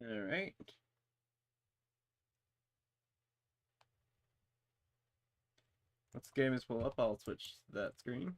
Alright. Once the game is pulled up, I'll switch to that screen.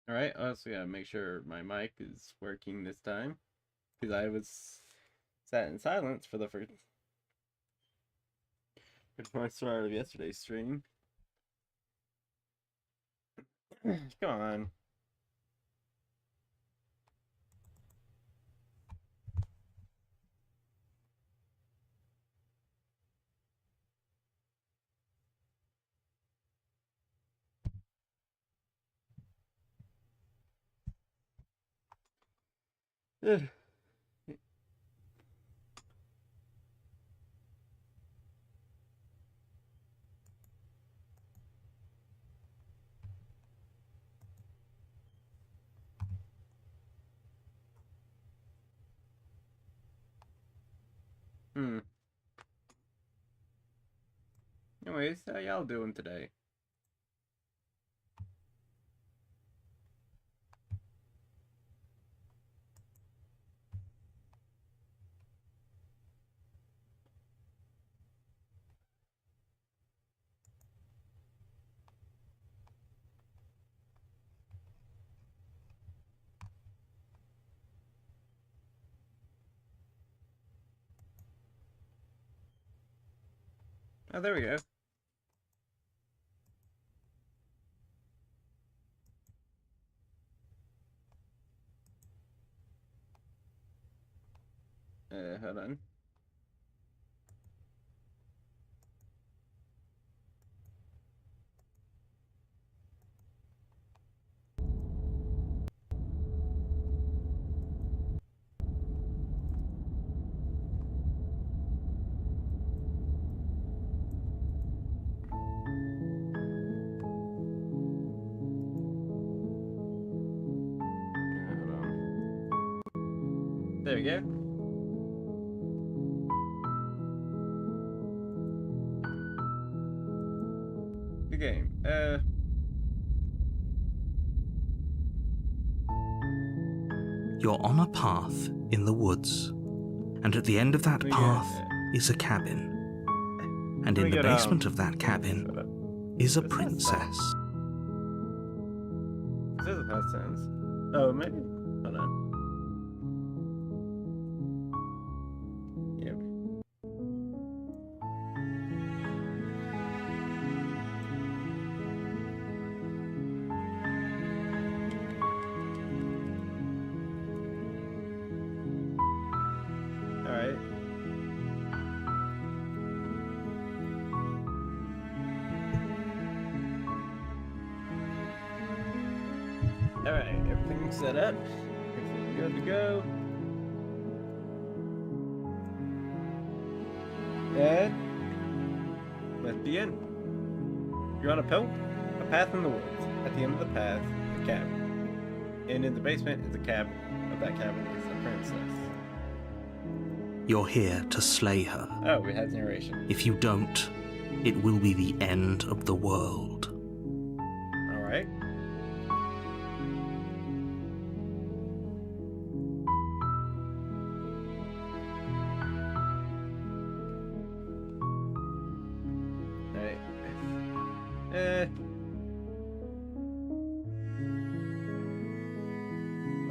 Alright, I also gotta make sure my mic is working this time, because I was sat in silence for the first part of yesterday's stream. Come on. Ugh. Anyways, how y'all doing today? Oh, there we go. Hold on. Hold on. There we go. The game. You're on a path in the woods, and at the end of that path is a cabin. And in the basement of that cabin is a princess. This is how it sounds. Oh, maybe. Hold on. Yep. Alright. Alright, everything's set up. Everything's good to go. And let's begin. You're on a path in the woods. At the end of the path, a cabin. And in the basement is a cabin. Of that cabin is a princess. You're here to slay her. Oh, we have narration. If you don't, it will be the end of the world. Alright.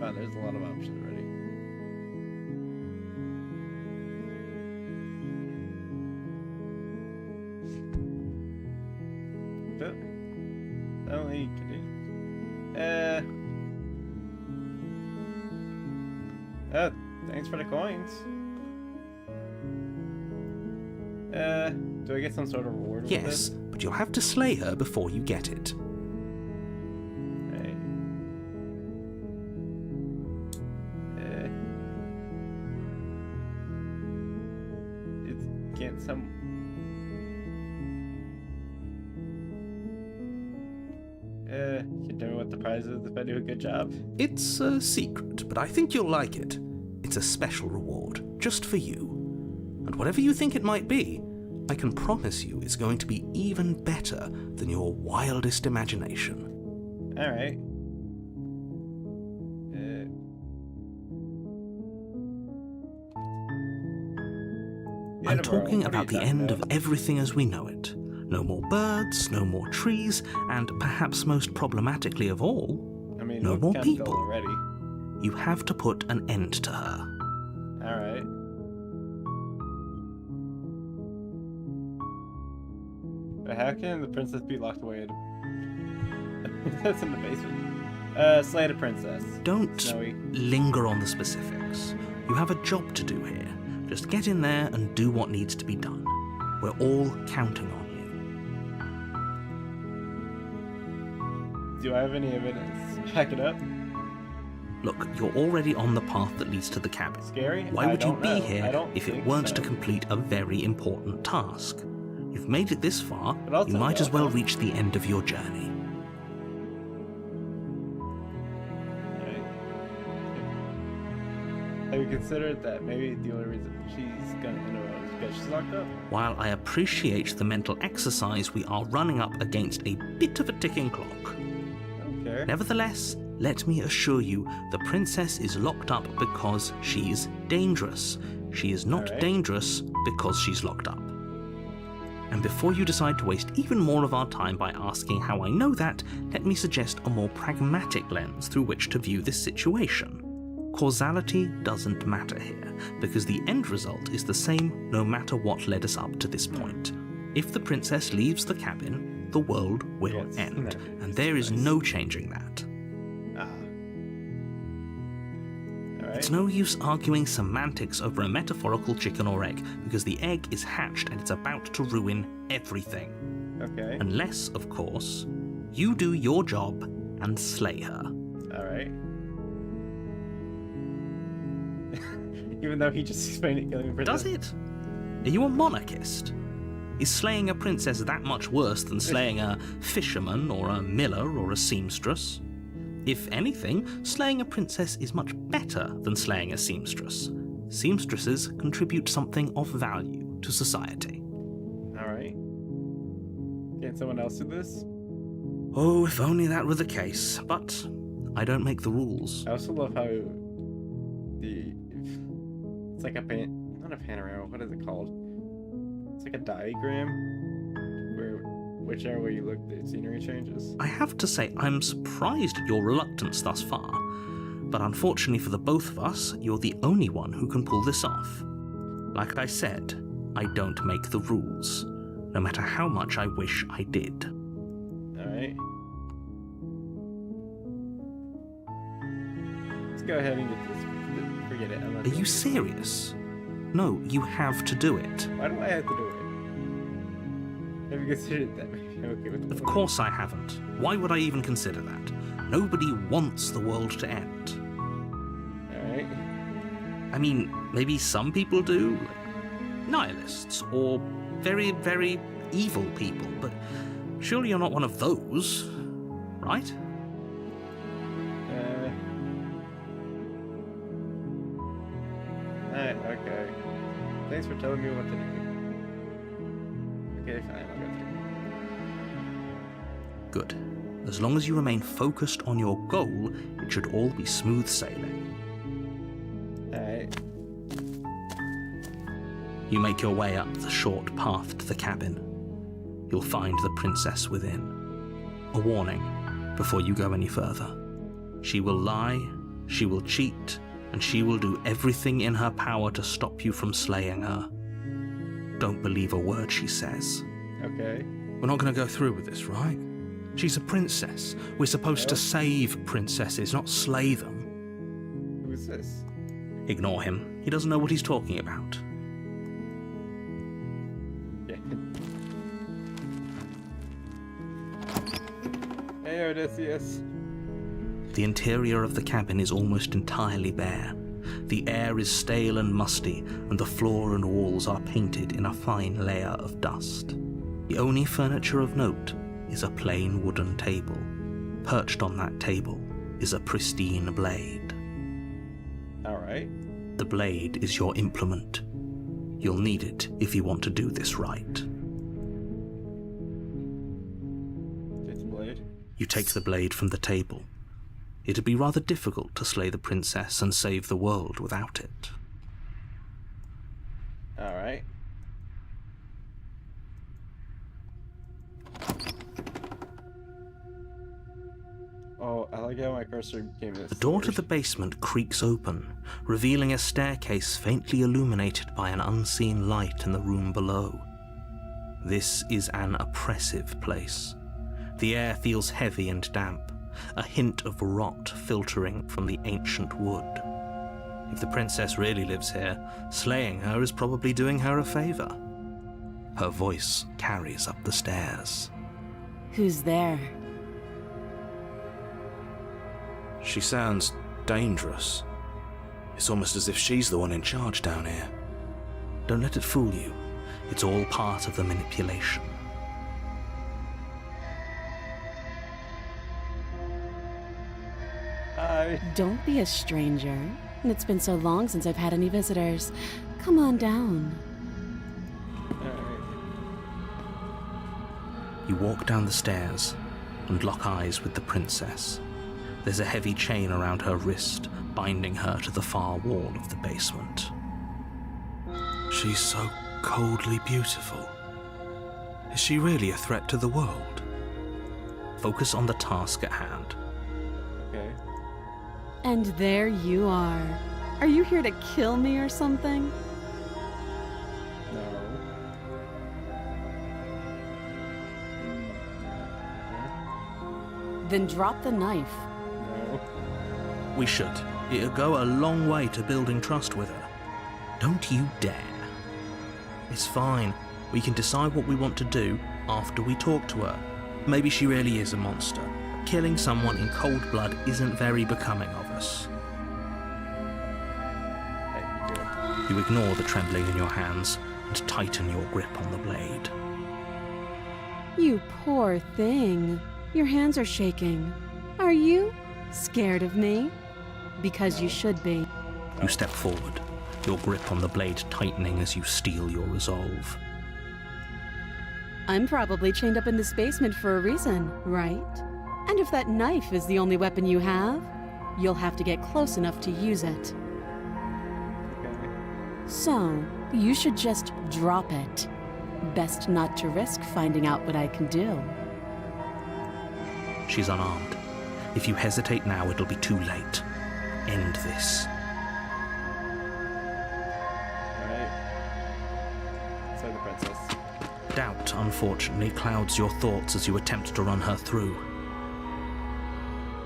Wow, there's a lot of options already. But only oh, thanks for the coins. Do I get some sort of reward with Yes, this? but you'll have to slay her before you get it. Right. It's get some. Can you tell me what the prize is if I do a good job? It's a secret, but I think you'll like it. It's a special reward, just for you. And whatever you think it might be, I can promise you it's going to be even better than your wildest imagination. Alright. I'm talking about the end of everything as we know it. No more birds, no more trees, and perhaps most problematically of all, no more people. Already. You have to put an end to her. Alright. But how can the princess be locked away in the princess in the basement? Slay the princess. Don't Snowy. linger on the specifics. You have a job to do here. Just get in there and do what needs to be done. We're all counting on you. Do I have any evidence to back it up? Look, you're already on the path that leads to the cabin. Scary? Why would you be I here don't if it think weren't so. to complete a very important task? You've made it this far, But I'll you take might it, as well okay. reach the end of your journey. Right. Have you considered that maybe the only reason she's gonna end up is because she's locked up? While I appreciate the mental exercise, we are running up against a bit of a ticking clock. Okay. Nevertheless, let me assure you, the princess is locked up because she's dangerous. She is not Alright. dangerous because she's locked up. And before you decide to waste even more of our time by asking how I know that, let me suggest a more pragmatic lens through which to view this situation. Causality doesn't matter here, because the end result is the same no matter what led us up to this point. If the princess leaves the cabin, the world will Yes. end, No. and there is no changing that. Alright. It's no use arguing semantics over a metaphorical chicken or egg, because the egg is hatched and it's about to ruin everything. Okay. Unless, of course, you do your job and slay her. Alright. Even though he just explained it killing the princess. Does it? Are you a monarchist? Is slaying a princess that much worse than slaying a fisherman or a miller or a seamstress? If anything, slaying a princess is much better than slaying a seamstress. Seamstresses contribute something of value to society. Alright. Can someone else do this? Oh, if only that were the case, but I don't make the rules. I also love how it's like a not a panorama, what is it called? It's like a diagram where whichever way you look, the scenery changes. I have to say, I'm surprised at your reluctance thus far, but unfortunately for the both of us, you're the only one who can pull this off. Like I said, I don't make the rules, no matter how much I wish I did. Alright. Let's go ahead and get this. Forget it. I'm not Are doing you it. serious? No, you have to do it. Why do I have to do it? Have you considered that? Maybe I'm okay with Of course I haven't. Why would I even consider that? Nobody wants the world to end. Alright. I mean, maybe some people do, like nihilists, or very, very evil people, but surely you're not one of those, right? Alright, okay. Thanks for telling me what to do. Okay, fine, I'll go through. Good. As long as you remain focused on your goal, it should all be smooth sailing. Alright. You make your way up the short path to the cabin. You'll find the princess within. A warning before you go any further. She will lie She will cheat, and she will do everything in her power to stop you from slaying her. Don't believe a word she says. Okay. We're not going to go through with this, right? She's a princess. We're supposed to save princesses, not slay them. Who is this? Ignore him. He doesn't know what he's talking about. Yeah. Hey, Odysseus. The interior of the cabin is almost entirely bare. The air is stale and musty, and the floor and walls are painted in a fine layer of dust. The only furniture of note is a plain wooden table. Perched on that table is a pristine blade. Alright. The blade is your implement. You'll need it if you want to do this right. Take the blade. You take the blade from the table. It'd be rather difficult to slay the princess and save the world without it. Alright. Oh, I like how my cursor became this. The door to the basement creaks open, revealing a staircase faintly illuminated by an unseen light in the room below. This is an oppressive place. The air feels heavy and damp, a hint of rot filtering from the ancient wood. If the princess really lives here, slaying her is probably doing her a favor. Her voice carries up the stairs. Who's there? She sounds dangerous. It's almost as if she's the one in charge down here. Don't let it fool you. It's all part of the manipulation. Hi. Don't be a stranger. It's been so long since I've had any visitors. Come on down. Alright. You walk down the stairs and lock eyes with the princess. There's a heavy chain around her wrist, binding her to the far wall of the basement. She's so coldly beautiful. Is she really a threat to the world? Focus on the task at hand. Okay. And there you are. Are you here to kill me or something? No. Then drop the knife. No. We should. It'll go a long way to building trust with her. Don't you dare. It's fine. We can decide what we want to do after we talk to her. Maybe she really is a monster. Killing someone in cold blood isn't very becoming of us. Thank you. You ignore the trembling in your hands and tighten your grip on the blade. You poor thing. Your hands are shaking. Are you scared of me? Because you should be. You step forward, your grip on the blade tightening as you steel your resolve. I'm probably chained up in this basement for a reason, right? And if that knife is the only weapon you have, you'll have to get close enough to use it. Okay. So, you should just drop it. Best not to risk finding out what I can do. She's unarmed. If you hesitate now, it'll be too late. End this. Alright. Slay the princess. Doubt, unfortunately, clouds your thoughts as you attempt to run her through.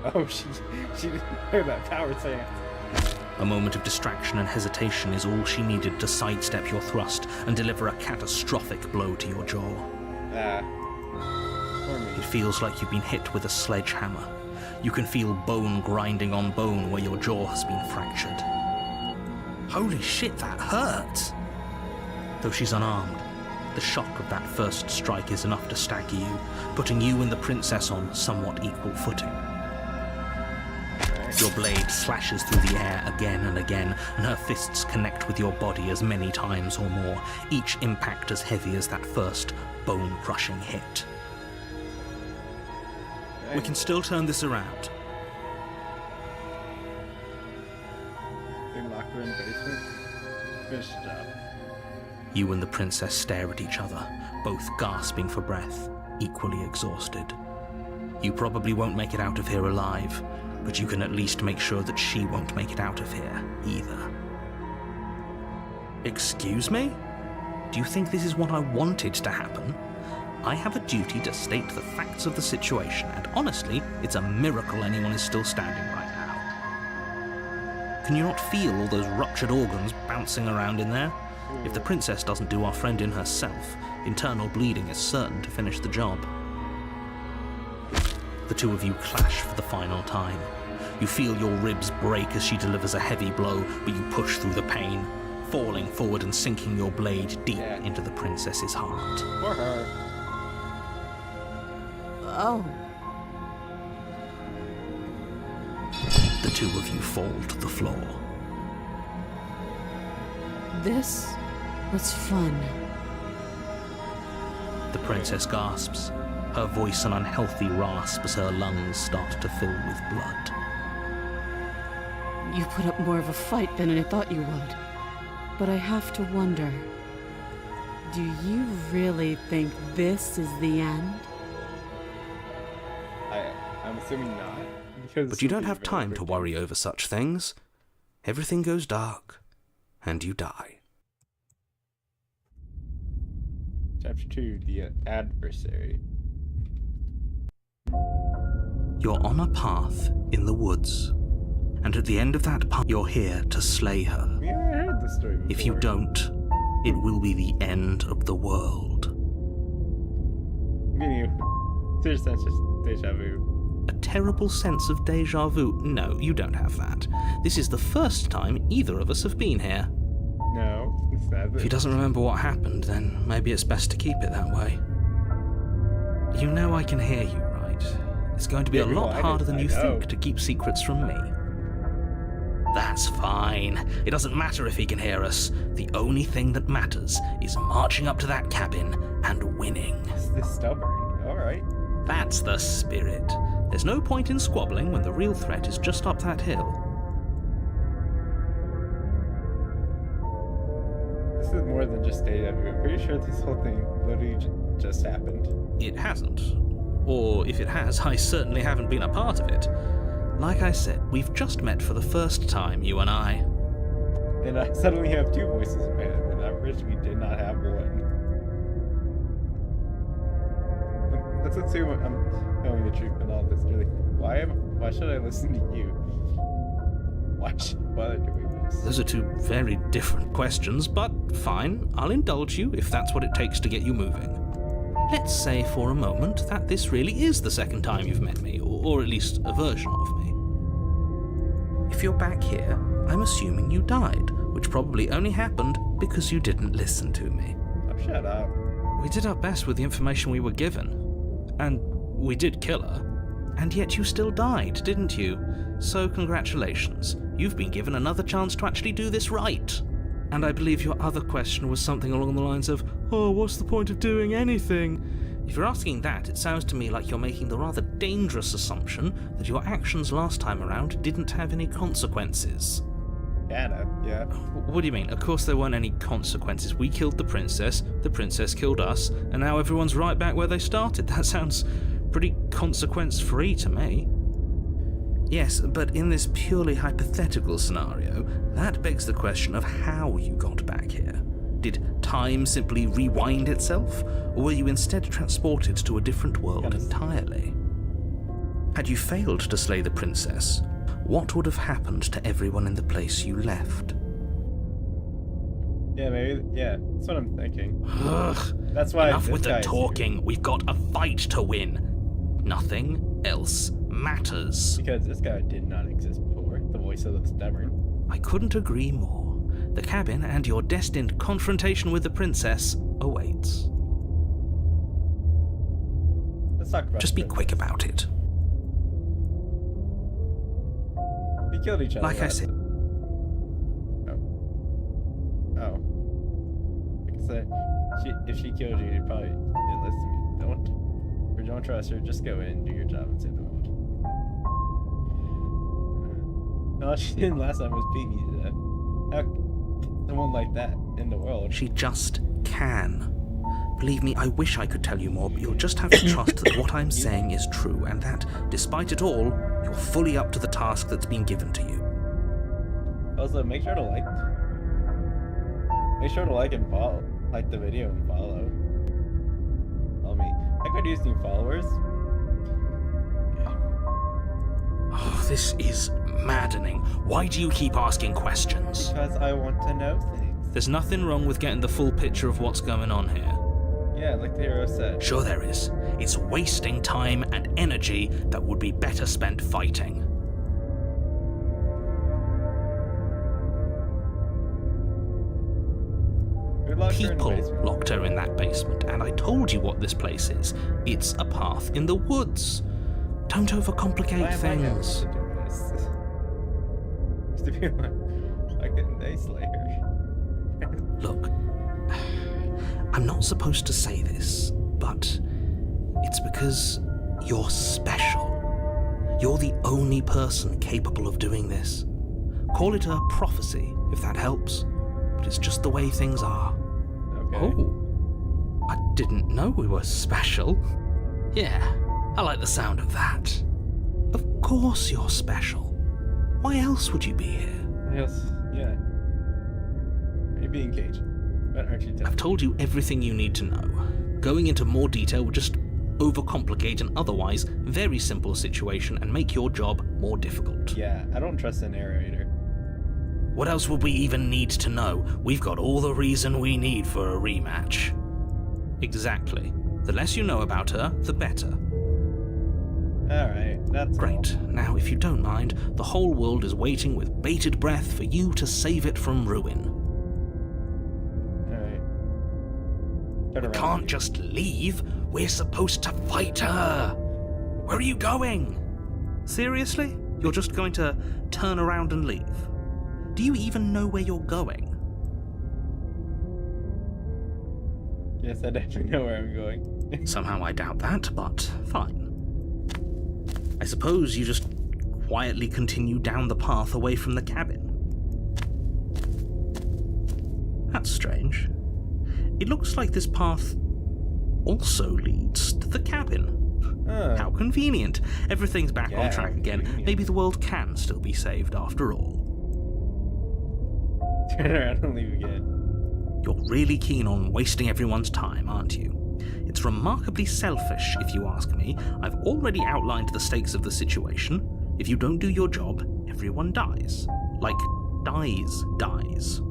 Oh, she didn't know that power stance. A moment of distraction and hesitation is all she needed to sidestep your thrust and deliver a catastrophic blow to your jaw. Poor me. It feels like you've been hit with a sledgehammer. You can feel bone grinding on bone where your jaw has been fractured. Holy shit, that hurts! Though she's unarmed, the shock of that first strike is enough to stagger you, putting you and the princess on somewhat equal footing. Your blade slashes through the air again and again, and her fists connect with your body as many times or more, each impact as heavy as that first bone-crushing hit. We can still turn this around. They lock her in the basement. Good job. You and the princess stare at each other, both gasping for breath, equally exhausted. You probably won't make it out of here alive, but you can at least make sure that she won't make it out of here, either. Excuse me? Do you think this is what I wanted to happen? I have a duty to state the facts of the situation, and honestly, it's a miracle anyone is still standing right now. Can you not feel all those ruptured organs bouncing around in there? If the princess doesn't do our friend in herself, internal bleeding is certain to finish the job. The two of you clash for the final time. You feel your ribs break as she delivers a heavy blow, but you push through the pain, falling forward and sinking your blade deep into the princess's heart. For her. Oh. The two of you fall to the floor. This was fun. The princess gasps, her voice an unhealthy rasp as her lungs start to fill with blood. You put up more of a fight than I thought you would. But I have to wonder, do you really think this is the end? I'm assuming not. But you don't have time to worry over such things. Everything goes dark, and you die. Chapter 2, The Adversary. You're on a path in the woods, and at the end of that path, you're here to slay her. Yeah, I heard this story before. If you don't, it will be the end of the world. Meaning, there's such a deja vu. A terrible sense of deja vu? No, you don't have that. This is the first time either of us have been here. No, it's not. If he doesn't remember what happened, then maybe it's best to keep it that way. You know I can hear you, right? It's going to be a lot harder than you think to keep secrets from me. That's fine. It doesn't matter if he can hear us. The only thing that matters is marching up to that cabin and winning. It's this stubborn. Alright. That's the spirit. There's no point in squabbling when the real threat is just up that hill. This is more than just deja vu. I'm pretty sure this whole thing literally just happened. It hasn't. Or if it has, I certainly haven't been a part of it. Like I said, we've just met for the first time, you and I. And I suddenly have two voices in my head, and I wish we did not have one. Let's assume I'm telling the truth in all this. Really, why should I listen to you? Why are you doing this? Those are two very different questions, but fine, I'll indulge you if that's what it takes to get you moving. Let's say for a moment that this really is the second time you've met me, or at least a version of me. If you're back here, I'm assuming you died, which probably only happened because you didn't listen to me. Oh, shut up. We did our best with the information we were given. And we did kill her. And yet you still died, didn't you? So congratulations. You've been given another chance to actually do this right. And I believe your other question was something along the lines of, oh, what's the point of doing anything? If you're asking that, it sounds to me like you're making the rather dangerous assumption that your actions last time around didn't have any consequences. Yeah. What do you mean? Of course there weren't any consequences. We killed the princess killed us, and now everyone's right back where they started. That sounds pretty consequence-free to me. Yes, but in this purely hypothetical scenario, that begs the question of how you got back here. Did time simply rewind itself, or were you instead transported to a different world entirely? Had you failed to slay the princess, what would have happened to everyone in the place you left? Yeah, that's what I'm thinking. Ugh. That's why. Enough with the talking. We've got a fight to win. Nothing else matters. Because this guy did not exist before. The voice of the stubborn. I couldn't agree more. The cabin and your destined confrontation with the princess awaits. Let's talk about. Just be quick about it. We killed each other. Like I said. Oh. Like I said, if she killed you, you probably didn't listen to me. Don't trust her. Just go in, do your job, and save the world. All she did last time was beat me to death. How can someone like that in the world? She just can. Believe me, I wish I could tell you more, but you'll just have to trust that what I'm saying is true, and that, despite it all, you're fully up to the task that's been given to you. Also, make sure to like and follow. Like the video and follow. Follow me. I could use new followers. Oh, this is maddening. Why do you keep asking questions? Because I want to know things. There's nothing wrong with getting the full picture of what's going on here. Yeah, like the hero said. Sure there is. It's wasting time and energy that would be better spent fighting. People locked her in that basement, and I told you what this place is. It's a path in the woods. Don't overcomplicate things. Why couldn't they slay her? Look, I'm not supposed to say this, but it's because you're special. You're the only person capable of doing this. Call it a prophecy, if that helps, but it's just the way things are. Okay. Oh, I didn't know we were special. Yeah, I like the sound of that. Of course you're special. Why else would you be here? Yes, yeah. You're being caged. But aren't you? I've told you everything you need to know. Going into more detail would just overcomplicate an otherwise very simple situation and make your job more difficult. Yeah, I don't trust the narrator. What else would we even need to know? We've got all the reason we need for a rematch. Exactly. The less you know about her, the better. Alright, that's great. All. Now, if you don't mind, the whole world is waiting with bated breath for you to save it from ruin. Alright. We can't just leave. We're supposed to fight her. Where are you going? Seriously? You're just going to turn around and leave? Do you even know where you're going? Yes, I definitely know where I'm going. Somehow I doubt that, but fine. I suppose you just quietly continue down the path away from the cabin. That's strange. It looks like this path also leads to the cabin. How convenient. Everything's back on track again. Convenient. Maybe the world can still be saved after all. Turn around and leave again. You're really keen on wasting everyone's time, aren't you? It's remarkably selfish, if you ask me. I've already outlined the stakes of the situation. If you don't do your job, everyone dies. Like, dies.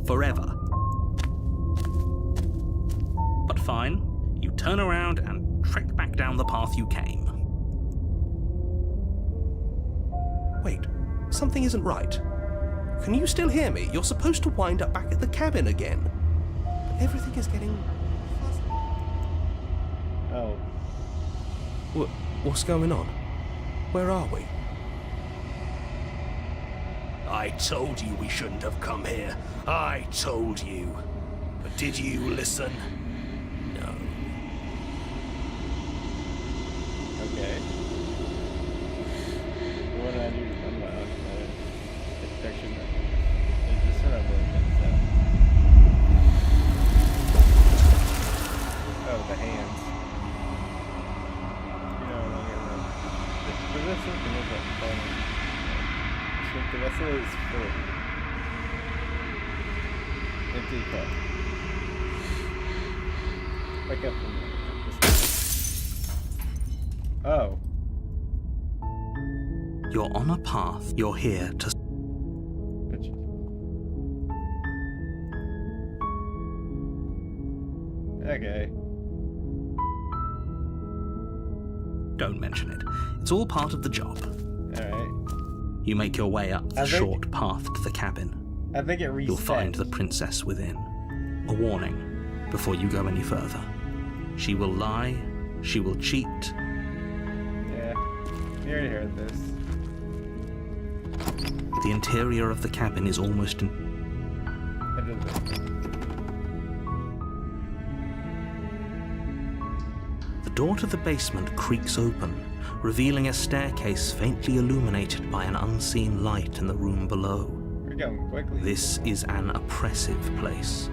Forever. But fine, you turn around and trek back down the path you came. Wait, something isn't right. Can you still hear me? You're supposed to wind up back at the cabin again. But everything is getting fuzzy. Oh. What's going on? Where are we? I told you we shouldn't have come here. I told you. But did you listen? No. Okay. What did I do? I'm not protection. It's just around the Oh, the hands. You know, look at them. The vessel can look like fun. The vessel is full. Empty cup. Wake up from there. Oh. You're on a path. You're here to... Okay. Don't mention it. It's all part of the job. Alright. You make your way up the short path to the cabin. I think it resets. You'll find the princess within. A warning before you go any further. She will lie. She will cheat. Yeah. You already heard this. The interior of the cabin is almost in... I did this. The door to the basement creaks open, revealing a staircase faintly illuminated by an unseen light in the room below. We're going quickly. This is an oppressive place.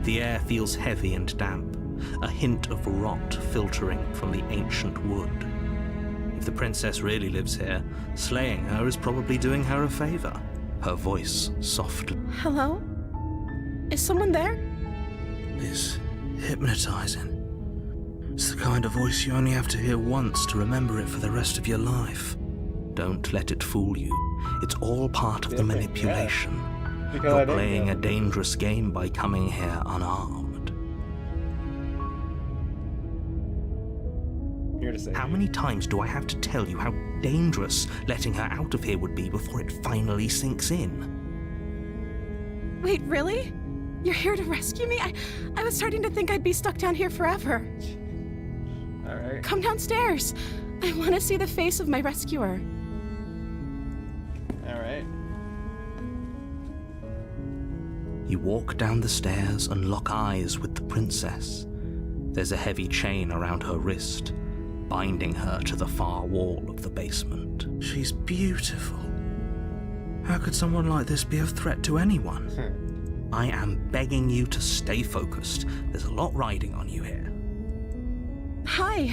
The air feels heavy and damp, a hint of rot filtering from the ancient wood. If the princess really lives here, slaying her is probably doing her a favor. Her voice soft Hello? Is someone there? is hypnotizing. It's the kind of voice you only have to hear once to remember it for the rest of your life. Don't let it fool you. It's all part of the manipulation. You're playing a dangerous game by coming here unarmed. Here to say. How many times do I have to tell you how dangerous letting her out of here would be before it finally sinks in? Wait, really? You're here to rescue me? I was starting to think I'd be stuck down here forever. Alright. Come downstairs. I want to see the face of my rescuer. Alright. You walk down the stairs and lock eyes with the princess. There's a heavy chain around her wrist, binding her to the far wall of the basement. She's beautiful. How could someone like this be of threat to anyone? I am begging you to stay focused. There's a lot riding on you here. Hi.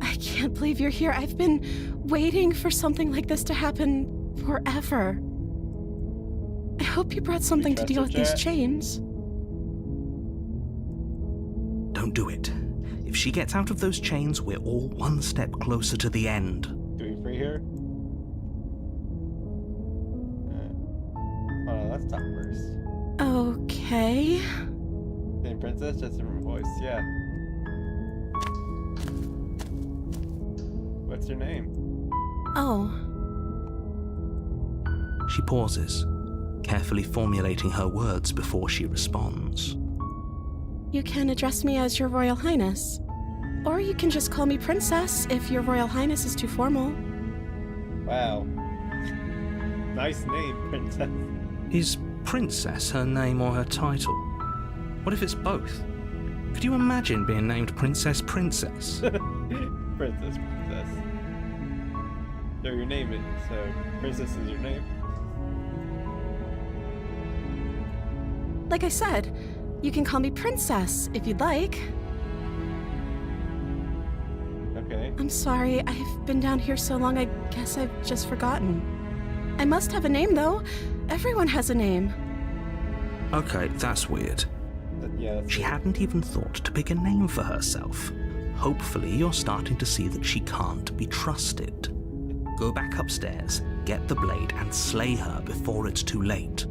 I can't believe you're here. I've been waiting for something like this to happen forever. I hope you brought something to deal with these chains. Don't do it. If she gets out of those chains, we're all one step closer to the end. Do we free here? Oh, that's top first. Okay. Same princess, just different voice. Yeah. What's your name? Oh. She pauses, carefully formulating her words before she responds. You can address me as Your Royal Highness. Or you can just call me Princess if Your Royal Highness is too formal. Wow. Nice name, princess. Is Princess her name or her title? What if it's both? Could you imagine being named Princess Princess? Princess. So your name is, so princess is your name? Like I said, you can call me Princess if you'd like. Okay. I'm sorry, I've been down here so long I guess I've just forgotten. I must have a name though. Everyone has a name. Okay, that's weird. Yeah, that's She hadn't even thought to pick a name for herself. Hopefully you're starting to see that she can't be trusted. Go back upstairs, get the blade, and slay her before it's too late.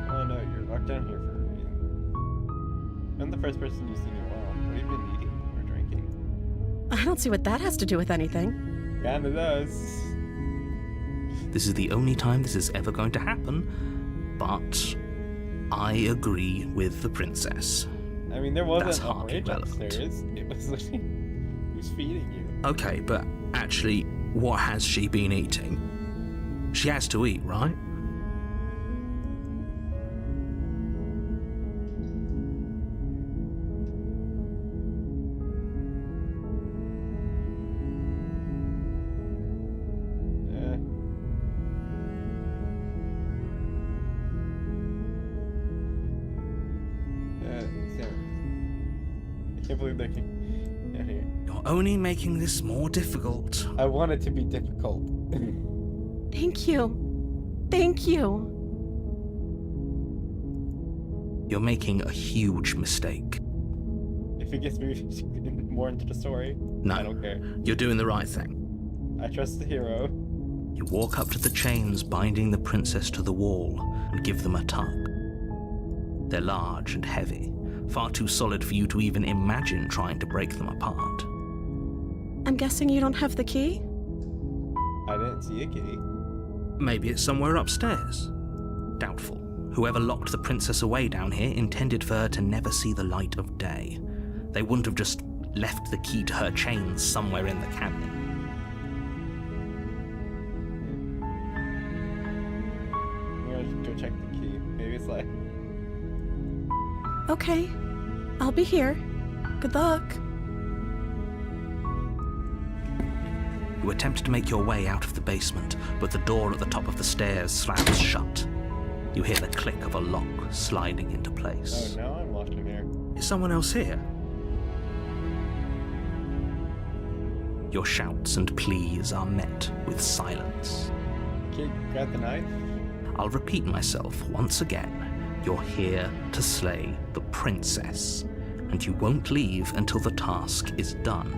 Oh no, you're locked down here for a reason. I'm the first person you've seen in a while. What have you been eating or drinking? I don't see what that has to do with anything. Kinda does. This is the only time this is ever going to happen, but I agree with the princess. I mean, there wasn't That's a hardly rage relevant. upstairs. It was literally who's feeding you. Okay, but actually, what has she been eating? She has to eat, right? I can't believe they can. Yeah, here. You're only making this more difficult. I want it to be difficult. Thank you. Thank you. You're making a huge mistake. If it gets me more into the story, No, I don't care. you're doing the right thing. I trust the hero. You walk up to the chains binding the princess to the wall and give them a tug. They're large and heavy, far too solid for you to even imagine trying to break them apart. I'm guessing you don't have the key? I didn't see a key. Maybe it's somewhere upstairs. Doubtful. Whoever locked the princess away down here intended for her to never see the light of day. They wouldn't have just left the key to her chains somewhere in the cabinet. I'm gonna go check the key. Maybe it's like. Okay. I'll be here. Good luck. You attempt to make your way out of the basement, but the door at the top of the stairs slams shut. You hear the click of a lock sliding into Oh, place. now I'm locked in here. Is someone else here? Your shouts and pleas are met with silence. Okay, grab the knife. I'll repeat myself once again. You're here to slay the princess, and you won't leave until the task is done.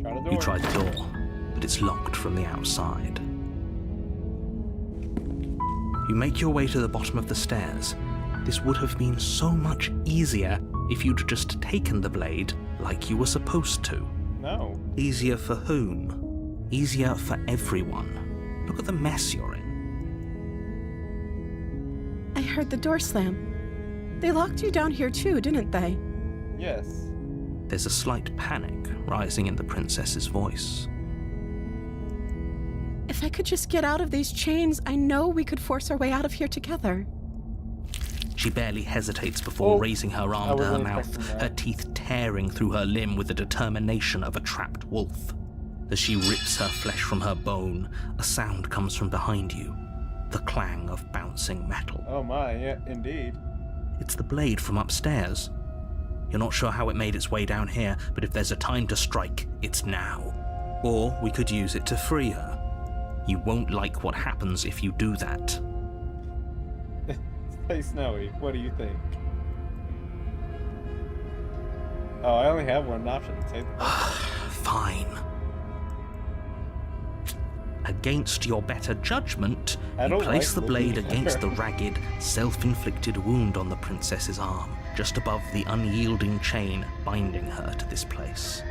Try the door. You try the door, but it's locked from the outside. You make your way to the bottom of the stairs. This would have been so much easier if you'd just taken the blade like you were supposed to. No. Easier for whom? Easier for everyone. Look at the mess you're in. I heard the door slam. They locked you down here too, didn't they? Yes. There's a slight panic rising in the princess's voice. If I could just get out of these chains, I know we could force our way out of here together. She barely hesitates before Oh, raising her I arm to her wasn't mouth, expecting that. her teeth tearing through her limb with the determination of a trapped wolf. As she rips her flesh from her bone, a sound comes from behind you, the clang of bouncing metal. Oh my, yeah, indeed. It's the blade from upstairs. You're not sure how it made its way down here, but if there's a time to strike, it's now. Or we could use it to free her. You won't like what happens if you do that. Hey, Snowy, what do you think? Oh, I only have one option. Say the Fine. Against your better judgment, I you don't place like the blade looking at against her. the ragged, self-inflicted wound on the princess's arm, just above the unyielding chain binding her to this place.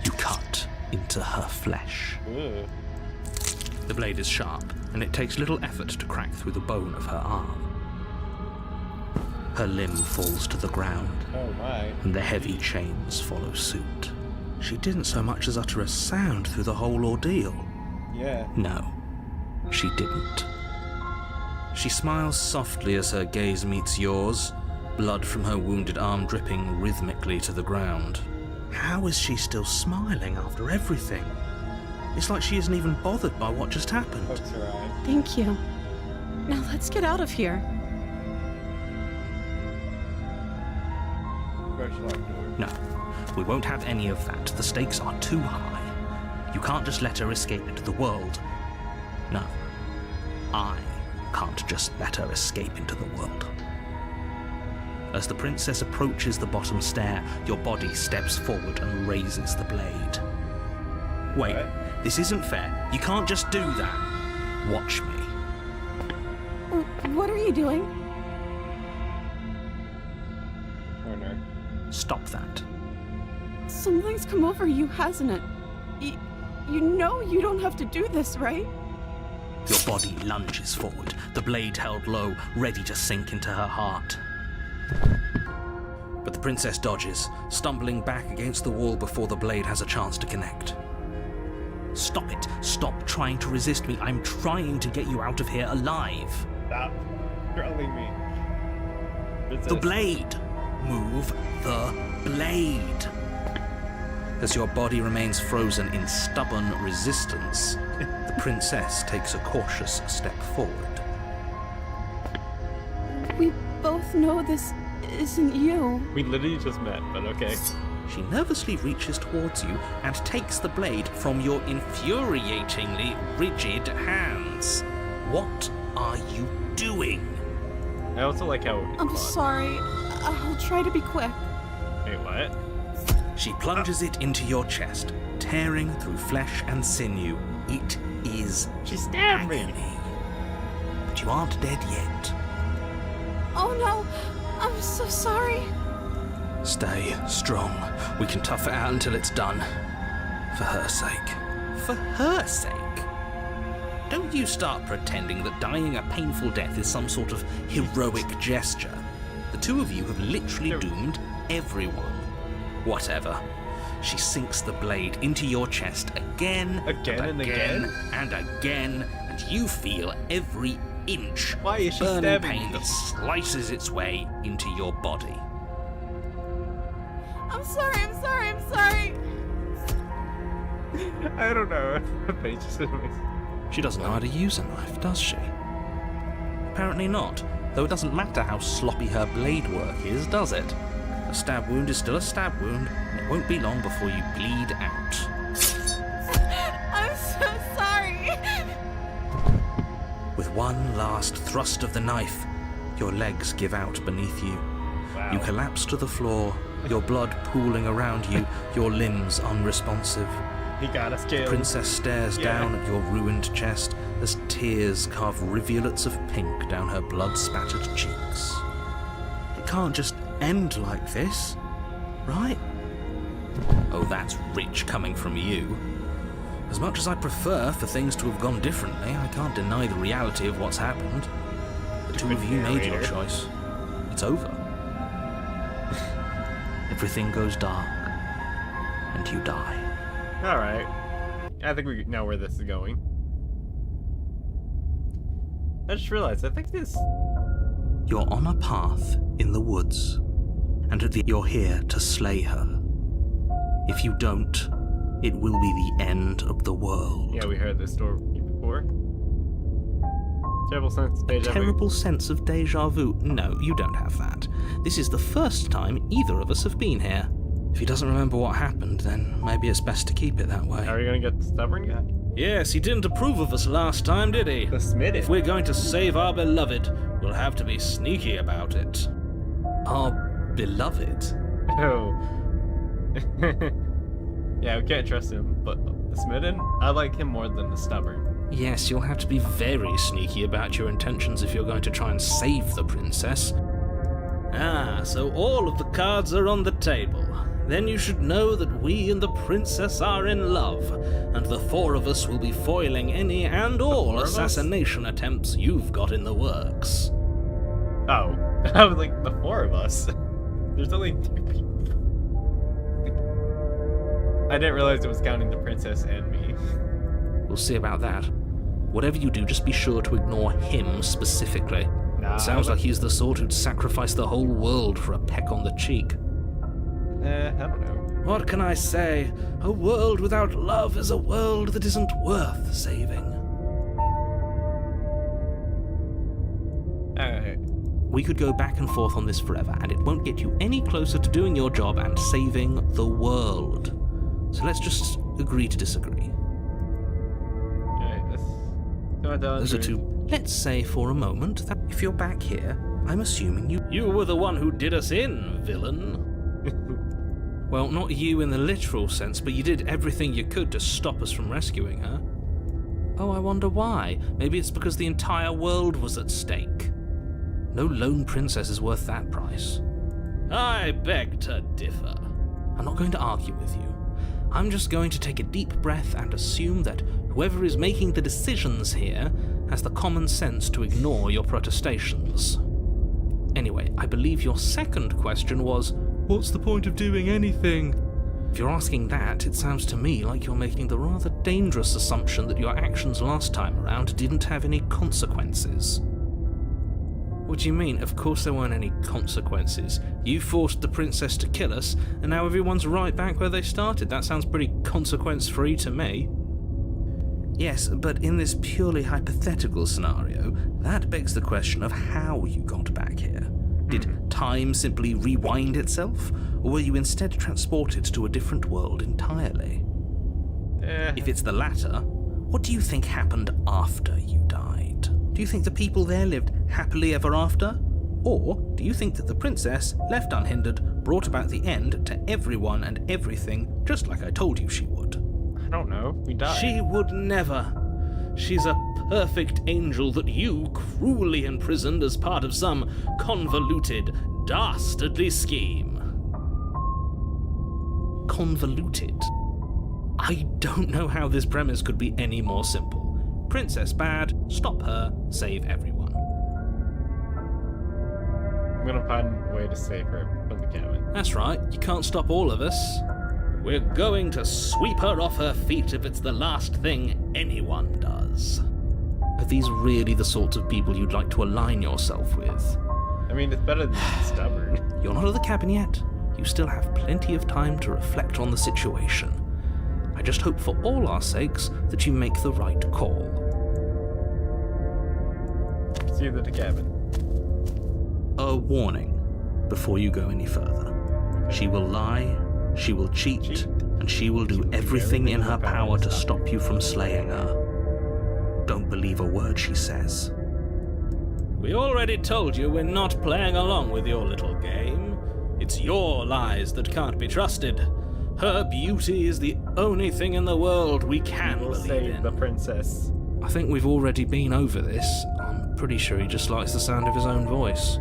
You cut into her flesh. Ugh. The blade is sharp, and it takes little effort to crack through the bone of her arm. Her limb falls to the ground, Oh my. and the heavy chains follow suit. She didn't so much as utter a sound through the whole ordeal. Yeah. No, she didn't. She smiles softly as her gaze meets yours, blood from her wounded arm dripping rhythmically to the ground. How is she still smiling after everything? It's like she isn't even bothered by what just happened. Hooks her eye. Thank you. Now let's get out of here. Approach locked door. No, we won't have any of that. The stakes are too high. You can't just let her escape into the world. No, I can't just let her escape into the world. As the princess approaches the bottom stair, your body steps forward and raises the blade. Wait, What? this isn't fair. You can't just do that. Watch me. What are you doing? Corner. Stop that. Something's come over you, hasn't it? You know you don't have to do this, right? Your body lunges forward, the blade held low, ready to sink into her heart. But the princess dodges, stumbling back against the wall before the blade has a chance to connect. Stop it. Stop trying to resist me. I'm trying to get you out of here alive. Stop trolling me. Princess. The blade. Move the blade. As your body remains frozen in stubborn resistance, the princess takes a cautious step forward. We both know this isn't you. We literally just met, but okay. She nervously reaches towards you and takes the blade from your infuriatingly rigid hands. What are you doing? I also like how. I'm sorry. I'll try to be quick. Wait, what? She plunges it into your chest, tearing through flesh and sinew. It is She stabbed me. agony. But you aren't dead yet. Oh no! I'm so sorry. Stay strong. We can tough it out until it's done. For her sake. For her sake? Don't you start pretending that dying a painful death is some sort of heroic gesture. The two of you have literally doomed everyone. Whatever. She sinks the blade into your chest again, Again and again? and again, and you feel every inch Why is she burning stabbing pain me? that slices its way into your body. I'm sorry. I'm sorry. I'm sorry. I don't know. Pages in my. She doesn't know how to use a knife, does she? Apparently not, though it doesn't matter how sloppy her blade work is, does it? A stab wound is still a stab wound, and it won't be long before you bleed out. I'm so sorry. With one last thrust of the knife, your legs give out beneath you. Wow. You collapse to the floor, your blood pooling around you, your limbs unresponsive. He got us killed. The princess stares down at your ruined chest as tears carve rivulets of pink down her blood-spattered cheeks. It can't just end like this, right? Oh, that's rich coming from you. As much as I prefer for things to have gone differently, I can't deny the reality of what's happened. The two of you made your choice. It's over. Everything goes dark, and you die. Alright. I think we know where this is going. I just realized, I think this... You're on a path in the woods, and you're here to slay her. If you don't, it will be the end of the world. Yeah, we heard this story before. Terrible sense of deja vu. Terrible sense of deja vu? No, you don't have that. This is the first time either of us have been here. If he doesn't remember what happened, then maybe it's best to keep it that way. Are we gonna get the stubborn guy? Yes, he didn't approve of us last time, did he? The smitten. If we're going to save our beloved, we'll have to be sneaky about it. Our beloved? Oh. Yeah, we can't trust him, but the smitten? I like him more than the stubborn. Yes, you'll have to be very sneaky about your intentions if you're going to try and save the princess. Ah, so all of the cards are on the table. Then you should know that we and the princess are in love, and the four of us will be foiling any and all assassination attempts you've got in the works. Oh, I was like, the four of us. There's only 2 people. I didn't realize it was counting the princess and me. We'll see about that. Whatever you do, just be sure to ignore him specifically. Nah, Sounds like he's the sort who'd sacrifice the whole world for a peck on the cheek. I don't know. What can I say? A world without love is a world that isn't worth saving. Alright. We could go back and forth on this forever, and it won't get you any closer to doing your job and saving the world. So let's just agree to disagree. Alright, let's go down. Those are two. Let's say for a moment that if you're back here, I'm assuming you were the one who did us in, villain. Well, not you in the literal sense, but you did everything you could to stop us from rescuing her. Oh, I wonder why. Maybe it's because the entire world was at stake. No lone princess is worth that price. I beg to differ. I'm not going to argue with you. I'm just going to take a deep breath and assume that whoever is making the decisions here has the common sense to ignore your protestations. Anyway, I believe your second question was, what's the point of doing anything? If you're asking that, it sounds to me like you're making the rather dangerous assumption that your actions last time around didn't have any consequences. What do you mean? Of course there weren't any consequences. You forced the princess to kill us, and now everyone's right back where they started. That sounds pretty consequence-free to me. Yes, but in this purely hypothetical scenario, that begs the question of how you got back here. Did time simply rewind itself, or were you instead transported to a different world entirely? If it's the latter, what do you think happened after you died? Do you think the people there lived happily ever after? Or do you think that the princess, left unhindered, brought about the end to everyone and everything, just like I told you she would? I don't know. We died. She would never. She's a perfect angel that you cruelly imprisoned as part of some convoluted, dastardly scheme. Convoluted? I don't know how this premise could be any more simple. Princess bad, stop her, save everyone. I'm gonna find a way to save her from the cabin. That's right, you can't stop all of us. We're going to sweep her off her feet if it's the last thing anyone does. Are these really the sorts of people you'd like to align yourself with? I mean, it's better than stubborn. You're not at the cabin yet. You still have plenty of time to reflect on the situation. I just hope for all our sakes that you make the right call. See you at the cabin. A warning before you go any further. She will lie, she will cheat, and she will do everything in her power to stop you from slaying her. Don't believe a word she says. We already told you we're not playing along with your little game. It's your lies that can't be trusted. Her beauty is the only thing in the world we can believe Save in. the princess. I think we've already been over this. I'm pretty sure he just likes the sound of his own voice.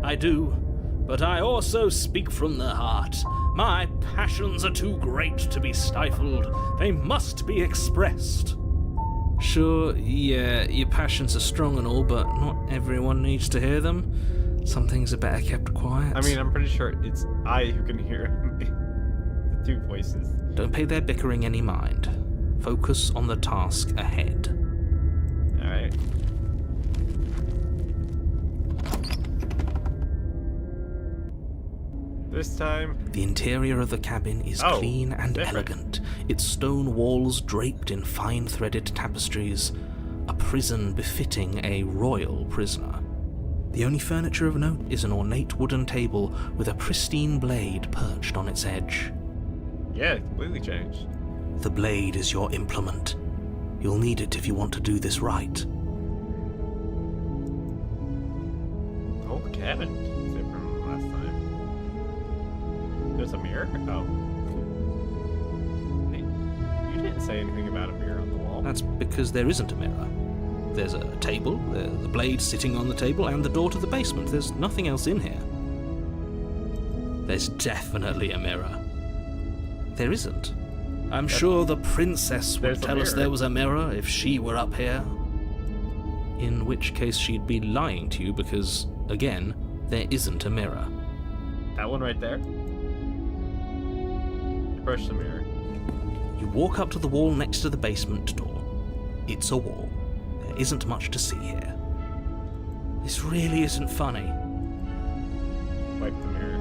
I do, but I also speak from the heart. My passions are too great to be stifled. They must be expressed. Sure, yeah, your passions are strong and all, but not everyone needs to hear them. Some things are better kept quiet. I mean, I'm pretty sure it's I who can hear the two voices. Don't pay their bickering any mind. Focus on the task ahead. Alright. This time... The interior of the cabin is clean and different. elegant, its stone walls draped in fine-threaded tapestries, a prison befitting a royal prisoner. The only furniture of note is an ornate wooden table with a pristine blade perched on its edge. Yeah, it's completely changed. The blade is your implement. You'll need it if you want to do this right. The whole cabin is different from last time. There's a mirror? Oh. Hey, you didn't say anything about a mirror on the wall. That's because there isn't a mirror. There's a table, the blade sitting on the table, and the door to the basement. There's nothing else in here. There's definitely a mirror. There isn't. I'm sure the princess would tell us there was a mirror if she were up here. In which case she'd be lying to you because, again, there isn't a mirror. That one right there? Approach the mirror. You walk up to the wall next to the basement door. It's a wall. There isn't much to see here. This really isn't funny. Wipe the mirror.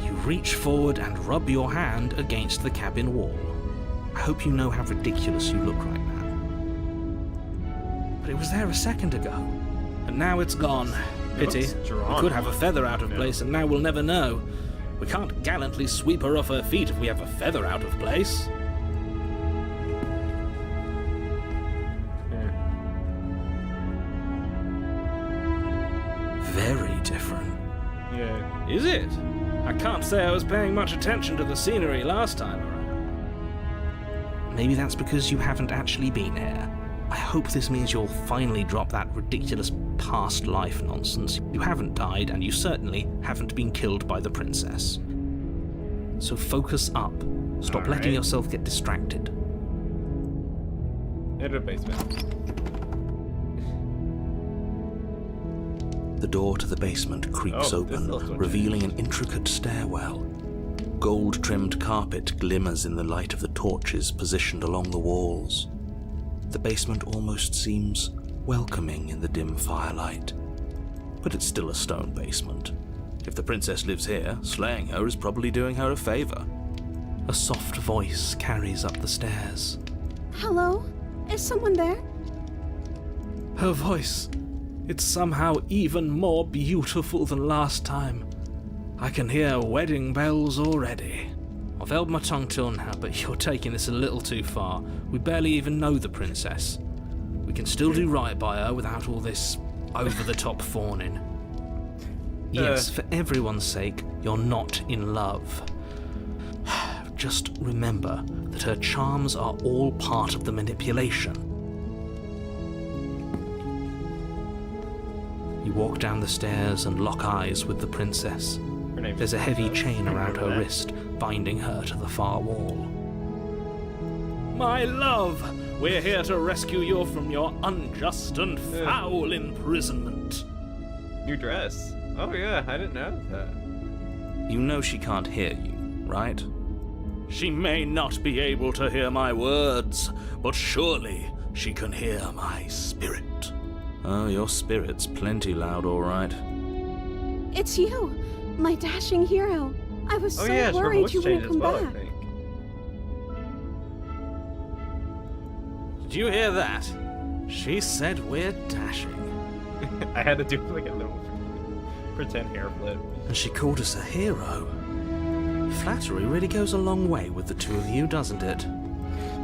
You reach forward and rub your hand against the cabin wall. I hope you know how ridiculous you look right now. But it was there a second ago. And now it's gone. Pity. looks drawn We could have a on. feather out of Yeah. place, and now we'll never know. We can't gallantly sweep her off her feet if we have a feather out of place. Yeah. Very different. Yeah. Is it? I can't say I was paying much attention to the scenery last time around. Maybe that's because you haven't actually been here. I hope this means you'll finally drop that ridiculous past life nonsense. You haven't died, and you certainly haven't been killed by the princess. So focus up. Stop All letting right. yourself get distracted. Into the basement. The door to the basement creaks Oh, open, this looks revealing an intricate stairwell. Gold-trimmed carpet glimmers in the light of the torches positioned along the walls. The basement almost seems welcoming in the dim firelight. But it's still a stone basement. If the princess lives here, slaying her is probably doing her a favor. A soft voice carries up the stairs. Hello? Is someone there? Her voice. It's somehow even more beautiful than last time. I can hear wedding bells already. I've held my tongue till now, but you're taking this a little too far. We barely even know the princess. We can still do right by her without all this over-the-top fawning. Yes, for everyone's sake, you're not in love. Just remember that her charms are all part of the manipulation. You walk down the stairs and lock eyes with the princess. Her name's There's a heavy Princess. chain around her Remember that. wrist, binding her to the far wall. My love, we're here to rescue you from your unjust and foul imprisonment. New dress. Oh yeah, I didn't know that. You know she can't hear you, right? She may not be able to hear my words, but surely she can hear my spirit. Oh, your spirit's plenty loud, all right. It's you, my dashing hero. I was Oh so yeah, her worried voice you wouldn't changed as come well, I back. think. Did you hear that? She said we're dashing. I had to do like a little pretend hair flip. And she called us a hero. Flattery really goes a long way with the two of you, doesn't it?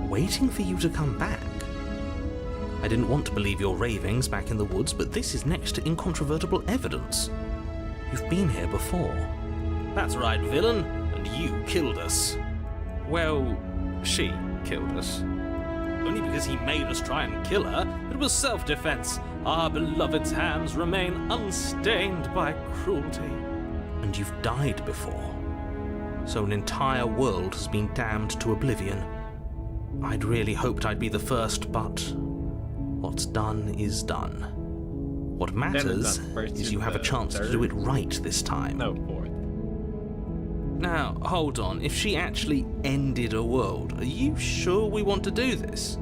Waiting for you to come back. I didn't want to believe your ravings back in the woods, but this is next to incontrovertible evidence. You've been here before. That's right, villain, and you killed us. Well, she killed us. Only because he made us try and kill her. It was self-defense. Our beloved's hands remain unstained by cruelty. And you've died before. So an entire world has been damned to oblivion. I'd really hoped I'd be the first, but what's done is done. What matters is you have a chance to do it right this time. No, fourth. Now, hold on. If she actually ended a world, are you sure we want to do this?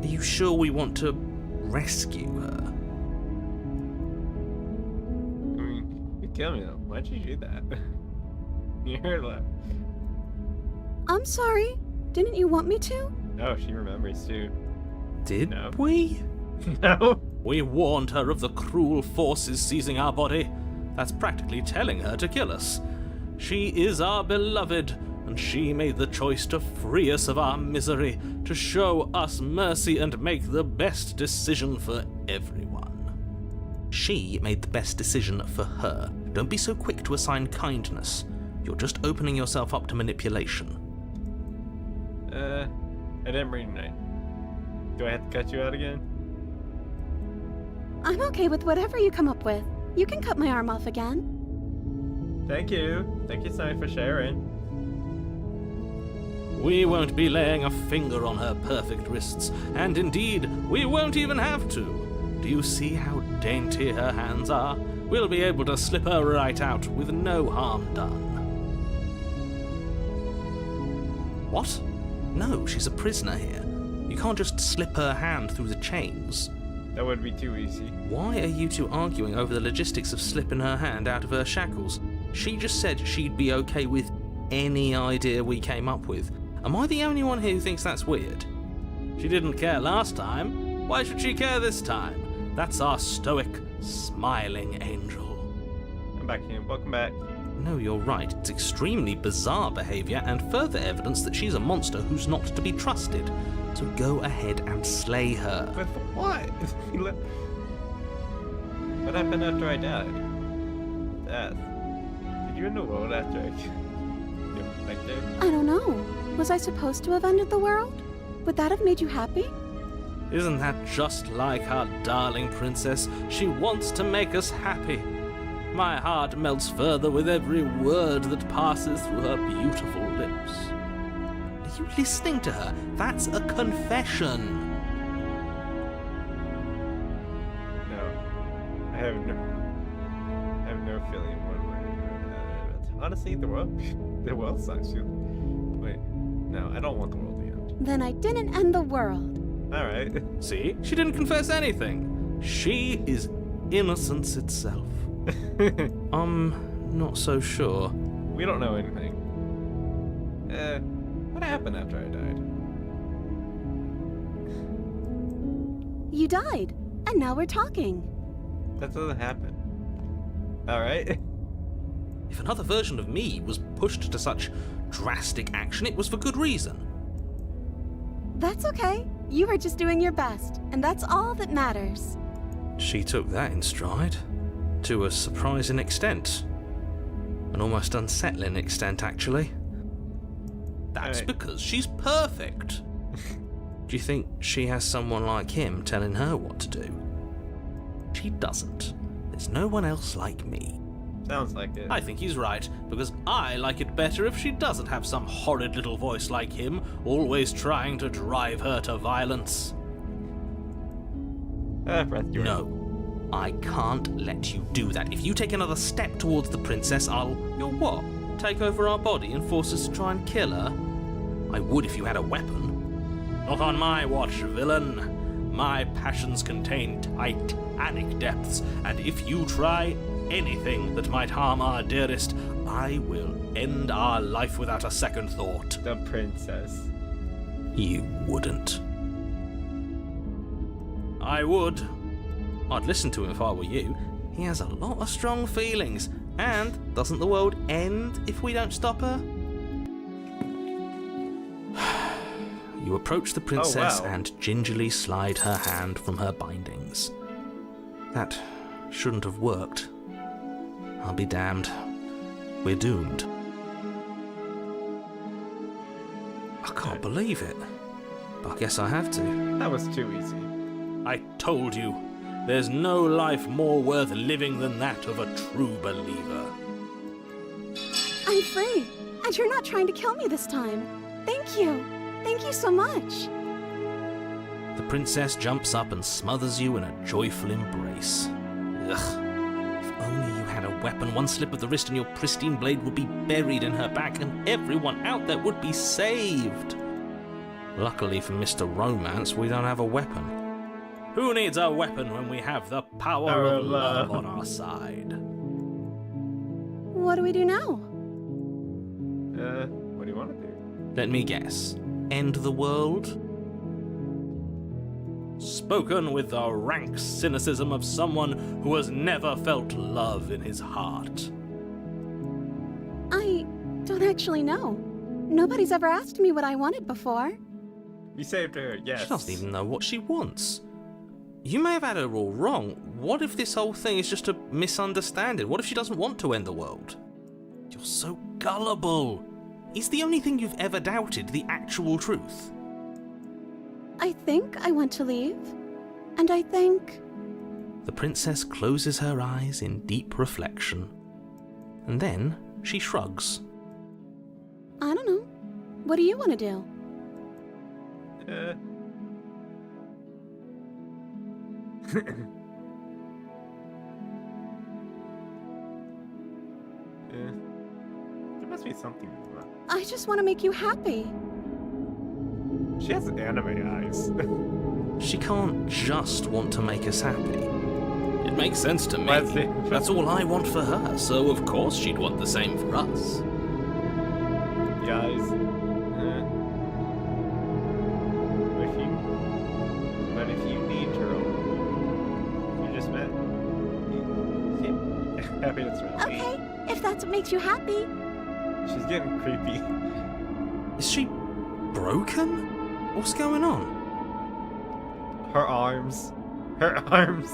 Are you sure we want to rescue her? I mean, you kill me though. Why'd you do that? You heard that. I'm sorry. Didn't you want me to? Oh, she remembers too. Did No. we? No. We warned her of the cruel forces seizing our body. That's practically telling her to kill us. She is our beloved, and she made the choice to free us of our misery, to show us mercy and make the best decision for everyone. She made the best decision for her. Don't be so quick to assign kindness. You're just opening yourself up to manipulation. I didn't bring tonight. Do I have to cut you out again? I'm okay with whatever you come up with. You can cut my arm off again. Thank you. Thank you, Sonny, for sharing. We won't be laying a finger on her perfect wrists, and indeed, we won't even have to. Do you see how dainty her hands are? We'll be able to slip her right out with no harm done. What? No, she's a prisoner here. You can't just slip her hand through the chains. That would be too easy. Why are you two arguing over the logistics of slipping her hand out of her shackles? She just said she'd be okay with any idea we came up with. Am I the only one here who thinks that's weird? She didn't care last time. Why should she care this time? That's our stoic, smiling angel. I'm back here. Welcome back. No, you're right. It's extremely bizarre behavior and further evidence that she's a monster who's not to be trusted. So go ahead and slay her. With what? What happened after I died? Death. Did you end the world after I killed back there? I don't know. Was I supposed to have ended the world? Would that have made you happy? Isn't that just like our darling princess? She wants to make us happy. My heart melts further with every word that passes through her beautiful lips. Are you listening to her? That's a confession. No. I have no feeling one way or another. Honestly, the world sucks. Wait, no, I don't want the world to end. Then I didn't end the world. Alright. See? She didn't confess anything. She is innocence itself. I'm not so sure. We don't know anything. What happened after I died? You died, and now we're talking. That doesn't happen. Alright. If another version of me was pushed to such drastic action, it was for good reason. That's okay. You were just doing your best, and that's all that matters. She took that in stride. To a surprising extent. An almost unsettling extent, actually. That's Hey. because she's perfect. Do you think she has someone like him telling her what to do? She doesn't. There's no one else like me. Sounds like it. I think he's right, because I like it better if she doesn't have some horrid little voice like him, always trying to drive her to violence. Rescue her. No. I can't let you do that. If you take another step towards the princess, You'll what? Take over our body and force us to try and kill her? I would if you had a weapon. Not on my watch, villain. My passions contain titanic depths, and if you try anything that might harm our dearest, I will end our life without a second thought. The princess. You wouldn't. I would. I'd listen to him if I were you. He has a lot of strong feelings. And doesn't the world end if we don't stop her? You approach the princess wow. and gingerly slide her hand from her bindings. That shouldn't have worked. I'll be damned. We're doomed. I can't believe it. But I guess I have to. That was too easy. I told you, there's no life more worth living than that of a true believer. I'm free, and you're not trying to kill me this time. Thank you. Thank you so much. The princess jumps up and smothers you in a joyful embrace. Ugh. If only you had a weapon, one slip of the wrist and your pristine blade would be buried in her back and everyone out there would be saved. Luckily for Mr. Romance, we don't have a weapon. Who needs a weapon when we have the power of love on our side? What do we do now? What do you want to do? Let me guess. End the world? Spoken with the rank cynicism of someone who has never felt love in his heart. I don't actually know. Nobody's ever asked me what I wanted before. You saved her, yes. She doesn't even know what she wants. You may have had her all wrong. What if this whole thing is just a misunderstanding? What if she doesn't want to end the world? You're so gullible. Is the only thing you've ever doubted the actual truth? I think I want to leave. And I think... The princess closes her eyes in deep reflection. And then she shrugs. I don't know. What do you want to do? There must be something to that. I just want to make you happy. She has anime eyes. She can't just want to make us happy. It makes sense to me. That's all I want for her, so of course she'd want the same for us. The eyes. But if you need her own, you just met. Happiness really. Okay, if that's what makes you happy. She's getting creepy. Is she broken? What's going on? Her arms. Her arms.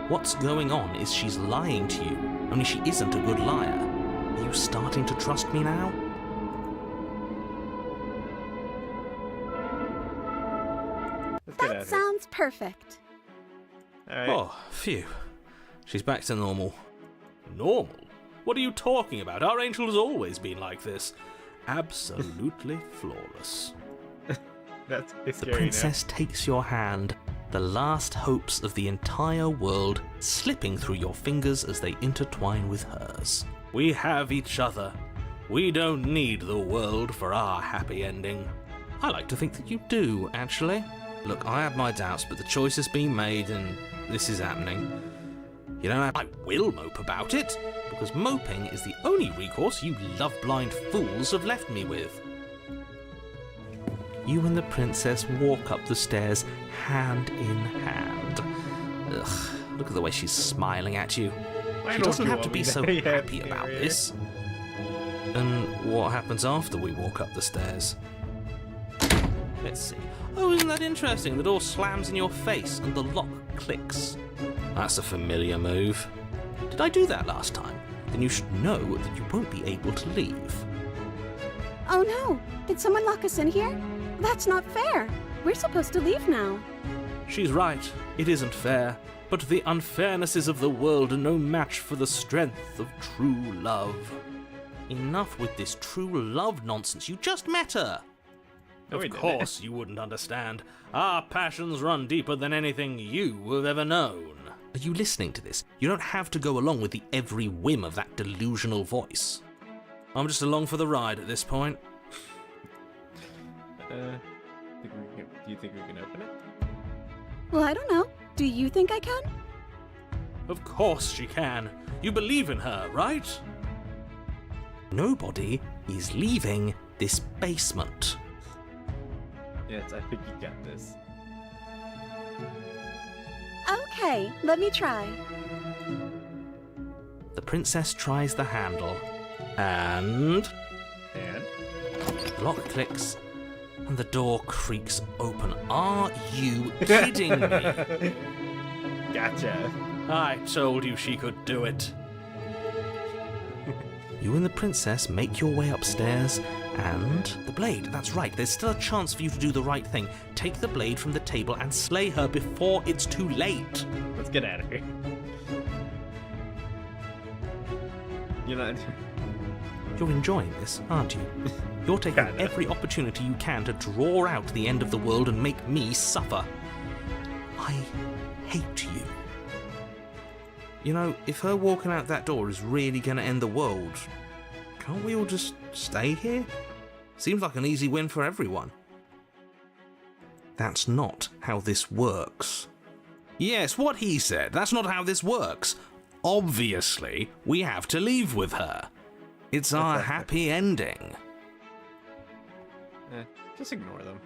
What's going on is she's lying to you, only she isn't a good liar. Are you starting to trust me now? Let's get That out of sounds perfect. here. Alright. Oh, phew. She's back to normal. Normal? What are you talking about? Our angel has always been like this. Absolutely flawless. That's The scary princess takes your hand, the last hopes of the entire world slipping through your fingers as they intertwine with hers. We have each other. We don't need the world for our happy ending. I like to think that you do, actually. Look, I have my doubts, but the choice has been made and this is happening. You don't have... I will mope about it. Because moping is the only recourse you love-blind fools have left me with. You and the princess walk up the stairs hand in hand. Ugh, look at the way she's smiling at you. She doesn't have to be so happy about this. And what happens after we walk up the stairs? Let's see. Oh, isn't that interesting? The door slams in your face and the lock clicks. That's a familiar move. Did I do that last time? Then you should know that you won't be able to leave. Oh no! Did someone lock us in here? That's not fair. We're supposed to leave now. She's right. It isn't fair. But the unfairnesses of the world are no match for the strength of true love. Enough with this true love nonsense. You just met her. No, we Of didn't. course you wouldn't understand. Our passions run deeper than anything you have ever known. Are you listening to this? You don't have to go along with the every whim of that delusional voice. I'm just along for the ride at this point. Do you think we can open it? Well, I don't know. Do you think I can? Of course she can. You believe in her, right? Nobody is leaving this basement. Yes, I think you got this. Okay, let me try. The princess tries the handle, and And? the lock clicks, and the door creaks open. Are you kidding me? Gotcha. I told you she could do it. You and the princess make your way upstairs, and the blade. That's right, there's still a chance for you to do the right thing. Take the blade from the table and slay her before it's too late. Let's get out of here. You're enjoying this, aren't you? You're taking Kinda. every opportunity you can to draw out the end of the world and make me suffer. I hate you. You know, if her walking out that door is really going to end the world, can't we all just stay here? Seems like an easy win for everyone. That's not how this works. Yes, what he said. That's not how this works. Obviously, we have to leave with her. It's our happy ending. Just ignore them.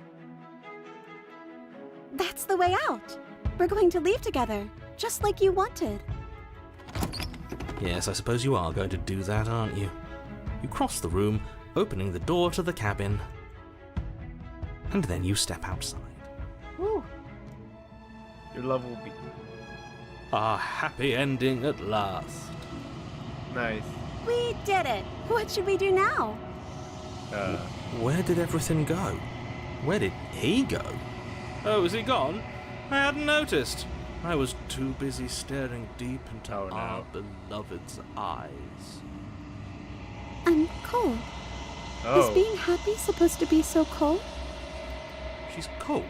That's the way out. We're going to leave together, just like you wanted. Yes, I suppose you are going to do that, aren't you? You cross the room, opening the door to the cabin, and then you step outside. Woo. Your love will be Our happy ending at last. nice. We did it. What should we do now? Where did everything go? Where did he go? Oh, is he gone? I hadn't noticed. I was too busy staring deep into our beloved's eyes. I'm cold. Is being happy supposed to be so cold? She's cold.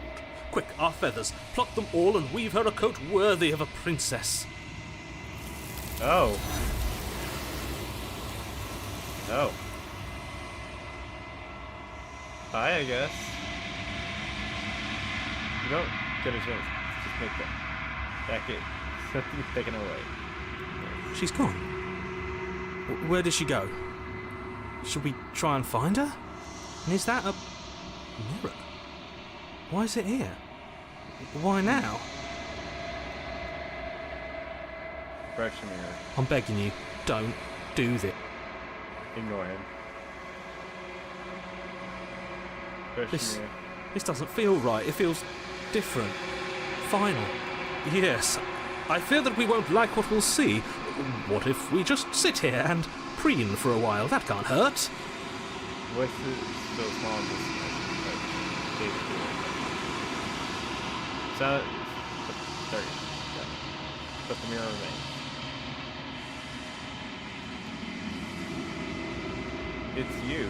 Quick, our feathers. Pluck them all and weave her a coat worthy of a princess. Oh. Oh. Hi, I guess. You don't get a chance. Just make that jacket. Something taken away. She's gone. Where did she go? Should we try and find her? And is that a mirror? Why is it here? Why now? Brush the mirror. I'm begging you, don't do this. Ignore him. Brush the mirror. This doesn't feel right. It feels different. Final. Yes. I fear that we won't like what we'll see. What if we just sit here and preen for a while? That can't hurt. What's so small in this? So, sorry. But the mirror remains. It's you.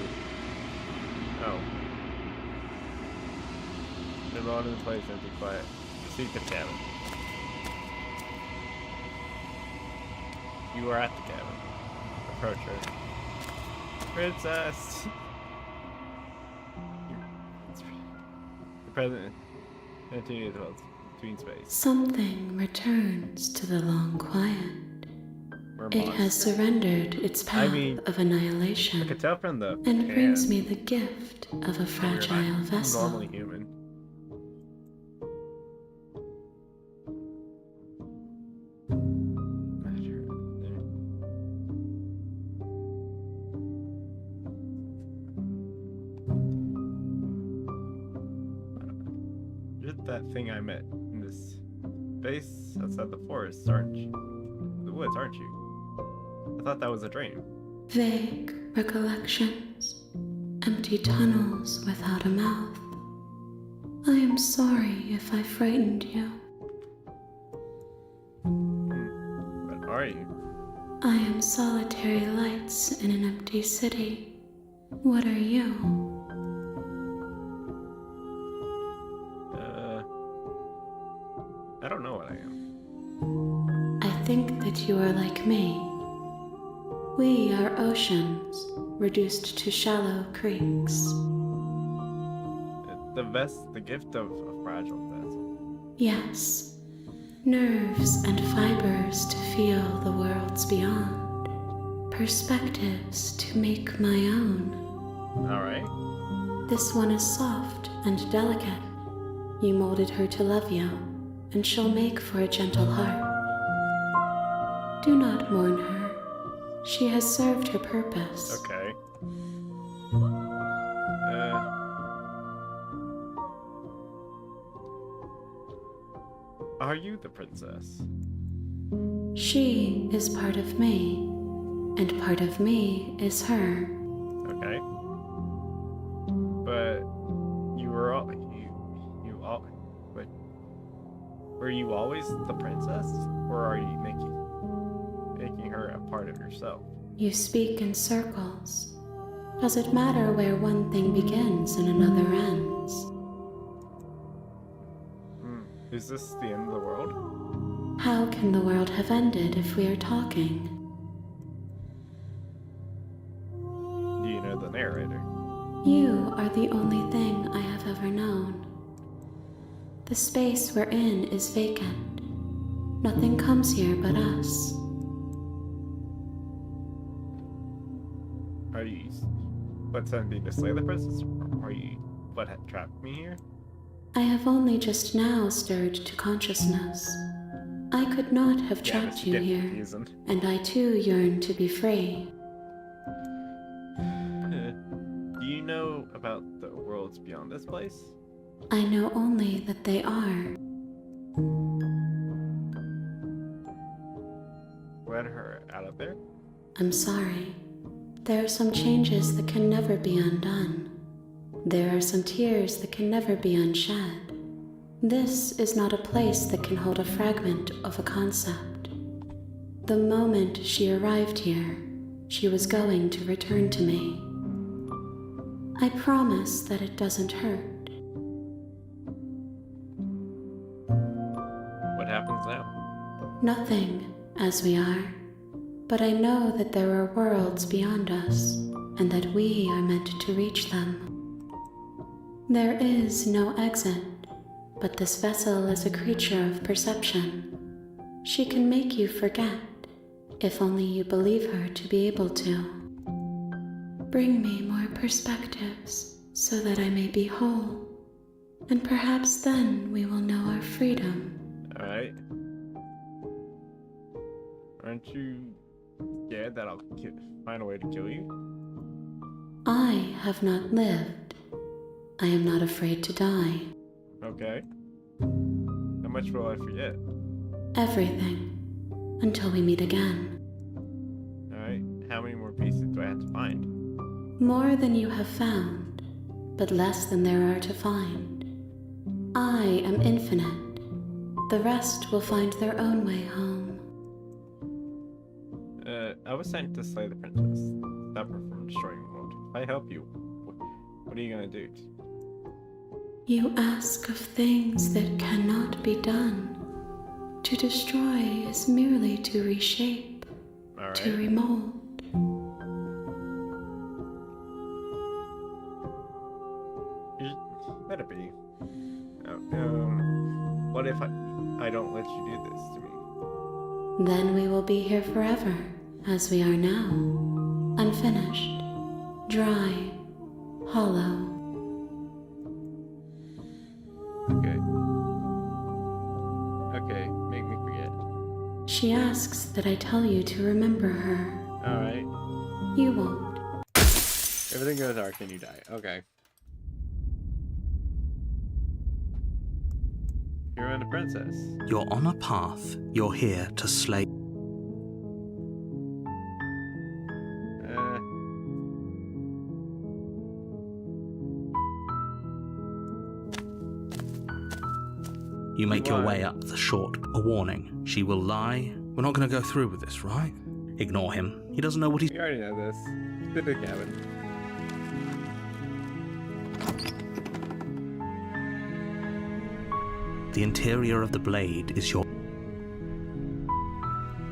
Oh. They're all in the place, empty, quiet. Seek the cabin. You are at the cabin. Approach her. Princess! The president continues between space. Something returns to the long quiet. We're It has monsters. surrendered its path of I annihilation could tell from the and brings hand me the gift of a you're fragile not vessel. normally human. You're that thing I met in this base outside the forest, aren't you? The woods, aren't you? I thought that was a dream. Vague recollections, empty tunnels without a mouth. I am sorry if I frightened you. What are you? I am solitary lights in an empty city. What are you? I don't know what I am. I think that you are like me. We are oceans, reduced to shallow creeks. The gift of a fragile vessel. Yes, nerves and fibers to feel the worlds beyond, perspectives to make my own. Alright. This one is soft and delicate. You molded her to love you, and she'll make for a gentle heart. Do not mourn her. She has served her purpose. Okay. are you the princess? She is part of me, and part of me is her. Okay. But you were all but were you always the princess, or are you making her a part of yourself? You speak in circles. Does it matter where one thing begins and another ends? Is this the end of the world? How can the world have ended if we are talking? Do you know the narrator? You are the only thing I have ever known. The space we're in is vacant. Nothing comes here but us. Are you sending to slay the princess, or are you what had trapped me here? I have only just now stirred to consciousness. I could not have trapped you here, and I too yearn to be free. Do you know about the worlds beyond this place? I know only that they are. Let her out of there? I'm sorry. There are some changes that can never be undone. There are some tears that can never be unshed. This is not a place that can hold a fragment of a concept. The moment she arrived here, she was going to return to me. I promise that it doesn't hurt. What happens now? Nothing, as we are. But I know that there are worlds beyond us, and that we are meant to reach them. There is no exit, but this vessel is a creature of perception. She can make you forget, if only you believe her to be able to. Bring me more perspectives, so that I may be whole, and perhaps then we will know our freedom. Alright. Aren't you scared that I'll find a way to kill you? I have not lived. I am not afraid to die. Okay. How much will I forget? Everything. Until we meet again. Alright. How many more pieces do I have to find? More than you have found, but less than there are to find. I am infinite. The rest will find their own way home. I was sent to slay the princess. Stop her from destroying the world. If I help you, what are you gonna do? You ask of things that cannot be done. To destroy is merely to reshape, Alright. to remold. Let it be. What if I don't let you do this to me? Then we will be here forever, as we are now. Unfinished, dry, hollow. Okay. Okay, make me forget. She asks that I tell you to remember her. Alright. You won't. Everything goes dark and you die. Okay. You're on a princess. You're on a path. You're here to slay. You make your way up the short. A warning. She will lie. We're not going to go through with this, right? Ignore him. He doesn't know what he's... You already know this. To the cabin. The interior of the blade is your...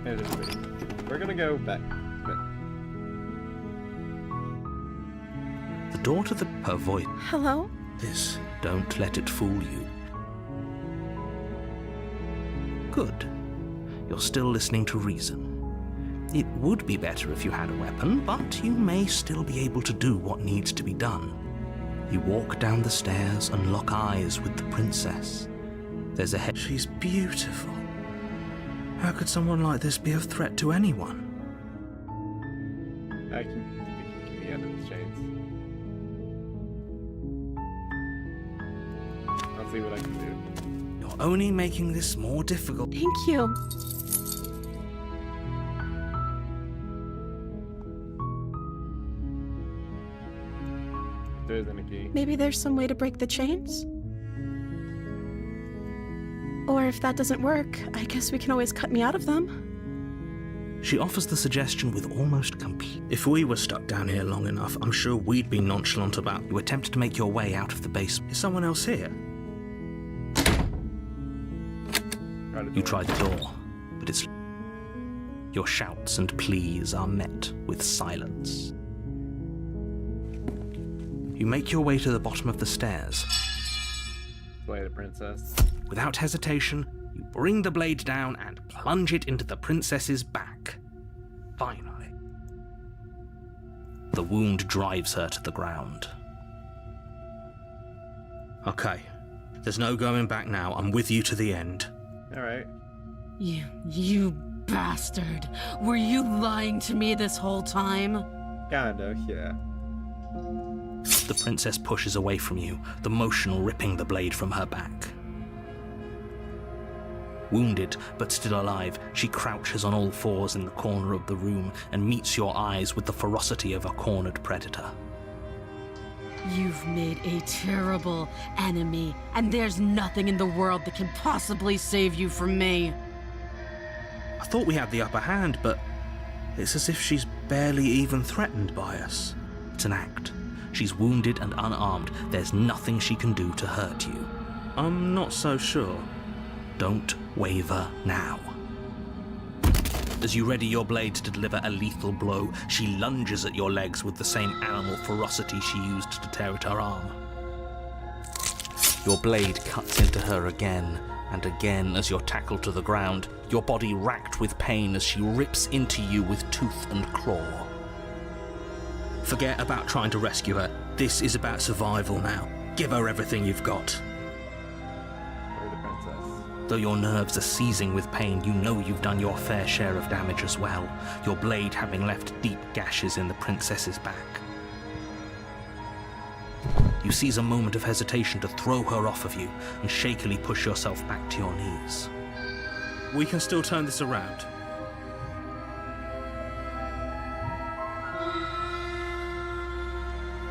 It is pretty. We're gonna go back. The door to the... Her voice. Hello? This. Don't let it fool you. Good. You're still listening to reason. It would be better if you had a weapon, but you may still be able to do what needs to be done. You walk down the stairs and lock eyes with the princess. There's a head. She's beautiful. How could someone like this be of threat to anyone? I can get me out of these chains. I'll see what I can do. You're You're only making this more difficult. Thank you. There isn't a key. Maybe there's some way to break the chains? Or if that doesn't work, I guess we can always cut me out of them. She offers the suggestion with almost complete. If we were stuck down here long enough, I'm sure we'd be nonchalant about. You attempt to make your way out of the basement. Is someone else here? You try the door, but it's... Your shouts and pleas are met with silence. You make your way to the bottom of the stairs. Play the princess. Without hesitation, you bring the blade down and plunge it into the princess's back. Finally. The wound drives her to the ground. Okay, there's no going back now. I'm with you to the end. Alright. You bastard. Were you lying to me this whole time? Kinda, yeah. The princess pushes away from you, the motion ripping the blade from her back. Wounded, but still alive, she crouches on all fours in the corner of the room and meets your eyes with the ferocity of a cornered predator. You've made a terrible enemy, and there's nothing in the world that can possibly save you from me. I thought we had the upper hand, but it's as if she's barely even threatened by us. It's an act. She's wounded and unarmed. There's nothing she can do to hurt you. I'm not so sure. Don't waver now. As you ready your blade to deliver a lethal blow, she lunges at your legs with the same animal ferocity she used to tear at her arm. Your blade cuts into her again and again as you're tackled to the ground, your body racked with pain as she rips into you with tooth and claw. Forget about trying to rescue her. This is about survival now. Give her everything you've got. Though your nerves are seizing with pain, you know you've done your fair share of damage as well, your blade having left deep gashes in the princess's back. You seize a moment of hesitation to throw her off of you and shakily push yourself back to your knees. We can still turn this around.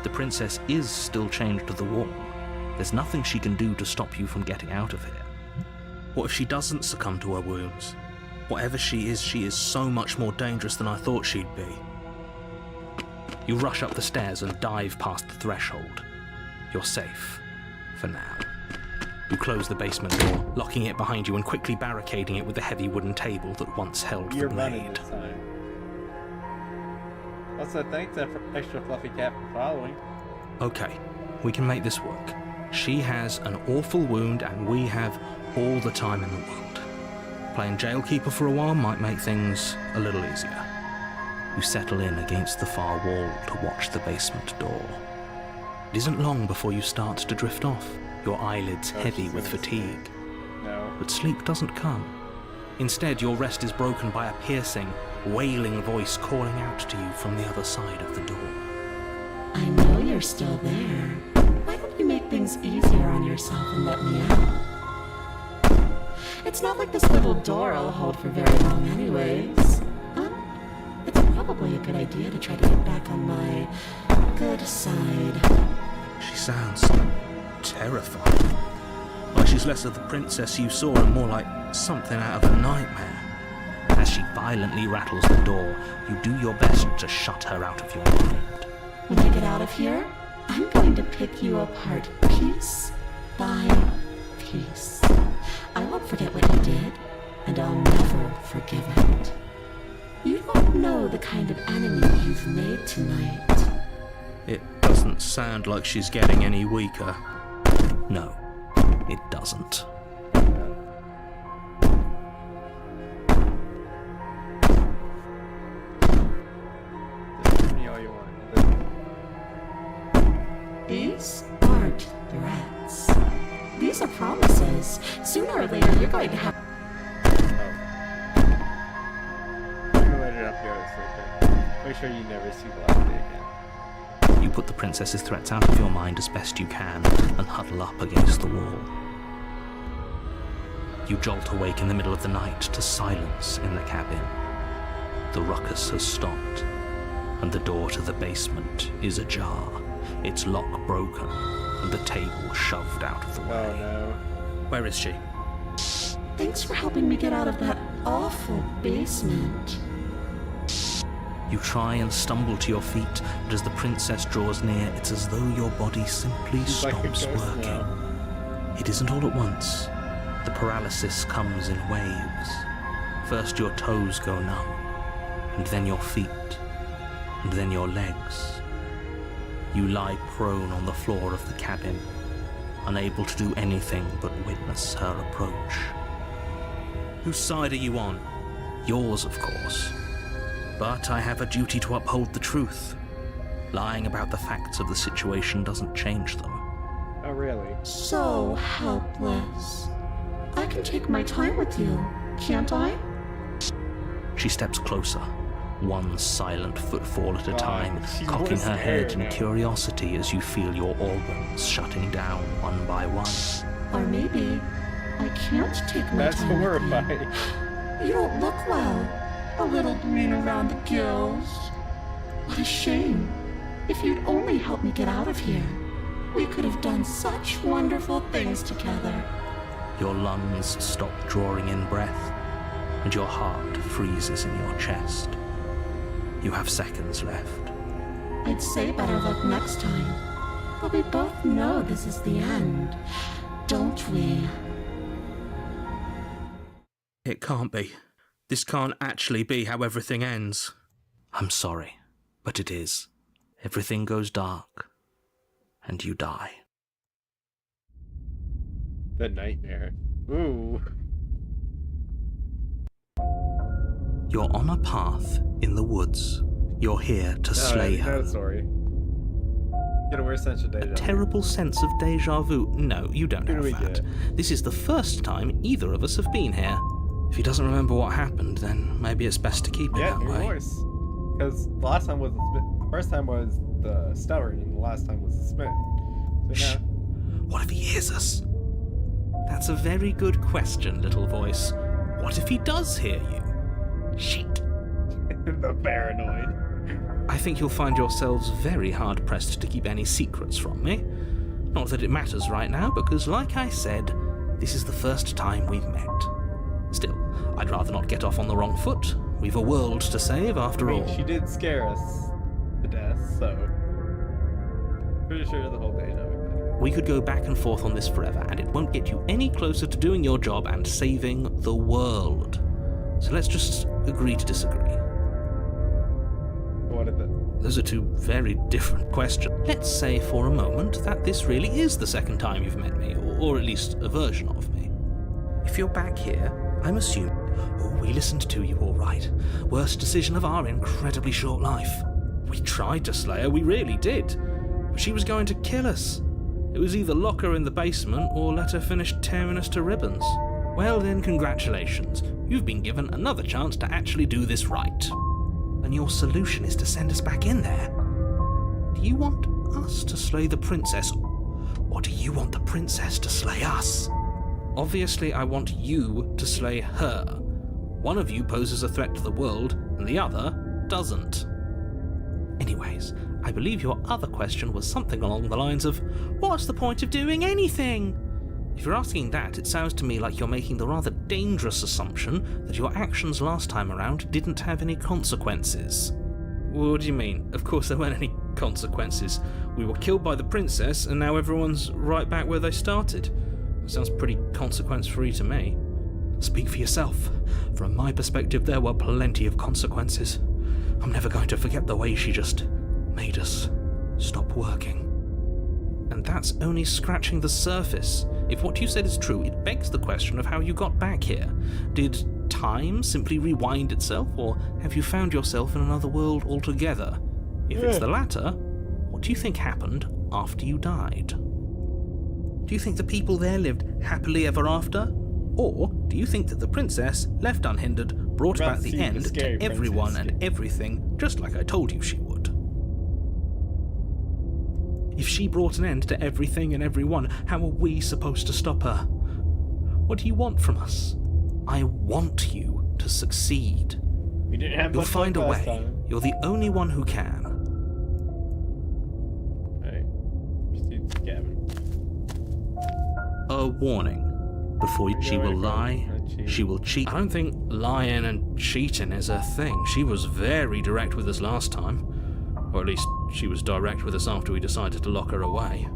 The princess is still chained to the wall. There's nothing she can do to stop you from getting out of here. What if she doesn't succumb to her wounds? Whatever she is so much more dangerous than I thought she'd be. You rush up the stairs and dive past the threshold. You're safe. For now. You close the basement door, locking it behind you and quickly barricading it with the heavy wooden table that once held the blade. Also, thanks for extra fluffy cat for following. Okay, we can make this work. She has an awful wound and we have all the time in the world. Playing jailkeeper for a while might make things a little easier. You settle in against the far wall to watch the basement door. It isn't long before you start to drift off, your eyelids heavy with fatigue. No. But sleep doesn't come. Instead, your rest is broken by a piercing, wailing voice calling out to you from the other side of the door. I know you're still there. Why don't you make things easier on yourself and let me out? It's not like this little door I'll hold for very long anyways. It's probably a good idea to try to get back on my good side. She sounds terrifying. Like she's less of the princess you saw and more like something out of a nightmare. As she violently rattles the door, you do your best to shut her out of your mind. When I get out of here, I'm going to pick you apart piece by piece. I won't forget what you did, and I'll never forgive it. You don't know the kind of enemy you've made tonight. It doesn't sound like she's getting any weaker. No, it doesn't. These aren't threats. These are promises. Sooner or later, you're going to have... Regulated up here, so make sure you never see the light of day again. You put the princess's threats out of your mind as best you can and huddle up against the wall. You jolt awake in the middle of the night to silence in the cabin. The ruckus has stopped, and the door to the basement is ajar, its lock broken, and the table shoved out of the way. Oh no. Where is she? Thanks for helping me get out of that awful basement. You try and stumble to your feet, but as the princess draws near, it's as though your body simply She's like a stops ghost working. now. It isn't all at once. The paralysis comes in waves. First your toes go numb, and then your feet, and then your legs. You lie prone on the floor of the cabin, unable to do anything but witness her approach. Whose side are you on? Yours, of course. But I have a duty to uphold the truth. Lying about the facts of the situation doesn't change them. Oh really? So helpless. I can take my time with you, can't I? She steps closer, one silent footfall at a time, she's cocking more her head scared in now. curiosity as you feel your organs shutting down one by one. Or maybe I can't take my That's time with horrifying. you. You don't look well. A little green around the gills. What a shame. If you'd only helped me get out of here, we could have done such wonderful things together. Your lungs stop drawing in breath, and your heart freezes in your chest. You have seconds left. I'd say better luck next time. But we both know this is the end, don't we? It can't be. This can't actually be how everything ends. I'm sorry, but it is. Everything goes dark, and you die. The nightmare. Ooh. You're on a path in the woods. You're here to slay her. No, sorry. Get a weird sense of deja vu. Terrible sense of deja vu. No, you don't Who have do we that. get? This is the first time either of us have been here. If he doesn't remember what happened, then maybe it's best to keep it Yeah, that your way. voice. Because the last time was the first time was the stuttering, and the last time was the spit. So Shh. now, What if he hears us? That's a very good question, little voice. What if he does hear you? Shit. the paranoid. I think you'll find yourselves very hard-pressed to keep any secrets from me. Not that it matters right now, because like I said, this is the first time we've met. Still, I'd rather not get off on the wrong foot. We've a world to save, after I mean, all. she did scare us to death, so pretty sure the whole deja vu thing. We could go back and forth on this forever, and it won't get you any closer to doing your job and saving the world. So let's just agree to disagree. What is it? Those are two very different questions. Let's say for a moment that this really is the second time you've met me, or at least a version of me. If you're back here, I'm assuming... Oh, we listened to you all right. Worst decision of our incredibly short life. We tried to slay her, we really did. But she was going to kill us. It was either lock her in the basement or let her finish tearing us to ribbons. Well then, congratulations. You've been given another chance to actually do this right. And your solution is to send us back in there. Do you want us to slay the princess, or do you want the princess to slay us? Obviously, I want you to slay her. One of you poses a threat to the world, and the other doesn't. Anyways, I believe your other question was something along the lines of, what's the point of doing anything? If you're asking that, it sounds to me like you're making the rather dangerous assumption that your actions last time around didn't have any consequences. What do you mean? Of course there weren't any consequences. We were killed by the princess, and now everyone's right back where they started. Sounds pretty consequence-free to me. Speak for yourself. From my perspective, there were plenty of consequences. I'm never going to forget the way she just made us stop working. And that's only scratching the surface. If what you said is true, it begs the question of how you got back here. Did time simply rewind itself, or have you found yourself in another world altogether? If it's the latter, what do you think happened after you died? Do you think the people there lived happily ever after? Or do you think that the princess, left unhindered, brought About about to the see the end scary to everyone princess. and everything, just like I told you she would? If she brought an end to everything and everyone, how are we supposed to stop her? What do you want from us? I want you to succeed. We didn't have You'll much find a luck last way. time. You're the only one who can. Alright. Proceed to Gavin. A warning. Before she will lie, she will cheat. I don't think lying and cheating is a thing. She was very direct with us last time. Or at least she was direct with us after we decided to lock her away.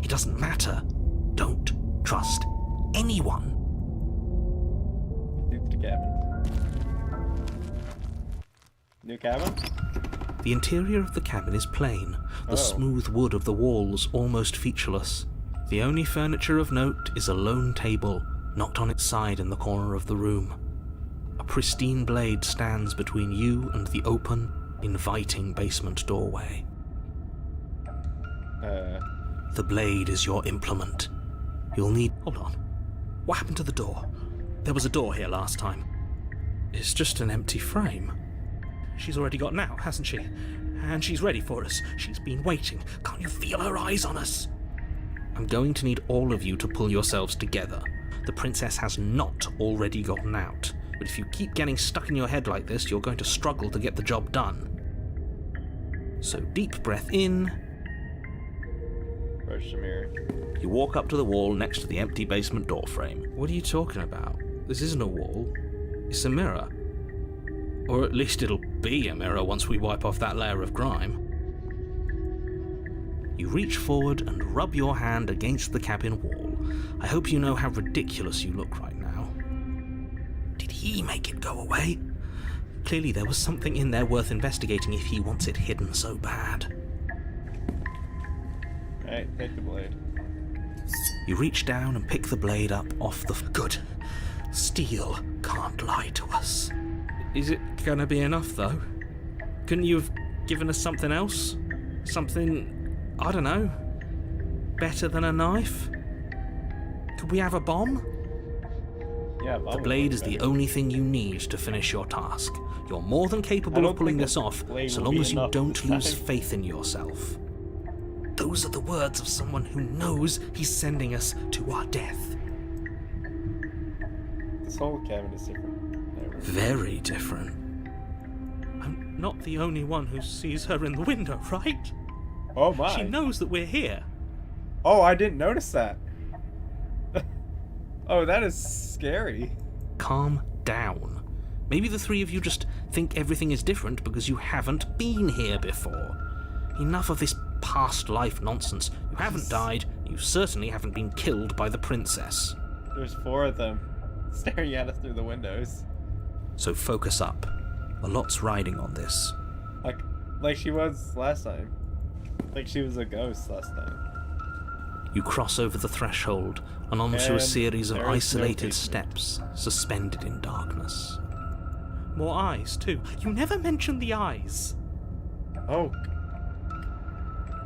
It doesn't matter. Don't trust anyone. Proceed to Gavin. New cabin? The interior of the cabin is plain, the smooth wood of the walls almost featureless. The only furniture of note is a lone table, knocked on its side in the corner of the room. A pristine blade stands between you and the open, inviting basement doorway. The blade is your implement. You'll need... Hold on. What happened to the door? There was a door here last time. It's just an empty frame. She's already got out, hasn't she? And she's ready for us. She's been waiting. Can't you feel her eyes on us? I'm going to need all of you to pull yourselves together. The princess has not already gotten out. But if you keep getting stuck in your head like this, you're going to struggle to get the job done. So deep breath in. Approach the mirror. You walk up to the wall next to the empty basement door frame. What are you talking about? This isn't a wall. It's a mirror. Or at least it'll be a mirror once we wipe off that layer of grime. You reach forward and rub your hand against the cabin wall. I hope you know how ridiculous you look right now. Did he make it go away? Clearly there was something in there worth investigating if he wants it hidden so bad. Alright, take the blade. You reach down and pick the blade up off the... Good. Steel can't lie to us. Is it gonna be enough, though? Couldn't you have given us something else? Something, I don't know, better than a knife? Could we have a bomb? Yeah, The blade is the only thing you need to finish your task. You're more than capable of pulling this off, so long as you don't lose faith in yourself. Those are the words of someone who knows he's sending us to our death. This whole cabin is different. Very different. I'm not the only one who sees her in the window, right? Oh my. She knows that we're here. Oh, I didn't notice that. Oh, that is scary. Calm down. Maybe the three of you just think everything is different because you haven't been here before. Enough of this past life nonsense. You haven't died. You certainly haven't been killed by the princess. There's 4 of them staring at us through the windows. So focus up. A lot's riding on this. Like she was last time. Like she was a ghost last time. You cross over the threshold and onto a And series of there is no isolated basement. steps, suspended in darkness. More eyes, too. You never mentioned the eyes. Oh.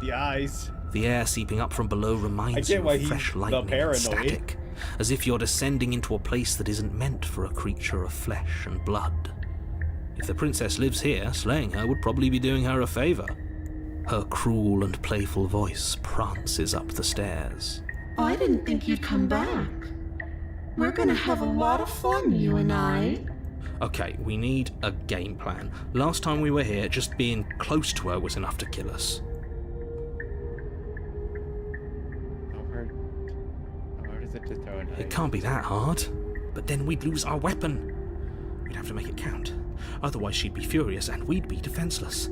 The eyes. The air seeping up from below reminds I you get why of he's fresh the lightning and paranoid. static, as if you're descending into a place that isn't meant for a creature of flesh and blood. If the princess lives here, slaying her would probably be doing her a favor. Her cruel and playful voice prances up the stairs. I didn't think you'd come back. We're gonna have a lot of fun, you and I. Okay, we need a game plan. Last time we were here, just being close to her was enough to kill us. How hard is it to throw a knife? It can't be that hard. But then we'd lose our weapon. We'd have to make it count. Otherwise she'd be furious and we'd be defenseless.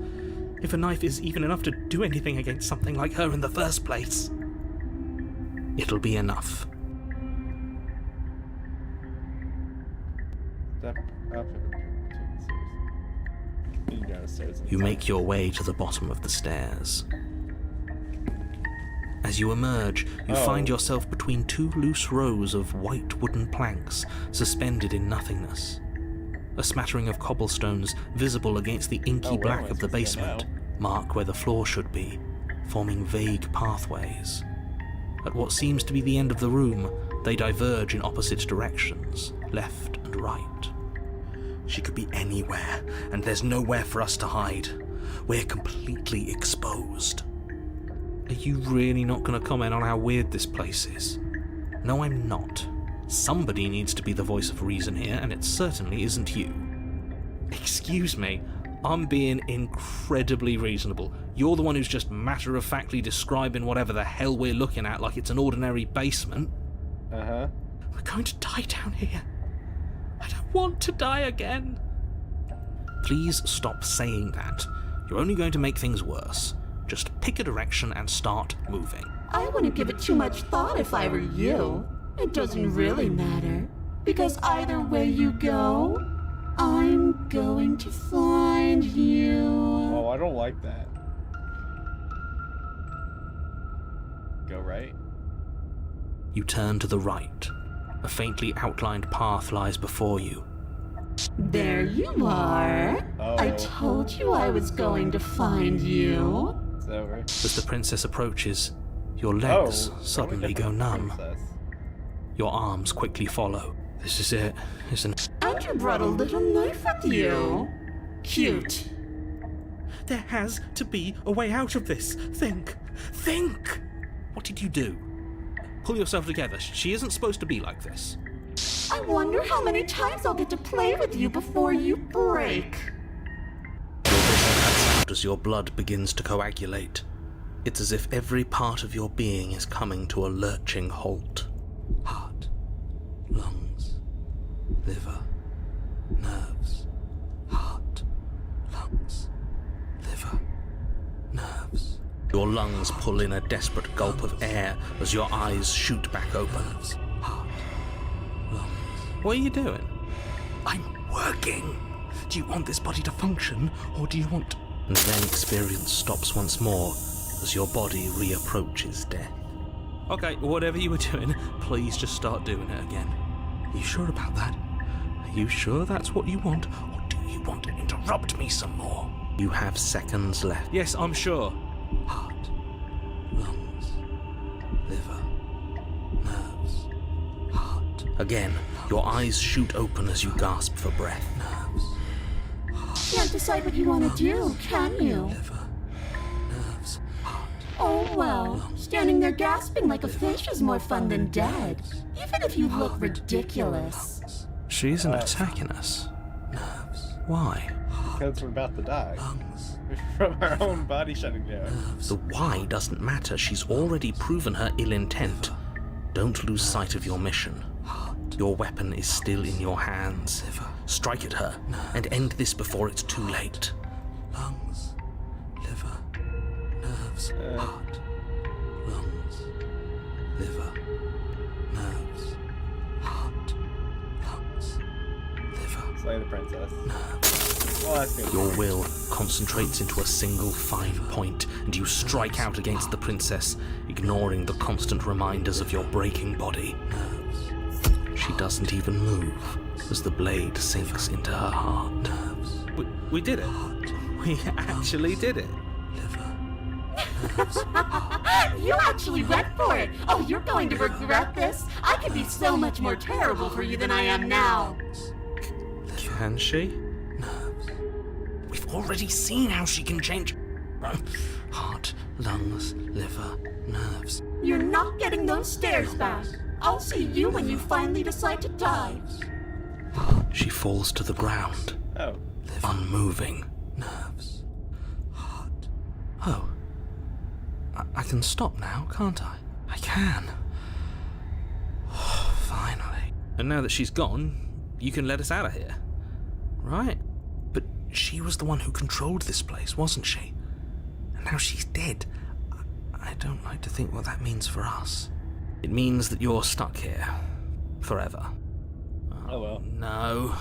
If a knife is even enough to do anything against something like her in the first place, it'll be enough. Step up and down the stairs. You make your way to the bottom of the stairs. As you emerge, you find yourself between 2 loose rows of white wooden planks suspended in nothingness. A smattering of cobblestones visible against the inky black of the basement mark where the floor should be, forming vague pathways. At what seems to be the end of the room, they diverge in opposite directions, left and right. She could be anywhere, and there's nowhere for us to hide. We're completely exposed. Are you really not going to comment on how weird this place is? No, I'm not. Somebody needs to be the voice of reason here, and it certainly isn't you. Excuse me, I'm being incredibly reasonable. You're the one who's just matter-of-factly describing whatever the hell we're looking at like it's an ordinary basement. Uh-huh. We're going to die down here. I don't want to die again. Please stop saying that. You're only going to make things worse. Just pick a direction and start moving. I wouldn't give it too much thought if I were you. It doesn't really matter. Because either way you go, I'm going to find you. Oh, I don't like that. Go right. You turn to the right. A faintly outlined path lies before you. There you are. Oh. I told you I was going to find you. It's over. As the princess approaches, your legs suddenly go numb. Princess. Your arms quickly follow. This is it, isn't it? And you brought a little knife with you. Cute. There has to be a way out of this. Think! Think! What did you do? Pull yourself together. She isn't supposed to be like this. I wonder how many times I'll get to play with you before you break. Your vision cuts out as your blood begins to coagulate. It's as if every part of your being is coming to a lurching halt. Heart, lungs, liver, nerves. Heart, lungs, liver, nerves. Your lungs pull in a desperate gulp of air as your eyes shoot back open. Heart, lungs. What are you doing? I'm working. Do you want this body to function, or do you want... And then experience stops once more as your body reapproaches death. Okay, whatever you were doing, please just start doing it again. Are you sure about that? Are you sure that's what you want, or do you want to interrupt me some more? You have seconds left. Yes, I'm sure. Heart, lungs, liver, nerves, heart. Again, your eyes shoot open as you gasp for breath. Nerves. Can't decide what you want to do, can you? Liver, nerves, heart. Oh well, standing there gasping like a fish is more fun than dead. Even if you look ridiculous. She isn't attacking us. Nerves. Why? Because we're about to die. Lungs. From our own body shutting down. The why doesn't matter. She's already proven her ill intent. Don't lose sight of your mission. Your weapon is still in your hands. Strike at her and end this before it's too late. Lungs, liver, nerves, heart, lungs, liver, nerves, heart, lungs, liver. Slay the princess. Nerves. Well, that's good. Your will concentrates into a single fine point, and you strike out against the princess, ignoring the constant reminders of your breaking body. She doesn't even move as the blade sinks into her heart. We did it. We actually did it. You actually went for it! Oh, you're going to regret this. I could be so much more terrible for you than I am now. Can she? We've already seen how she can change. Heart, lungs, liver, nerves. You're not getting those stairs back. I'll see you when you finally decide to die. She falls to the ground, Oh. unmoving. Nerves, heart. Oh. I can stop now, can't I? I can. Finally. And now that she's gone, you can let us out of here. Right? But she was the one who controlled this place, wasn't she? And now she's dead. I don't like to think what that means for us. It means that you're stuck here. Forever. Oh well. No.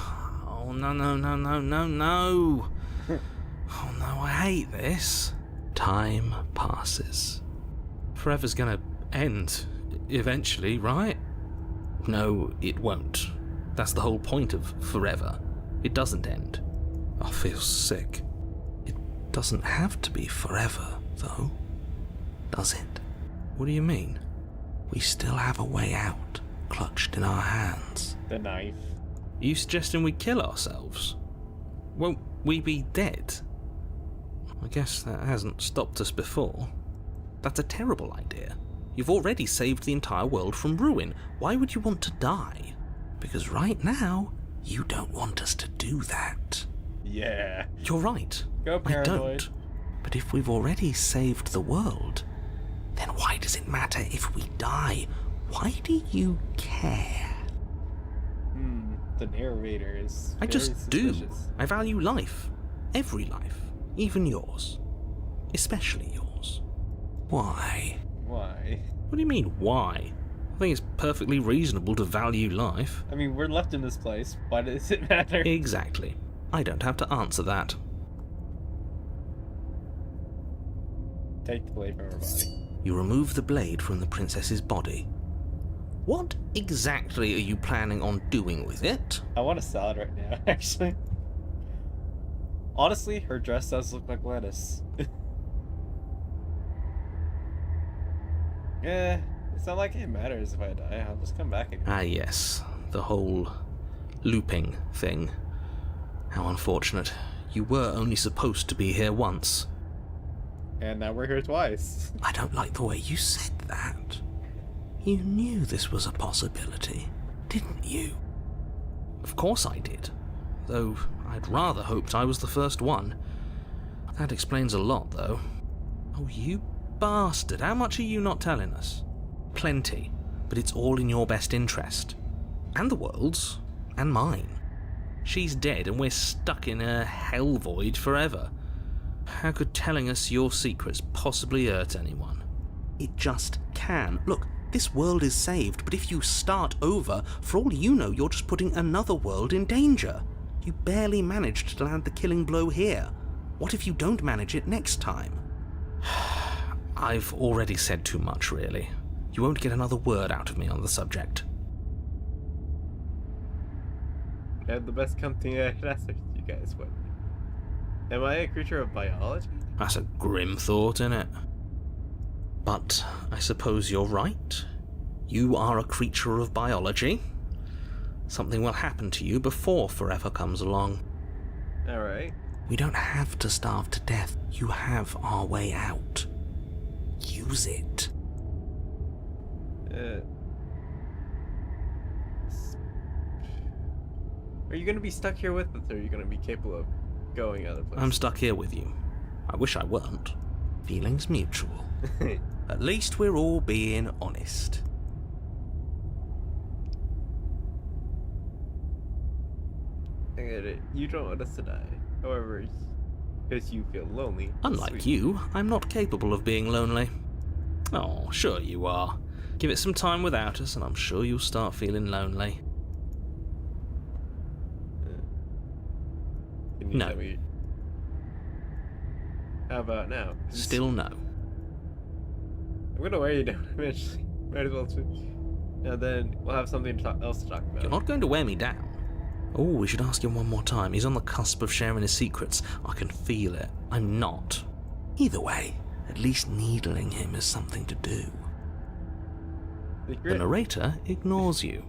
Oh, no, no, no, no, no, no. Oh, no, I hate this. Time passes. Forever's gonna end. Eventually, right? No, it won't. That's the whole point of forever. It doesn't end. I feel sick. It doesn't have to be forever, though. Does it? What do you mean? We still have a way out, clutched in our hands. The knife. Are you suggesting we kill ourselves? Won't we be dead? I guess that hasn't stopped us before. That's a terrible idea. You've already saved the entire world from ruin. Why would you want to die? Because right now, you don't want us to do that. Yeah. You're right. Go I paranoid. don't. But if we've already saved the world, then why does it matter if we die? Why do you care? The narrator is I very just do. suspicious. I value life. Every life. Even yours. Especially yours. Why? Why? What do you mean, why? I think it's perfectly reasonable to value life. I mean, we're left in this place. Why does it matter? Exactly. I don't have to answer that. Take the blade from her body. You remove the blade from the princess's body. What exactly are you planning on doing with it? I want a salad right now, actually. Honestly, her dress does look like lettuce. Yeah, it's not like it matters if I die. I'll just come back again. Ah yes, the whole looping thing. How unfortunate. You were only supposed to be here once. And now we're here twice. I don't like the way you said that. You knew this was a possibility, didn't you? Of course I did. Though I'd rather hoped I was the first one. That explains a lot, though. Oh, you bastard. How much are you not telling us? Plenty. But it's all in your best interest. And the world's. And mine. She's dead and we're stuck in a hell void forever. How could telling us your secrets possibly hurt anyone? It just can. Look, this world is saved, but if you start over, for all you know, you're just putting another world in danger. You barely managed to land the killing blow here. What if you don't manage it next time? I've already said too much, really. You won't get another word out of me on the subject. I have the best company I could ask you guys. What? Am I a creature of biology? That's a grim thought, innit? But I suppose you're right. You are a creature of biology. Something will happen to you before forever comes along. Alright. We don't have to starve to death. You have our way out. Use it. Are you gonna be stuck here with us, or are you gonna be capable of going other places? I'm stuck here with you. I wish I weren't. Feelings mutual. At least we're all being honest. I get it. You don't want us to die. However, because you feel lonely. Unlike Sweet. you, I'm not capable of being lonely. Oh, sure you are. Give it some time without us, and I'm sure you'll start feeling lonely. Can you No. tell me? How about now? Still no. I'm gonna wear you down eventually. Might as well switch. And then we'll have something else to talk about. You're not going to wear me down. Oh, we should ask him one more time. He's on the cusp of sharing his secrets. I can feel it. I'm not. Either way, at least needling him is something to do. The Secret? narrator ignores you.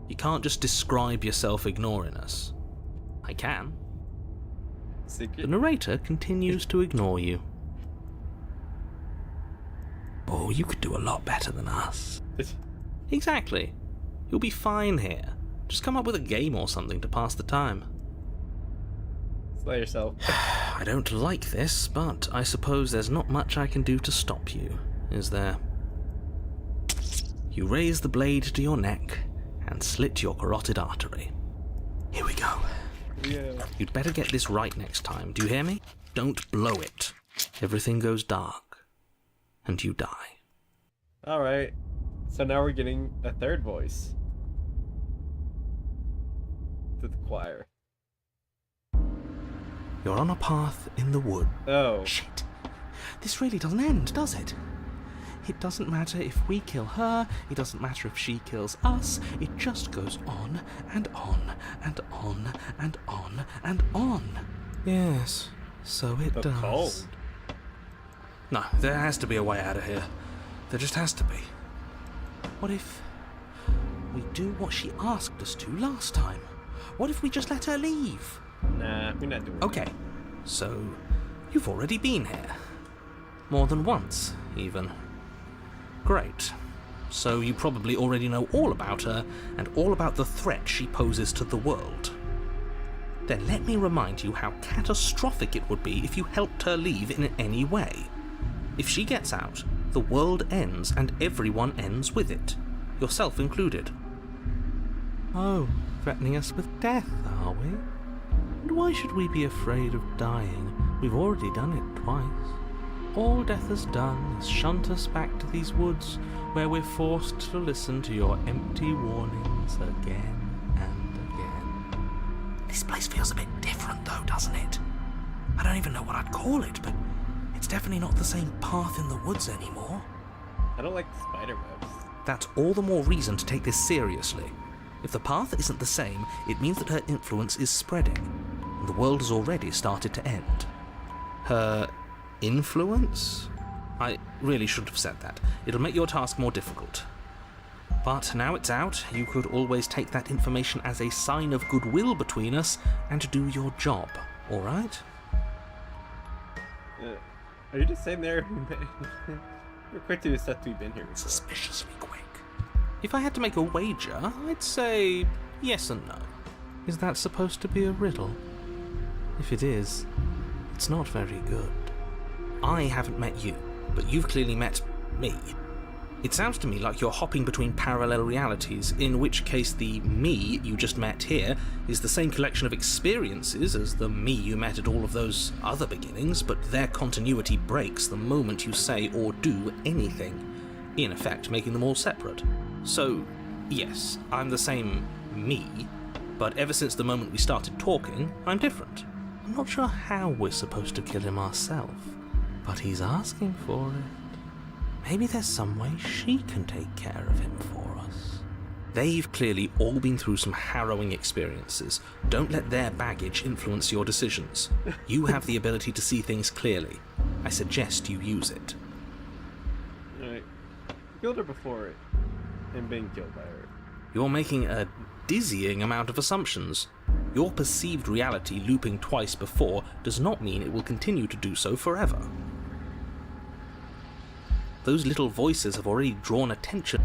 You can't just describe yourself ignoring us. I can. Secret? The narrator continues to ignore you. Oh, you could do a lot better than us. Exactly. You'll be fine here. Just come up with a game or something to pass the time. Slay yourself. I don't like this, but I suppose there's not much I can do to stop you, is there? You raise the blade to your neck and slit your carotid artery. Here we go. Yeah. You'd better get this right next time, do you hear me? Don't blow it. Everything goes dark, and you die. Alright. So now we're getting a third voice. To the choir. You're on a path in the wood. Oh. Shit. This really doesn't end, does it? It doesn't matter if we kill her, it doesn't matter if she kills us, it just goes on and on and on and on and on. Yes, so it The does. cold. No, there has to be a way out of here. There just has to be. What if we do what she asked us to last time? What if we just let her leave? Nah, we're not doing Okay, so you've already been here. More than once, even. Great. So you probably already know all about her and all about the threat she poses to the world. Then let me remind you how catastrophic it would be if you helped her leave in any way. If she gets out, the world ends and everyone ends with it, yourself included. Oh, threatening us with death, are we? And why should we be afraid of dying? We've already done it twice. All death has done is shunt us back to these woods, where we're forced to listen to your empty warnings again and again. This place feels a bit different though, doesn't it? I don't even know what I'd call it, but it's definitely not the same path in the woods anymore. I don't like the spider webs. That's all the more reason to take this seriously. If the path isn't the same, it means that her influence is spreading, and the world has already started to end. Her influence? I really shouldn't have said that. It'll make your task more difficult. But now it's out, you could always take that information as a sign of goodwill between us and do your job, alright? Are you just saying there? We're quick to accept we've been here before. Suspiciously quick. If I had to make a wager, I'd say yes and no. Is that supposed to be a riddle? If it is, it's not very good. I haven't met you, but you've clearly met me. It sounds to me like you're hopping between parallel realities, in which case the me you just met here is the same collection of experiences as the me you met at all of those other beginnings, but their continuity breaks the moment you say or do anything, in effect making them all separate. So, yes, I'm the same me, but ever since the moment we started talking, I'm different. I'm not sure how we're supposed to kill him ourselves, but he's asking for it. Maybe there's some way she can take care of him for us. They've clearly all been through some harrowing experiences. Don't let their baggage influence your decisions. You have the ability to see things clearly. I suggest you use it. Alright. Killed her before and being killed by her. You're making a dizzying amount of assumptions. Your perceived reality looping twice before does not mean it will continue to do so forever. Those little voices have already drawn attention.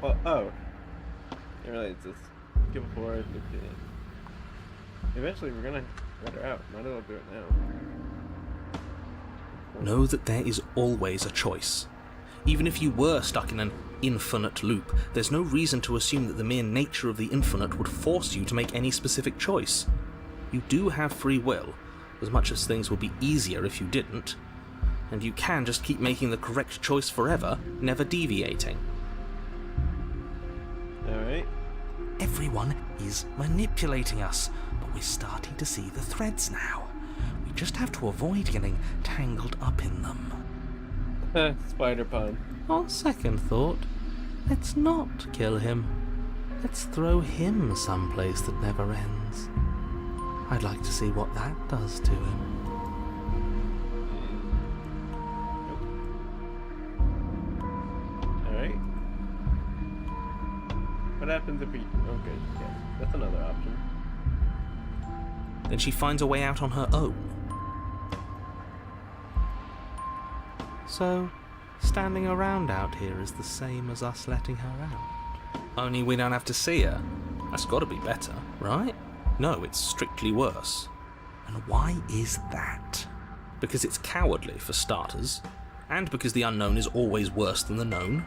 Well, oh. It really is just give it forward, look at it. Eventually we're gonna let her out. Might as well do it now. Know that there is always a choice. Even if you were stuck in an infinite loop, there's no reason to assume that the mere nature of the infinite would force you to make any specific choice. You do have free will, as much as things would be easier if you didn't. And you can just keep making the correct choice forever, never deviating. Alright. Everyone is manipulating us, but we're starting to see the threads now. We just have to avoid getting tangled up in them. Spider pun. On second thought, let's not kill him. Let's throw him someplace that never ends. I'd like to see what that does to him. Alright. What happens if we... Oh, good. Yeah, that's another option. Then she finds a way out on her own. So, standing around out here is the same as us letting her out. Only we don't have to see her. That's gotta be better, right? No, it's strictly worse. And why is that? Because it's cowardly, for starters, and because the unknown is always worse than the known.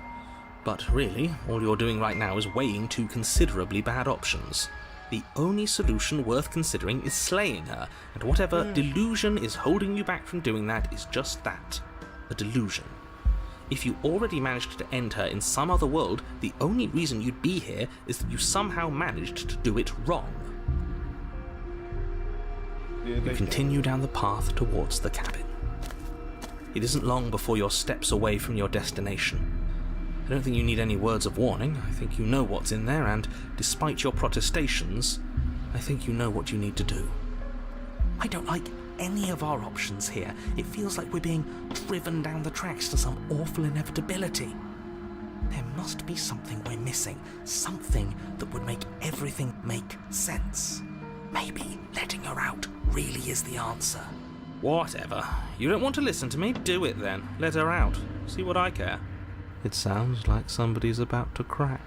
But really, all you're doing right now is weighing two considerably bad options. The only solution worth considering is slaying her, and whatever delusion is holding you back from doing that is just that. A delusion. If you already managed to end her in some other world, the only reason you'd be here is that you somehow managed to do it wrong. You continue down the path towards the cabin. It isn't long before you're steps away from your destination. I don't think you need any words of warning. I think you know what's in there, and despite your protestations, I think you know what you need to do. I don't like any of our options here. It feels like we're being driven down the tracks to some awful inevitability. There must be something we're missing, something that would make everything make sense. Maybe letting her out really is the answer. Whatever. You don't want to listen to me? Do it then. Let her out. See what I care? It sounds like somebody's about to crack.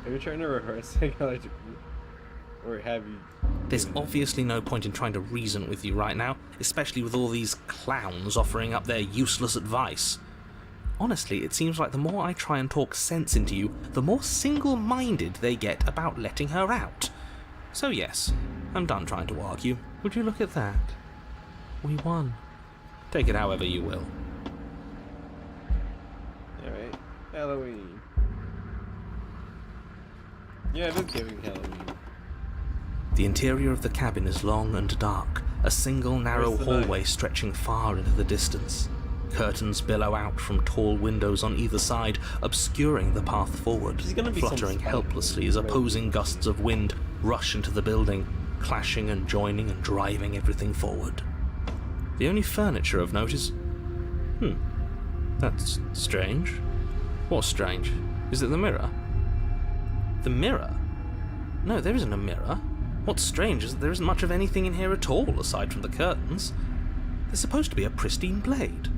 Are you trying to rehearse psychology? Or have you... There's obviously no point in trying to reason with you right now, especially with all these clowns offering up their useless advice. Honestly, it seems like the more I try and talk sense into you, the more single-minded they get about letting her out. So yes, I'm done trying to argue. Would you look at that? We won. Take it however you will. Alright, Halloween. Yeah, it is giving Halloween. The interior of the cabin is long and dark, a single narrow hallway stretching far into the distance. Curtains billow out from tall windows on either side, obscuring the path forward, fluttering helplessly as opposing gusts of wind rush into the building, clashing and joining and driving everything forward. The only furniture of note is... that's strange. What's strange? Is it the mirror? The mirror? No, there isn't a mirror. What's strange is that there isn't much of anything in here at all, aside from the curtains. There's supposed to be a pristine blade.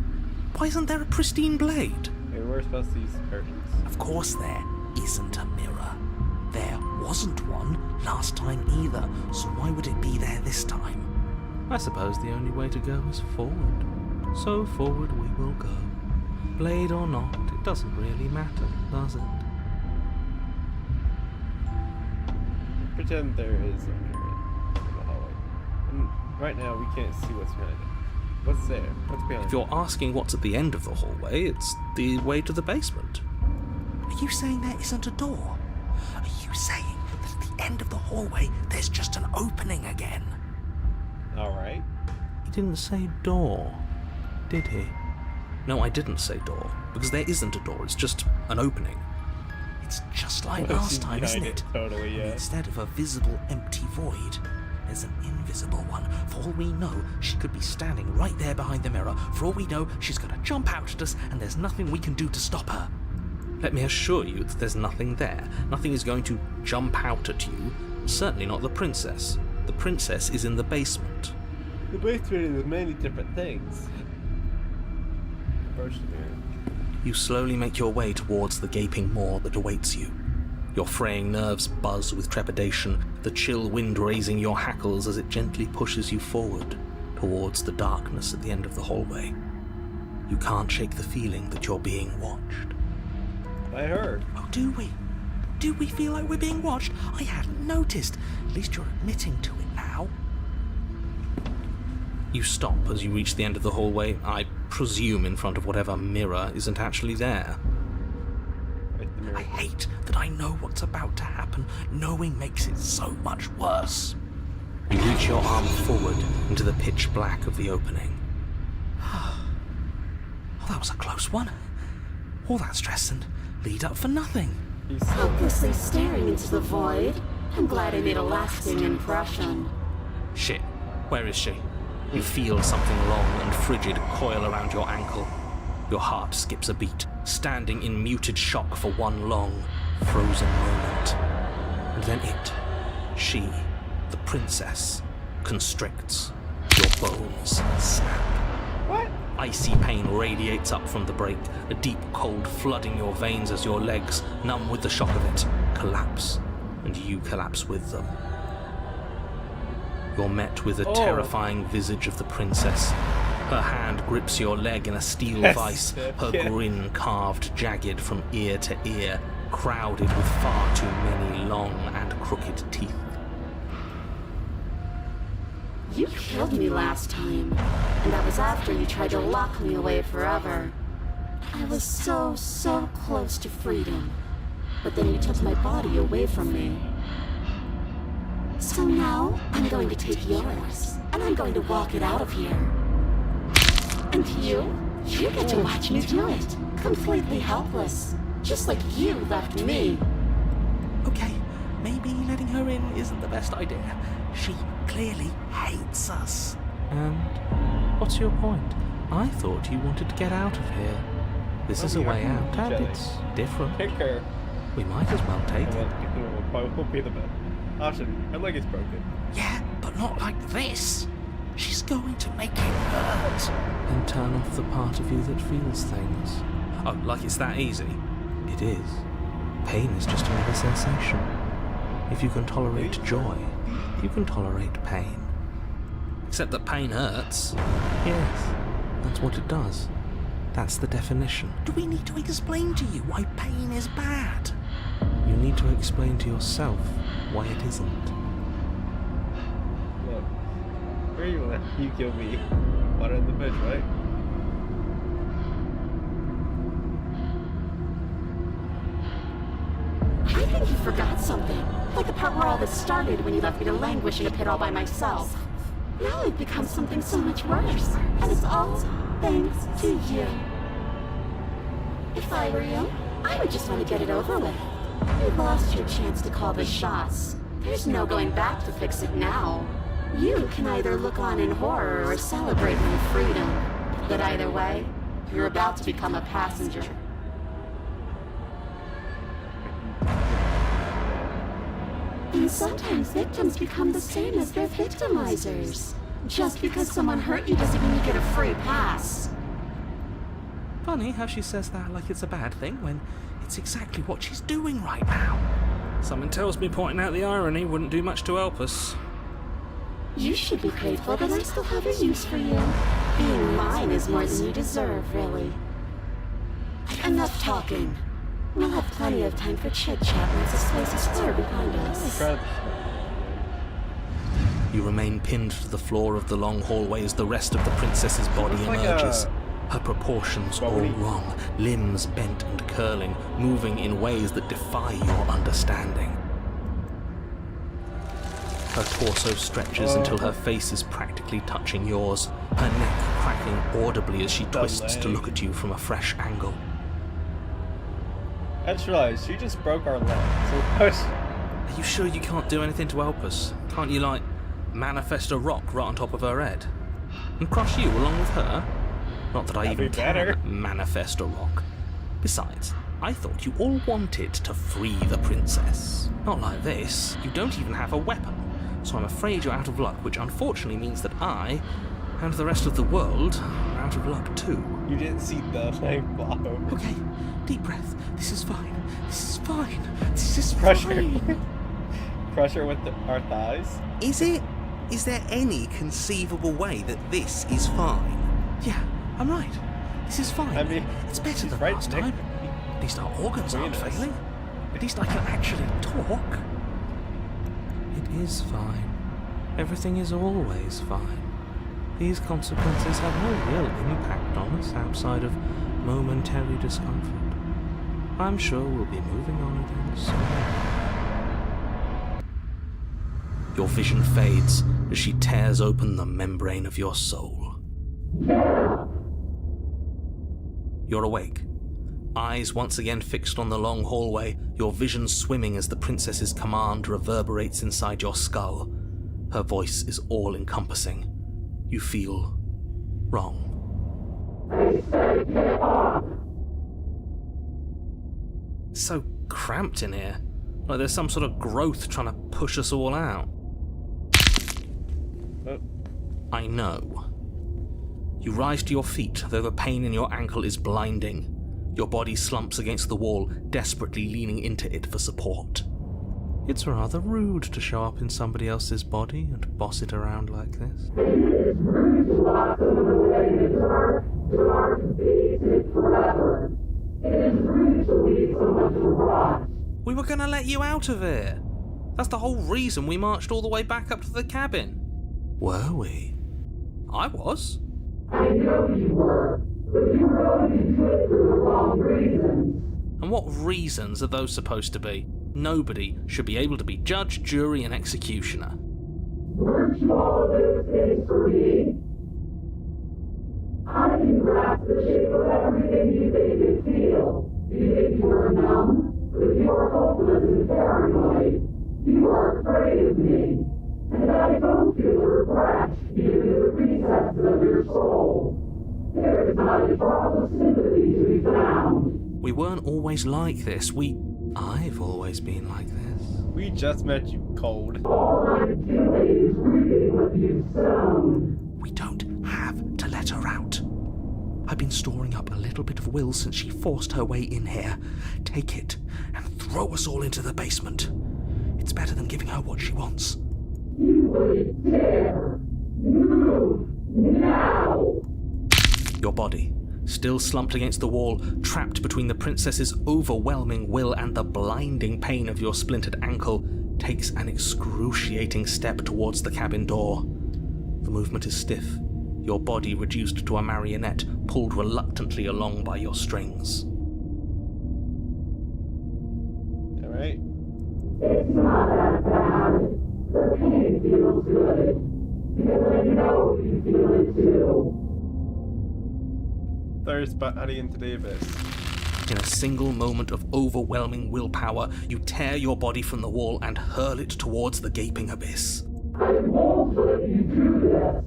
Why isn't there a pristine blade? Maybe we're supposed to use curtains. Of course there isn't a mirror. There wasn't one last time either, so why would it be there this time? I suppose the only way to go is forward. So forward we will go. Blade or not, it doesn't really matter, does it? Pretend there is a mirror in the hallway. And right now we can't see what's behind it. What's there? What's behind it? If you're asking what's at the end of the hallway, it's the way to the basement. Are you saying there isn't a door? Are you saying that at the end of the hallway there's just an opening again? Alright. He didn't say door, did he? No, I didn't say door, because there isn't a door, it's just an opening. It's just like last time, isn't it? Totally, yeah. Instead of a visible empty void, there's an invisible one. For all we know, she could be standing right there behind the mirror. For all we know, she's going to jump out at us, and there's nothing we can do to stop her. Let me assure you that there's nothing there. Nothing is going to jump out at you. Certainly not the princess. The princess is in the basement. The basement is many different things. Approach the mirror. You slowly make your way towards the gaping maw that awaits you. Your fraying nerves buzz with trepidation, the chill wind raising your hackles as it gently pushes you forward, towards the darkness at the end of the hallway. You can't shake the feeling that you're being watched. By her. Oh, do we? Do we feel like we're being watched? I hadn't noticed. At least you're admitting to it now. You stop as you reach the end of the hallway, I presume in front of whatever mirror isn't actually there. I hate that I know what's about to happen. Knowing makes it so much worse. You reach your arm forward into the pitch black of the opening. Oh, that was a close one. All that stress and lead up for nothing. Hopelessly staring into the void. I'm glad I made a lasting impression. Shit, where is she? You feel something long and frigid coil around your ankle. Your heart skips a beat, standing in muted shock for one long, frozen moment. And then it, she, the princess, constricts. Your bones snap. What? Icy pain radiates up from the break, a deep cold flooding your veins as your legs, numb with the shock of it, collapse, and you collapse with them. You're met with a terrifying visage of the princess. Her hand grips your leg in a steel vice, her grin carved jagged from ear to ear, crowded with far too many long and crooked teeth. You killed me last time, and that was after you tried to lock me away forever. I was so close to freedom, but then you took my body away from me. So now, I'm going to take yours, and I'm going to walk it out of here. And you get to watch me do it, completely helpless, just like you left me. Okay, maybe letting her in isn't the best idea. She clearly hates us. And what's your point? I thought you wanted to get out of here. This is a way out, and it's different. Pick her. We might as well take it. What will be the best option? My leg is broken. Yeah, but not like this. She's going to make it hurt. Then turn off the part of you that feels things. Oh, like it's that easy? It is. Pain is just another sensation. If you can tolerate joy, you can tolerate pain. Except that pain hurts. Yes, that's what it does. That's the definition. Do we need to explain to you why pain is bad? You need to explain to yourself why it isn't. Look, where you kill me? Water in the bridge, right? I think you forgot something. Like the part where all this started when you left me to languish in a pit all by myself. Now I've become something so much worse. And it's all thanks to you. If I were you, I would just want to get it over with. You lost your chance to call the shots. There's no going back to fix it now. You can either look on in horror or celebrate my freedom. But either way, you're about to become a passenger. And sometimes victims become the same as their victimizers. Just because someone hurt you doesn't mean you get a free pass. Funny how she says that like it's a bad thing when it's exactly what she's doing right now. Something tells me pointing out the irony wouldn't do much to help us. You should be grateful that I still have a use for you. Being mine is more than you deserve, really. Enough talking. We'll have plenty of time for chit-chat once this place is clear behind us. You remain pinned to the floor of the long hallway as the rest of the princess's body emerges. Her proportions all wrong, limbs bent and curling, moving in ways that defy your understanding. Her torso stretches until her face is practically touching yours, her neck cracking audibly as she twists to look at you from a fresh angle. I just realized she just broke our leg. So Are you sure you can't do anything to help us? Can't you, like, manifest a rock right on top of her head? And crush you along with her? Not that I even can manifest a rock. Besides, I thought you all wanted to free the princess. Not like this. You don't even have a weapon. So I'm afraid you're out of luck, which unfortunately means that I, and the rest of the world, are out of luck too. You didn't see the name blow. Okay, deep breath. This is fine. This is fine. This is Pressure. fine. Pressure with our thighs. Is there any conceivable way that this is fine? Yeah, I'm right. This is fine. I mean, it's better than right, last Nick. time. At least our organs aren't Between us. failing. At least I can actually talk. It is fine. Everything is always fine. These consequences have no real impact on us outside of momentary discomfort. I'm sure we'll be moving on again soon. Your vision fades as she tears open the membrane of your soul. You're awake. Eyes once again fixed on the long hallway, your vision swimming as the princess's command reverberates inside your skull. Her voice is all-encompassing. You feel wrong. It's so cramped in here. Like there's some sort of growth trying to push us all out. I know. You rise to your feet, though the pain in your ankle is blinding. Your body slumps against the wall, desperately leaning into it for support. It's rather rude to show up in somebody else's body and boss it around like this. We were gonna let you out of here. That's the whole reason we marched all the way back up to the cabin. Were we? I was. I know you were, but you were going into it for the wrong reasons. And what reasons are those supposed to be? Nobody should be able to be judge, jury, and executioner. Weren't you all of those things for me? I can grasp the shape of everything you think and feel. You think you are numb, but you are hopeless and paranoid. You are afraid of me. And I don't feel regret, even in the recesses of your soul. There is not a drop of sympathy to be found. We weren't always like this. I've always been like this. We just met you, cold. All I'm doing is reading what you've sown. We don't have to let her out. I've been storing up a little bit of will since she forced her way in here. Take it and throw us all into the basement. It's better than giving her what she wants. You wouldn't dare. Move now. Your body, still slumped against the wall, trapped between the princess's overwhelming will and the blinding pain of your splintered ankle, takes an excruciating step towards the cabin door. The movement is stiff, your body reduced to a marionette, pulled reluctantly along by your strings. Alright. It's not that bad. The pain feels good. Because I know you feel it too. There's body into the abyss. In a single moment of overwhelming willpower, you tear your body from the wall and hurl it towards the gaping abyss. I won't let you do this.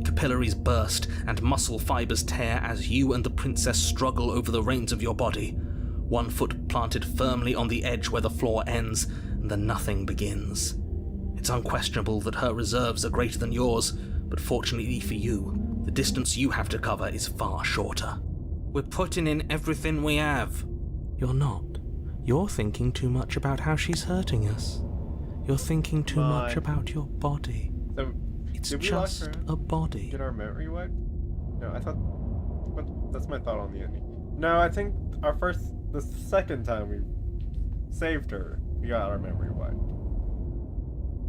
Capillaries burst and muscle fibers tear as you and the princess struggle over the reins of your body. One foot planted firmly on the edge where the floor ends, and the nothing begins. It's unquestionable that her reserves are greater than yours, but fortunately for you, the distance you have to cover is far shorter. We're putting in everything we have. You're not. You're thinking too much about how she's hurting us. You're thinking too much about your body. So, It's did we lock just her in? a body. Get our memory wiped? No, I thought... That's my thought on the ending. No, I think the second time we saved her, we got our memory wiped.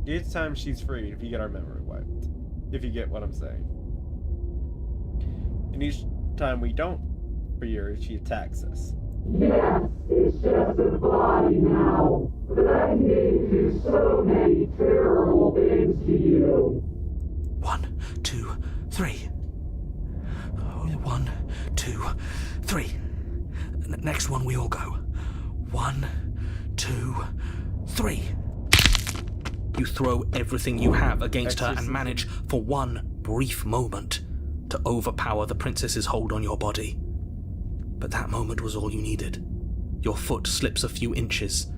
Each time she's freed, we get our memory wiped. If you get what I'm saying. And each time we don't free her, she attacks us. Yes, it's just a body now. But I need to do so many terrible things to you. 1, 2, 3. 1, 2, 3. Next one we all go. 1, 2, 3. You throw everything you have against her and manage, for one brief moment, to overpower the princess's hold on your body. But that moment was all you needed. Your foot slips a few inches,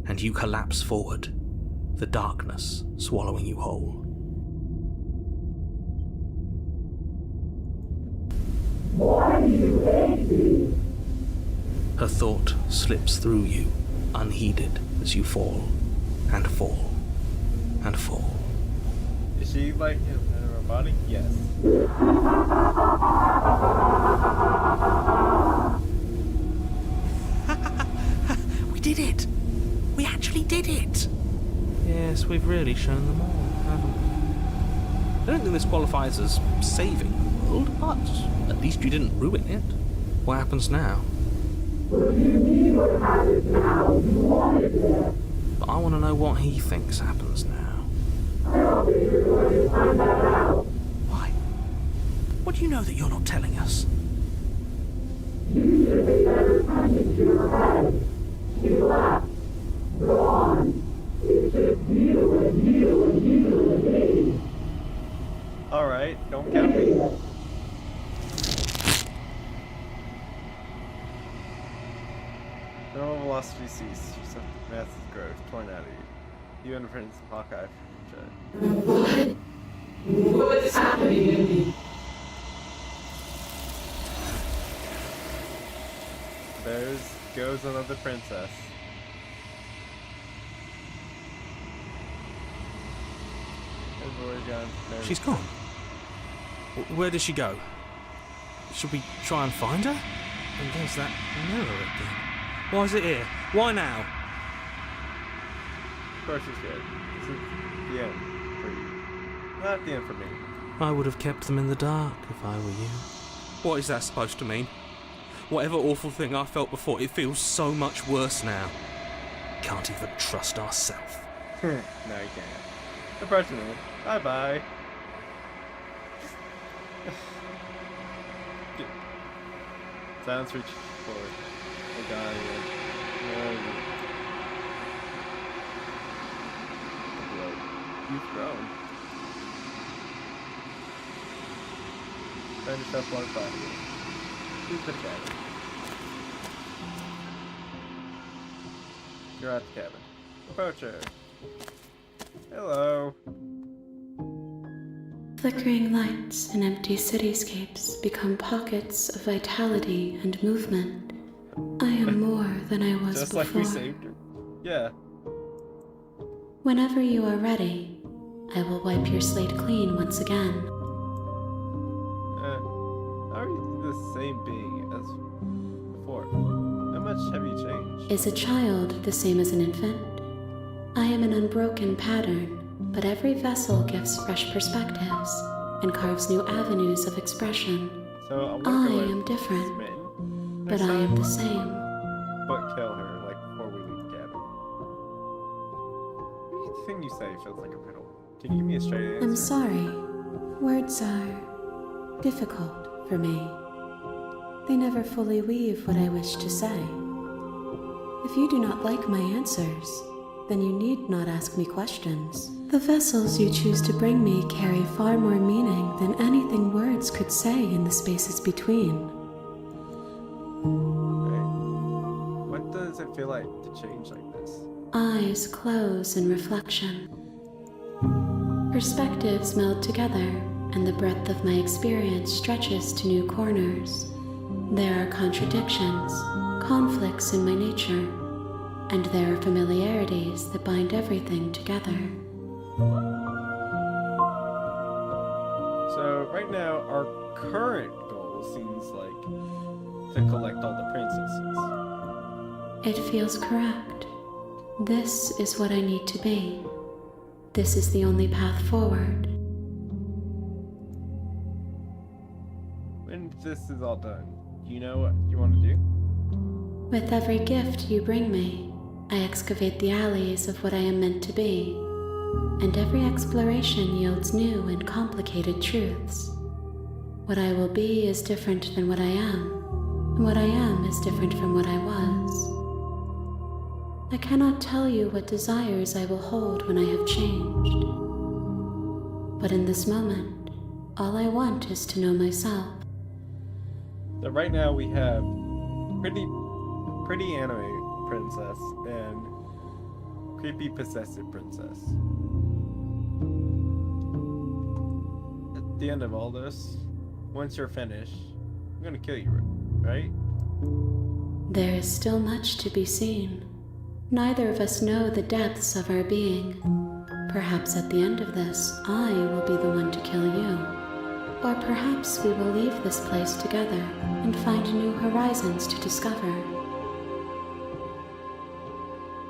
and you collapse forward, the darkness swallowing you whole. Why do you hate me? Her thought slips through you, unheeded, as you fall, and fall, and fall. Is she like in her body? Yes. We did it! We actually did it! Yes, we've really shown them all, haven't we? I don't think this qualifies as saving the world, but at least you didn't ruin it. What happens now? What do you mean what happens now? You wanted it. But I want to know what he thinks happens now. I don't think you're going to find that out. Why? What do you know that you're not telling us? You should be better punching to your head. You left. Go on. It's just you and you and you and me. Alright, don't count me. Normal velocity cease. Mass growth. Torn out of you. You and Prince Hawkeye. What's happening to me? There goes another princess. She's gone. Where did she go? Should we try and find her? And there's that mirror again. Why is it here? Why now? Of course it's good. This is the end for you. Not the end for me. I would have kept them in the dark if I were you. What is that supposed to mean? Whatever awful thing I felt before, it feels so much worse now. Can't even trust ourselves. No, you can't. Unfortunately. Bye-bye. Sounds reach forward. Oh god, You've grown. Find yourself one body. Who's the cabin? You're at the cabin. Approach her. Hello. Flickering lights in empty cityscapes become pockets of vitality and movement. I am more than I was Just before. like we saved her. Yeah. Whenever you are ready, I will wipe your slate clean once again. How are you the same being as before? How much have you changed? Is a child the same as an infant? I am an unbroken pattern, but every vessel gives fresh perspectives and carves new avenues of expression. So I am different, but I am the same. But kill her, like, before we leave the cabin. Anything you say feels like a riddle. Can you give me a straight answer? I'm sorry. Words are difficult for me. They never fully weave what I wish to say. If you do not like my answers, then you need not ask me questions. The vessels you choose to bring me carry far more meaning than anything words could say in the spaces between. What does it feel like to change like this? Eyes close in reflection. Perspectives meld together, and the breadth of my experience stretches to new corners. There are contradictions, conflicts in my nature, and there are familiarities that bind everything together. So right now, our current goal seems like to collect all the princesses. It feels correct. This is what I need to be. This is the only path forward. When this is all done, do you know what you want to do? With every gift you bring me, I excavate the alleys of what I am meant to be, and every exploration yields new and complicated truths. What I will be is different than what I am, and what I am is different from what I was. I cannot tell you what desires I will hold when I have changed. But in this moment, all I want is to know myself. So right now we have pretty anime princess and creepy possessive princess. At the end of all this, once you're finished, I'm gonna kill you, right? There is still much to be seen. Neither of us know the depths of our being. Perhaps at the end of this, I will be the one to kill you. Or perhaps we will leave this place together and find new horizons to discover.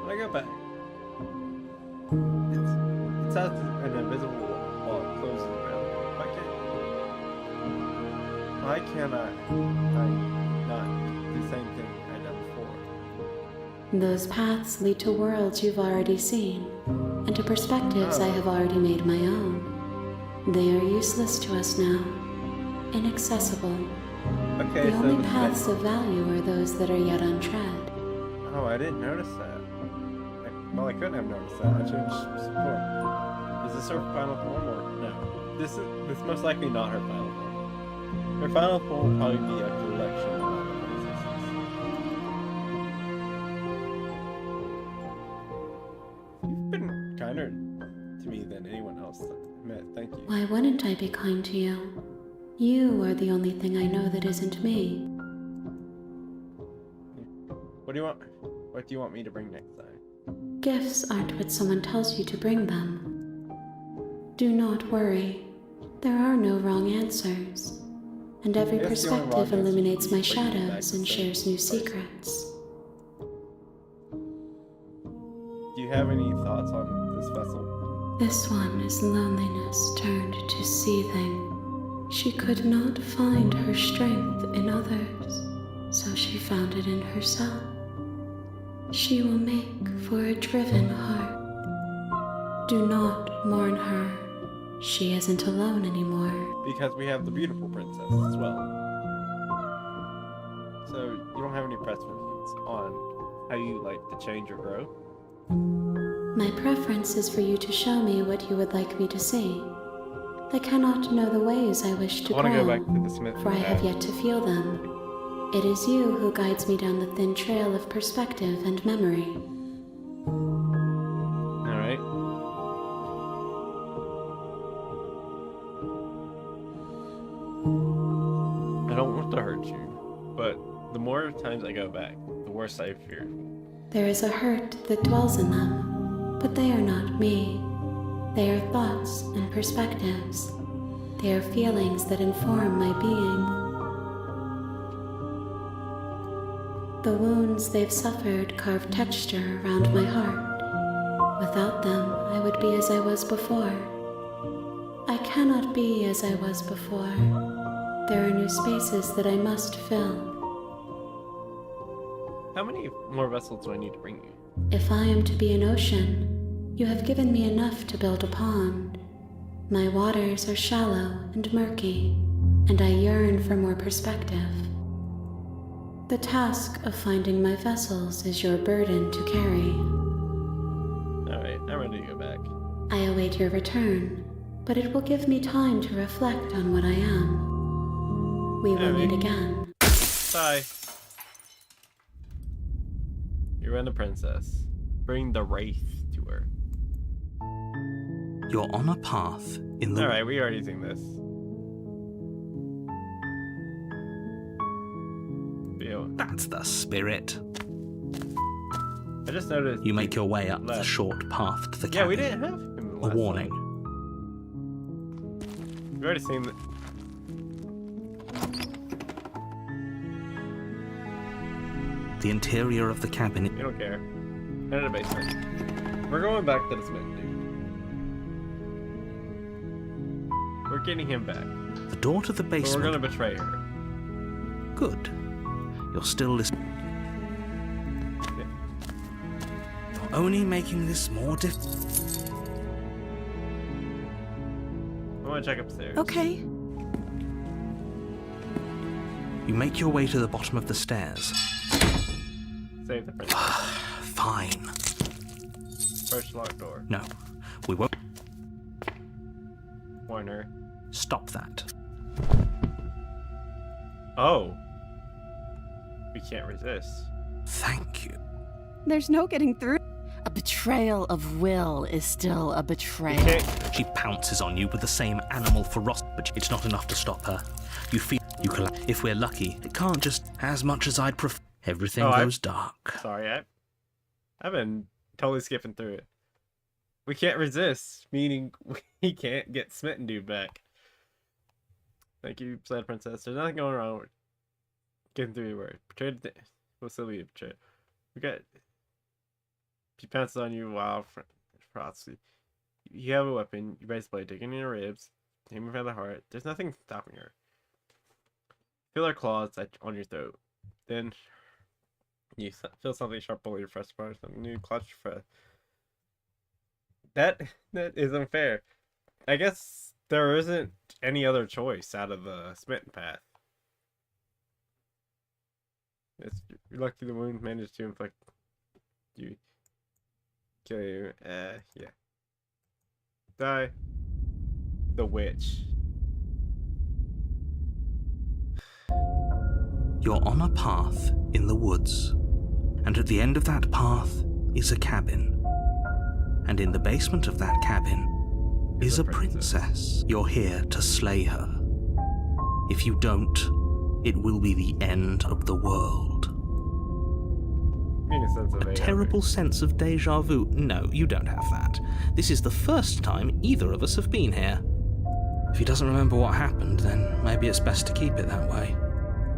When I go back, it's as an invisible wall closes around. Why can't I not do the same thing I done before? Those paths lead to worlds you've already seen, and to perspectives I have already made my own. They are useless to us now, inaccessible. Okay, the only paths of value are those that are yet untread. Oh, I didn't notice that. Well, I couldn't have noticed that. I changed before. Is this her final form or no? This most likely not her final form. Her final form will probably be a collection of all the princesses. You've been kinder to me than anyone else that I met. Thank you. Why wouldn't I be kind to you? You are the only thing I know that isn't me. What do you want? What do you want me to bring next time? Gifts aren't what someone tells you to bring them. Do not worry. There are no wrong answers. And every perspective illuminates my shadows and shares new secrets. Do you have any thoughts on this vessel? This one is loneliness turned to seething. She could not find her strength in others, so she found it in herself. She will make for a driven heart. Do not mourn her. She isn't alone anymore. Because we have the beautiful princess as well. So you don't have any preferences on how you like to change or grow? My preference is for you to show me what you would like me to see. I cannot know the ways I wish to grow, go back to the smith for I have yet to feel them. It is you who guides me down the thin trail of perspective and memory. Alright. I go back, the worse I fear. There is a hurt that dwells in them, but they are not me. They are thoughts and perspectives. They are feelings that inform my being. The wounds they've suffered carve texture around my heart. Without them, I would be as I was before. I cannot be as I was before. There are new spaces that I must fill. How many more vessels do I need to bring you? If I am to be an ocean, you have given me enough to build a pond. My waters are shallow and murky, and I yearn for more perspective. The task of finding my vessels is your burden to carry. Alright, I'm ready to go back. I await your return, but it will give me time to reflect on what I am. We will meet again. Bye. You're and the princess. Bring the wraith to her. You're on a path in the... Alright, we already seen this. Feel. That's the spirit. I just noticed... You make your way up the left. short path to the cabin. Yeah, we didn't have him A last warning. time. We've already seen that. The interior of the cabin... You don't care. Enter the basement. We're going back to the Smith dude. We're getting him back. The door to the But basement... we're gonna betray her. Good. You're still listening. You're only making this more difficult. I wanna check upstairs. Okay. You make your way to the bottom of the stairs. Save the princess. Fine. First locked door. No, we won't. Warn her. Stop that. Oh. We can't resist. Thank you. There's no getting through. A betrayal of will is still a betrayal. Okay. She pounces on you with the same animal ferocity, but it's not enough to stop her. You feel you collapse. If we're lucky, it can't just as much as I'd prefer. Everything goes dark. Sorry, I've been totally skipping through it. We can't resist, meaning we can't get Smitten dude back. Thank you, sad princess. There's nothing going wrong with getting through your word. Betrayed. What's the lead? Betrayed. We got. She pounces on you while ferocity. You have a weapon. You basically digging in your ribs, aiming for the heart. There's nothing stopping her. Feel her claws on your throat. Then you feel something sharp below your fresh part. Something new clutch for. That is unfair. I guess there isn't any other choice out of the smitten path. You're lucky the wound managed to inflict you. Kill you. Yeah. Die. The witch. You're on a path in the woods, and at the end of that path is a cabin. And in the basement of that cabin is a princess. You're here to slay her. If you don't, it will be the end of the world. A terrible sense of deja vu. No, you don't have that. This is the first time either of us have been here. If he doesn't remember what happened, then maybe it's best to keep it that way.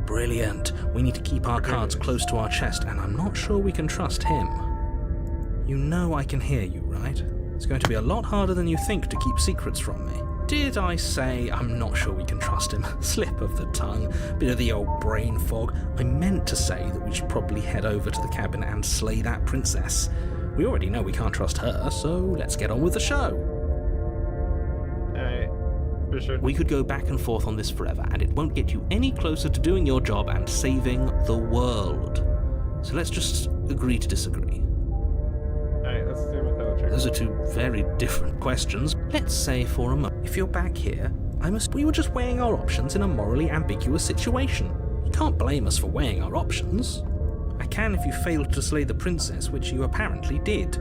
Brilliant. We need to keep our cards close to our chest, and I'm not sure we can trust him. You know I can hear you, right? It's going to be a lot harder than you think to keep secrets from me. Did I say I'm not sure we can trust him? Slip of the tongue, bit of the old brain fog. I meant to say that we should probably head over to the cabin and slay that princess. We already know we can't trust her, so let's get on with the show. Alright, for sure. We could go back and forth on this forever, and it won't get you any closer to doing your job and saving the world. So let's just agree to disagree. Alright, let's do it without trigger. Those are two very different questions. Let's say for a moment, if you're back here, we were just weighing our options in a morally ambiguous situation. You can't blame us for weighing our options. I can if you failed to slay the princess, which you apparently did.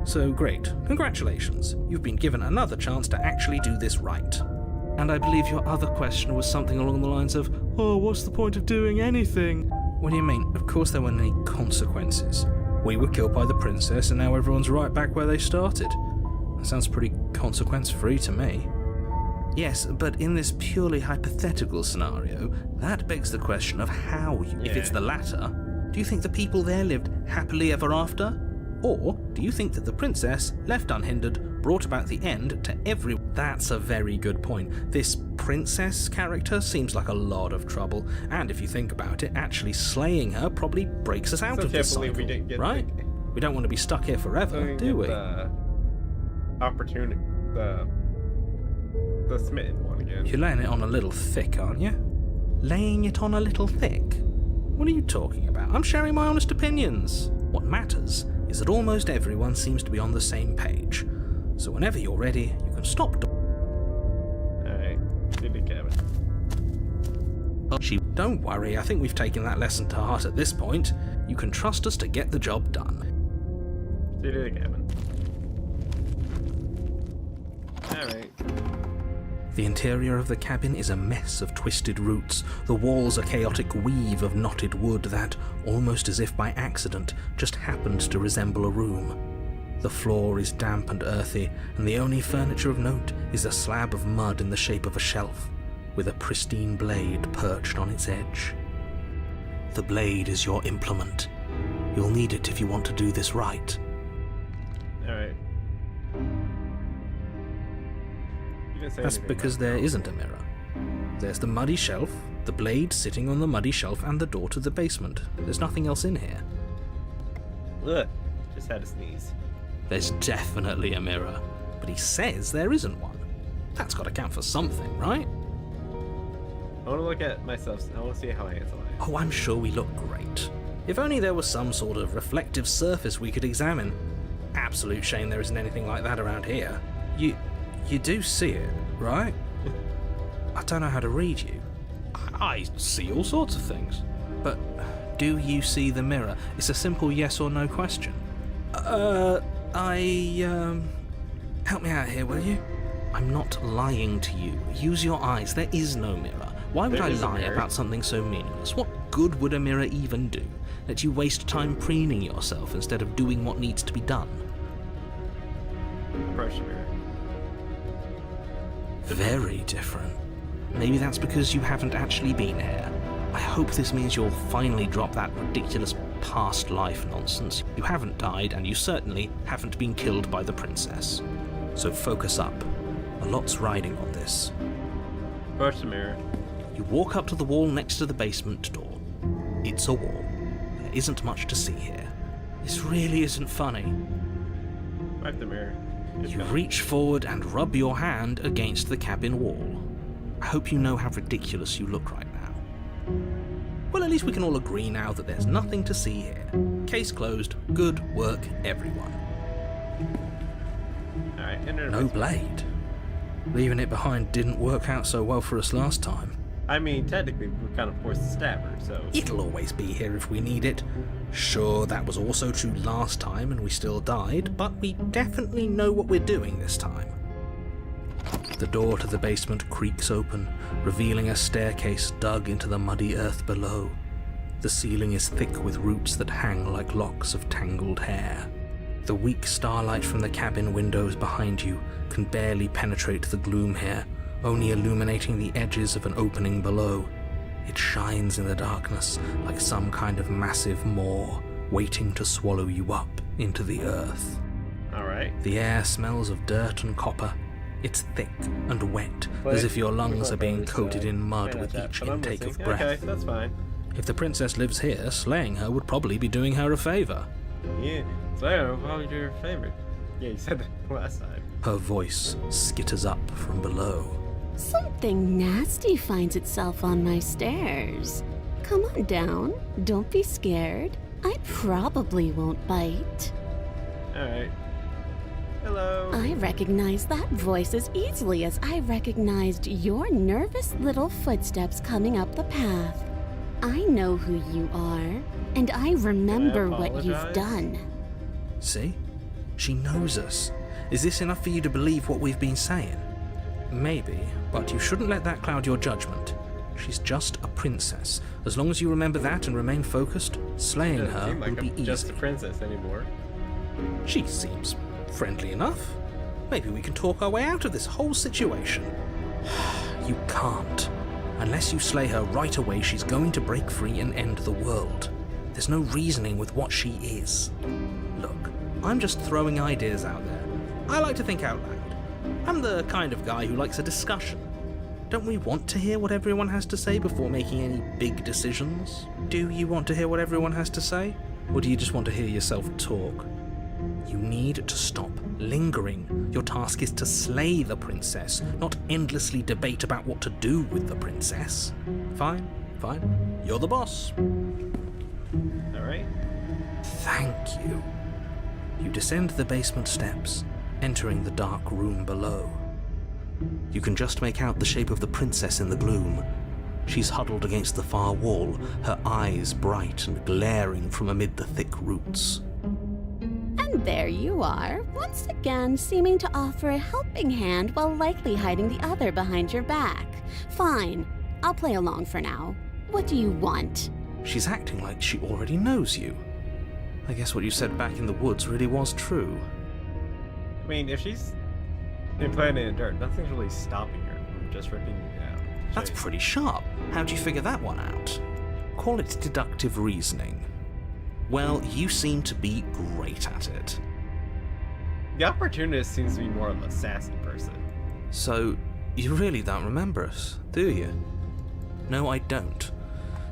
So great, congratulations. You've been given another chance to actually do this right. And I believe your other question was something along the lines of, oh, what's the point of doing anything? What do you mean? Of course there weren't any consequences. We were killed by the princess and now everyone's right back where they started. That sounds pretty consequence-free to me. Yes, but in this purely hypothetical scenario, that begs the question of how you... If it's the latter, do you think the people there lived happily ever after? Or do you think that the princess, left unhindered, brought about the end to every... That's a very good point. This princess character seems like a lot of trouble, and if you think about it, actually slaying her probably breaks us out of this cycle, we didn't get right? We don't want to be stuck here forever, do we? The opportunity, the smitten one again. You're laying it on a little thick, aren't you? Laying it on a little thick? What are you talking about? I'm sharing my honest opinions. What matters is that almost everyone seems to be on the same page. So whenever you're ready, you can stop. Alright, see the cabin. Don't worry, I think we've taken that lesson to heart at this point. You can trust us to get the job done. See the cabin. Alright. The interior of the cabin is a mess of twisted roots. The walls a chaotic weave of knotted wood that, almost as if by accident, just happened to resemble a room. The floor is damp and earthy, and the only furniture of note is a slab of mud in the shape of a shelf, with a pristine blade perched on its edge. The blade is your implement. You'll need it if you want to do this right. Alright. That's because there isn't a mirror. There's the muddy shelf, the blade sitting on the muddy shelf, and the door to the basement. There's nothing else in here. Ugh, just had to sneeze. There's definitely a mirror, but he says there isn't one. That's got to count for something, right? I want to look at myself. I want to see how handsome I am. Oh, I'm sure we look great. If only there was some sort of reflective surface we could examine. Absolute shame there isn't anything like that around here. You do see it, right? I don't know how to read you. I see all sorts of things. But do you see the mirror? It's a simple yes or no question. Help me out here, will you? I'm not lying to you. Use your eyes. There is no mirror. Why would I lie about something so meaningless? What good would a mirror even do? Let you waste time preening yourself instead of doing what needs to be done. Approach the mirror. Very different. Maybe that's because you haven't actually been here. I hope this means you'll finally drop that ridiculous past life nonsense. You haven't died, and you certainly haven't been killed by the princess. So focus up. A lot's riding on this. Approach the mirror. You walk up to the wall next to the basement door. It's a wall. There isn't much to see here. This really isn't funny. Wipe the mirror. You reach forward and rub your hand against the cabin wall. I hope you know how ridiculous you look right now. Well, at least we can all agree now that there's nothing to see here. Case closed. Good work, everyone. Alright, enter. No blade. Leaving it behind didn't work out so well for us last time. I mean, technically, we're kind of forced to stab her, so... It'll always be here if we need it. Sure, that was also true last time and we still died, but we definitely know what we're doing this time. The door to the basement creaks open, revealing a staircase dug into the muddy earth below. The ceiling is thick with roots that hang like locks of tangled hair. The weak starlight from the cabin windows behind you can barely penetrate the gloom here, only illuminating the edges of an opening below. It shines in the darkness like some kind of massive maw waiting to swallow you up into the earth. Alright. The air smells of dirt and copper. It's thick and wet, as if your lungs are being coated in mud with each intake of breath. Okay, that's fine. If the princess lives here, slaying her would probably be doing her a favor. Yeah, so why would you do her a favor? Yeah, you said that last time. Her voice skitters up from below. Something nasty finds itself on my stairs. Come on down. Don't be scared. I probably won't bite. Alright. Hello. I recognize that voice as easily as I recognized your nervous little footsteps coming up the path. I know who you are, and I remember what you've done. See? She knows us. Is this enough for you to believe what we've been saying? Maybe, but you shouldn't let that cloud your judgment. She's just a princess. As long as you remember that and remain focused, slaying Doesn't her seem like will be I'm easy. just a princess anymore. She seems friendly enough. Maybe we can talk our way out of this whole situation. You can't. Unless you slay her right away, she's going to break free and end the world. There's no reasoning with what she is. Look, I'm just throwing ideas out there. I like to think out loud. I'm the kind of guy who likes a discussion. Don't we want to hear what everyone has to say before making any big decisions? Do you want to hear what everyone has to say? Or do you just want to hear yourself talk? You need to stop lingering. Your task is to slay the princess, not endlessly debate about what to do with the princess. Fine. You're the boss. Alright. Thank you. You descend the basement steps, entering the dark room below. You can just make out the shape of the princess in the gloom. She's huddled against the far wall, her eyes bright and glaring from amid the thick roots. And there you are, once again seeming to offer a helping hand while likely hiding the other behind your back. Fine, I'll play along for now. What do you want? She's acting like she already knows you. I guess what you said back in the woods really was true. I mean, if she's been playing in dirt, nothing's really stopping her from just ripping you out. That's pretty sharp. How'd you figure that one out? Call it deductive reasoning. Well, you seem to be great at it. The opportunist seems to be more of a sassy person. So, you really don't remember us, do you? No, I don't.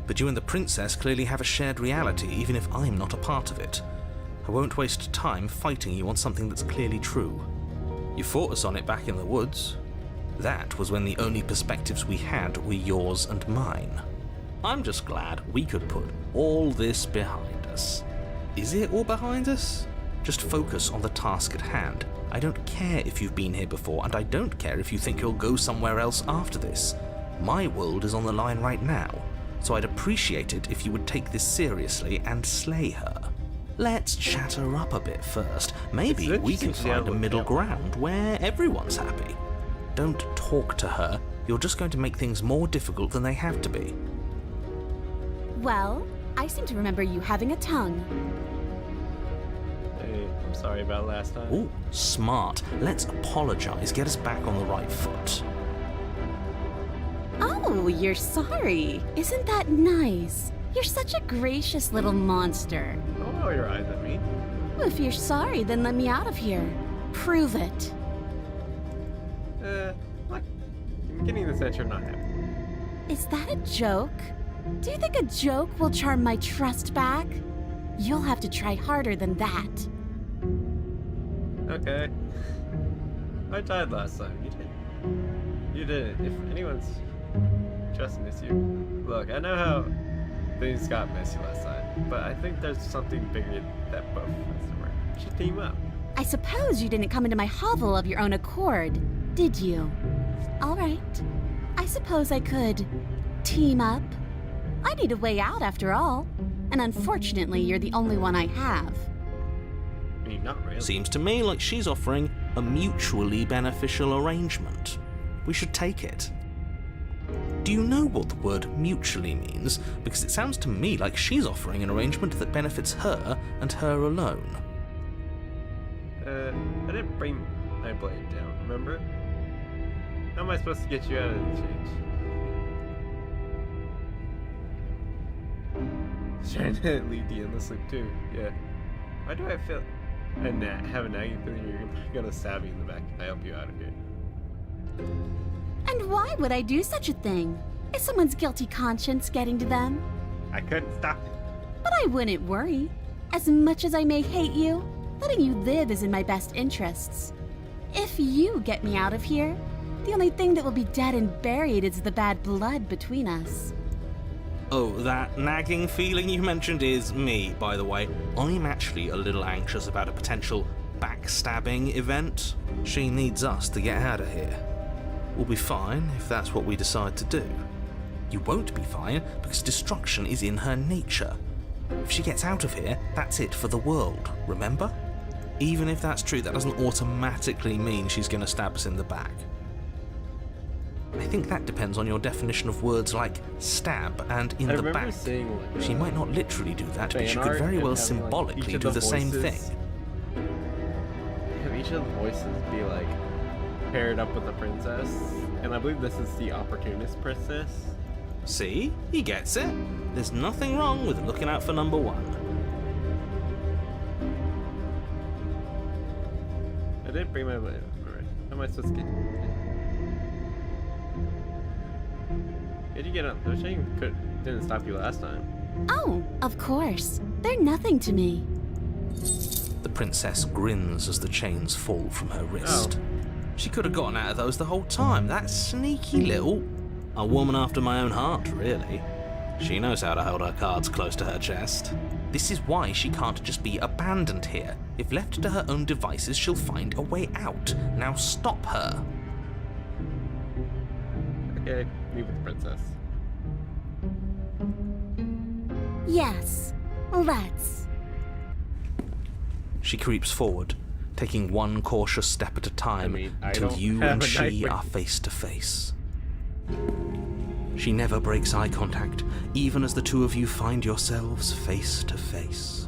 But you and the princess clearly have a shared reality, even if I'm not a part of it. I won't waste time fighting you on something that's clearly true. You fought us on it back in the woods. That was when the only perspectives we had were yours and mine. I'm just glad we could put all this behind us. Is it all behind us? Just focus on the task at hand. I don't care if you've been here before, and I don't care if you think you'll go somewhere else after this. My world is on the line right now, so I'd appreciate it if you would take this seriously and slay her. Let's chat her up a bit first. Maybe we can find a middle ground where everyone's happy. Don't talk to her. You're just going to make things more difficult than they have to be. Well, I seem to remember you having a tongue. Hey, I'm sorry about last time. Ooh, smart. Let's apologize, get us back on the right foot. Oh, you're sorry. Isn't that nice? You're such a gracious little monster. Don't roll your eyes at me. If you're sorry, then let me out of here. Prove it. What? I'm getting the sense you're not happy. Is that a joke? Do you think a joke will charm my trust back? You'll have to try harder than that. Okay. I died last time. You did. You didn't. If anyone's just miss you. Look, I know how things got messy last time, but I think there's something bigger that both of us should team up. I suppose you didn't come into my hovel of your own accord, did you? All right. I suppose I could team up. I need a way out after all, and unfortunately you're the only one I have. I mean, not really. Seems to me like she's offering a mutually beneficial arrangement. We should take it. Do you know what the word mutually means? Because it sounds to me like she's offering an arrangement that benefits her and her alone. I didn't bring my blade down, remember? How am I supposed to get you out of the cage? Trying to leave the endless loop too, yeah. Why do I feel have a nagging feeling you're gonna stab me in the back if I help you out of here? And why would I do such a thing? Is someone's guilty conscience getting to them? I couldn't stop it. But I wouldn't worry. As much as I may hate you, letting you live is in my best interests. If you get me out of here, the only thing that will be dead and buried is the bad blood between us. Oh, that nagging feeling you mentioned is me, by the way. I'm actually a little anxious about a potential backstabbing event. She needs us to get out of here. We'll be fine if that's what we decide to do. You won't be fine because destruction is in her nature. If she gets out of here, that's it for the world, remember? Even if that's true, that doesn't automatically mean she's going to stab us in the back. I think that depends on your definition of words like stab and in the back. Seeing, like, She might not literally do that, but fan she could art very and well having, like, symbolically each of do the the same thing. voices- Have each of the voices be like paired up with the princess, and I believe this is the opportunist princess. See? He gets it. There's nothing wrong with looking out for number one. I didn't bring my. Alright, how am I supposed to get? Did you get up? The chain didn't stop you last time. Oh, of course. They're nothing to me. The princess grins as the chains fall from her wrist. She could have gotten out of those the whole time. That sneaky little... A woman after my own heart, really. She knows how to hold her cards close to her chest. This is why she can't just be abandoned here. If left to her own devices, she'll find a way out. Now stop her. Okay, meet with the princess. Yes, let's. She creeps forward, taking one cautious step at a time I until don't you have and a she knife with- are face to face. She never breaks eye contact, even as the two of you find yourselves face to face.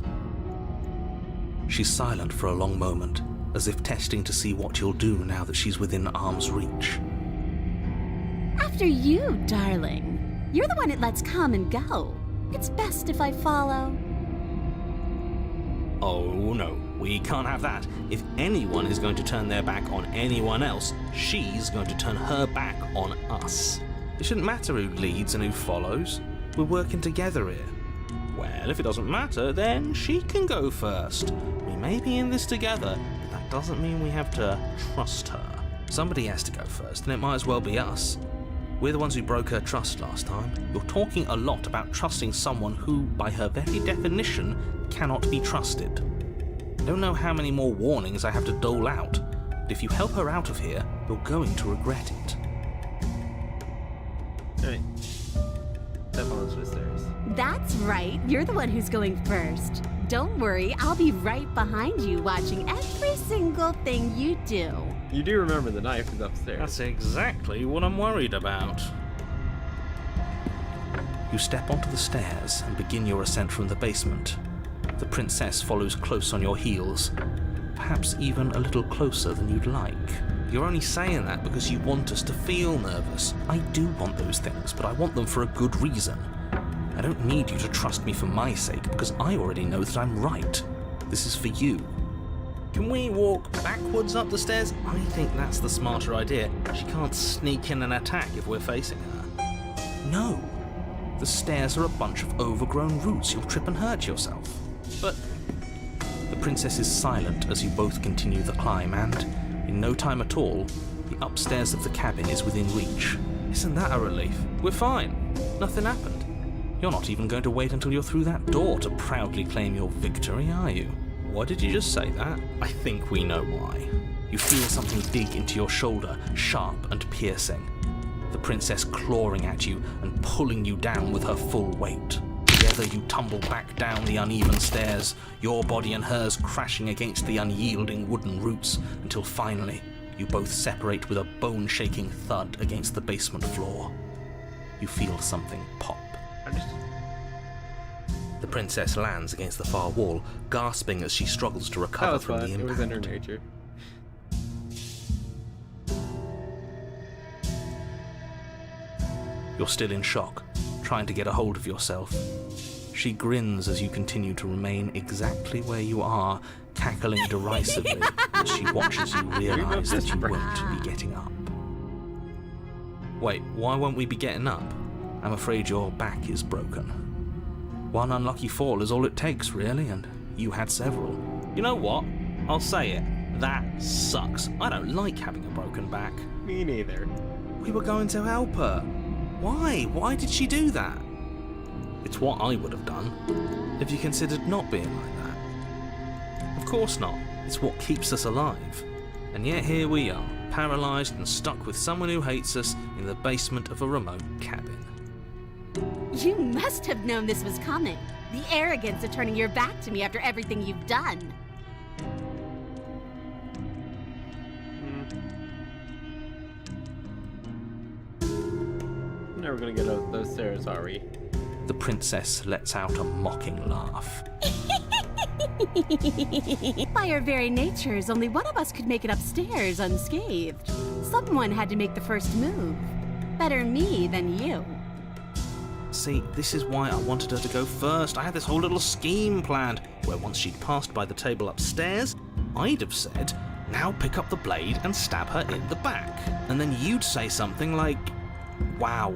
She's silent for a long moment, as if testing to see what you'll do now that she's within arm's reach. After you, darling. You're the one it lets come and go. It's best if I follow. Oh no, we can't have that. If anyone is going to turn their back on anyone else, she's going to turn her back on us. It shouldn't matter who leads and who follows. We're working together here. Well, if it doesn't matter, then she can go first. We may be in this together, but that doesn't mean we have to trust her. Somebody has to go first, and it might as well be us. We're the ones who broke her trust last time. You're talking a lot about trusting someone who, by her very definition, cannot be trusted. I don't know how many more warnings I have to dole out, but if you help her out of here, you're going to regret it. Alright. Step onto the stairs. That's right. You're the one who's going first. Don't worry, I'll be right behind you watching every single thing you do. You do remember the knife is upstairs. That's exactly what I'm worried about. You step onto the stairs and begin your ascent from the basement. The princess follows close on your heels, perhaps even a little closer than you'd like. You're only saying that because you want us to feel nervous. I do want those things, but I want them for a good reason. I don't need you to trust me for my sake, because I already know that I'm right. This is for you. Can we walk backwards up the stairs? I think that's the smarter idea. She can't sneak in and attack if we're facing her. No. The stairs are a bunch of overgrown roots. You'll trip and hurt yourself. But the princess is silent as you both continue the climb, and in no time at all, the upstairs of the cabin is within reach. Isn't that a relief? We're fine. Nothing happened. You're not even going to wait until you're through that door to proudly claim your victory, are you? Why did you just say that? I think we know why. You feel something dig into your shoulder, sharp and piercing. The princess clawing at you and pulling you down with her full weight. Together you tumble back down the uneven stairs, your body and hers crashing against the unyielding wooden roots, until finally you both separate with a bone-shaking thud against the basement floor. You feel something pop. The princess lands against the far wall, gasping as she struggles to recover from the It was in her impact. nature. You're still in shock, trying to get a hold of yourself. She grins as you continue to remain exactly where you are, cackling derisively as she watches you realize that you won't be getting up. Wait, why won't we be getting up? I'm afraid your back is broken. One unlucky fall is all it takes, really, and you had several. You know what? I'll say it. That sucks. I don't like having a broken back. Me neither. We were going to help her. Why? Why did she do that? It's what I would have done. Have you considered not being like that? Of course not. It's what keeps us alive. And yet here we are, paralysed and stuck with someone who hates us in the basement of a remote cabin. You must have known this was coming. The arrogance of turning your back to me after everything you've done. never gonna get up those stairs, are we? The princess lets out a mocking laugh. By our very natures, only one of us could make it upstairs unscathed. Someone had to make the first move. Better me than you. See, this is why I wanted her to go first. I had this whole little scheme planned, where once she'd passed by the table upstairs, I'd have said, now pick up the blade and stab her in the back. And then you'd say something like, wow,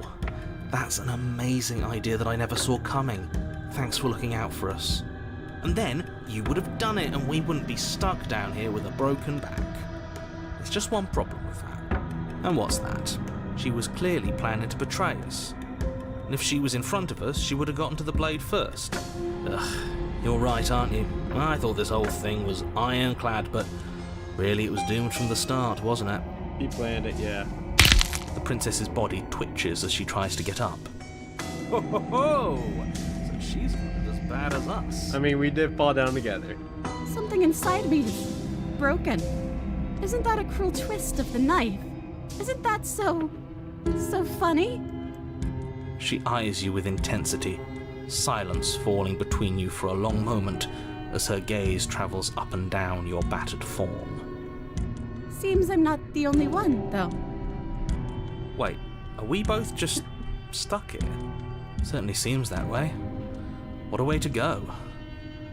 that's an amazing idea that I never saw coming. Thanks for looking out for us. And then you would have done it and we wouldn't be stuck down here with a broken back. There's just one problem with that. And what's that? She was clearly planning to betray us. And if she was in front of us, she would have gotten to the blade first. Ugh, you're right, aren't you? I thought this whole thing was ironclad, but really it was doomed from the start, wasn't it? He planned it, yeah. The princess's body twitches as she tries to get up. Ho ho ho! So she's not as bad as us. I mean, we did fall down together. Something inside me is broken. Isn't that a cruel twist of the knife? Isn't that so funny? She eyes you with intensity, silence falling between you for a long moment as her gaze travels up and down your battered form. Seems I'm not the only one, though. Wait, are we both just stuck here? Certainly seems that way. What a way to go.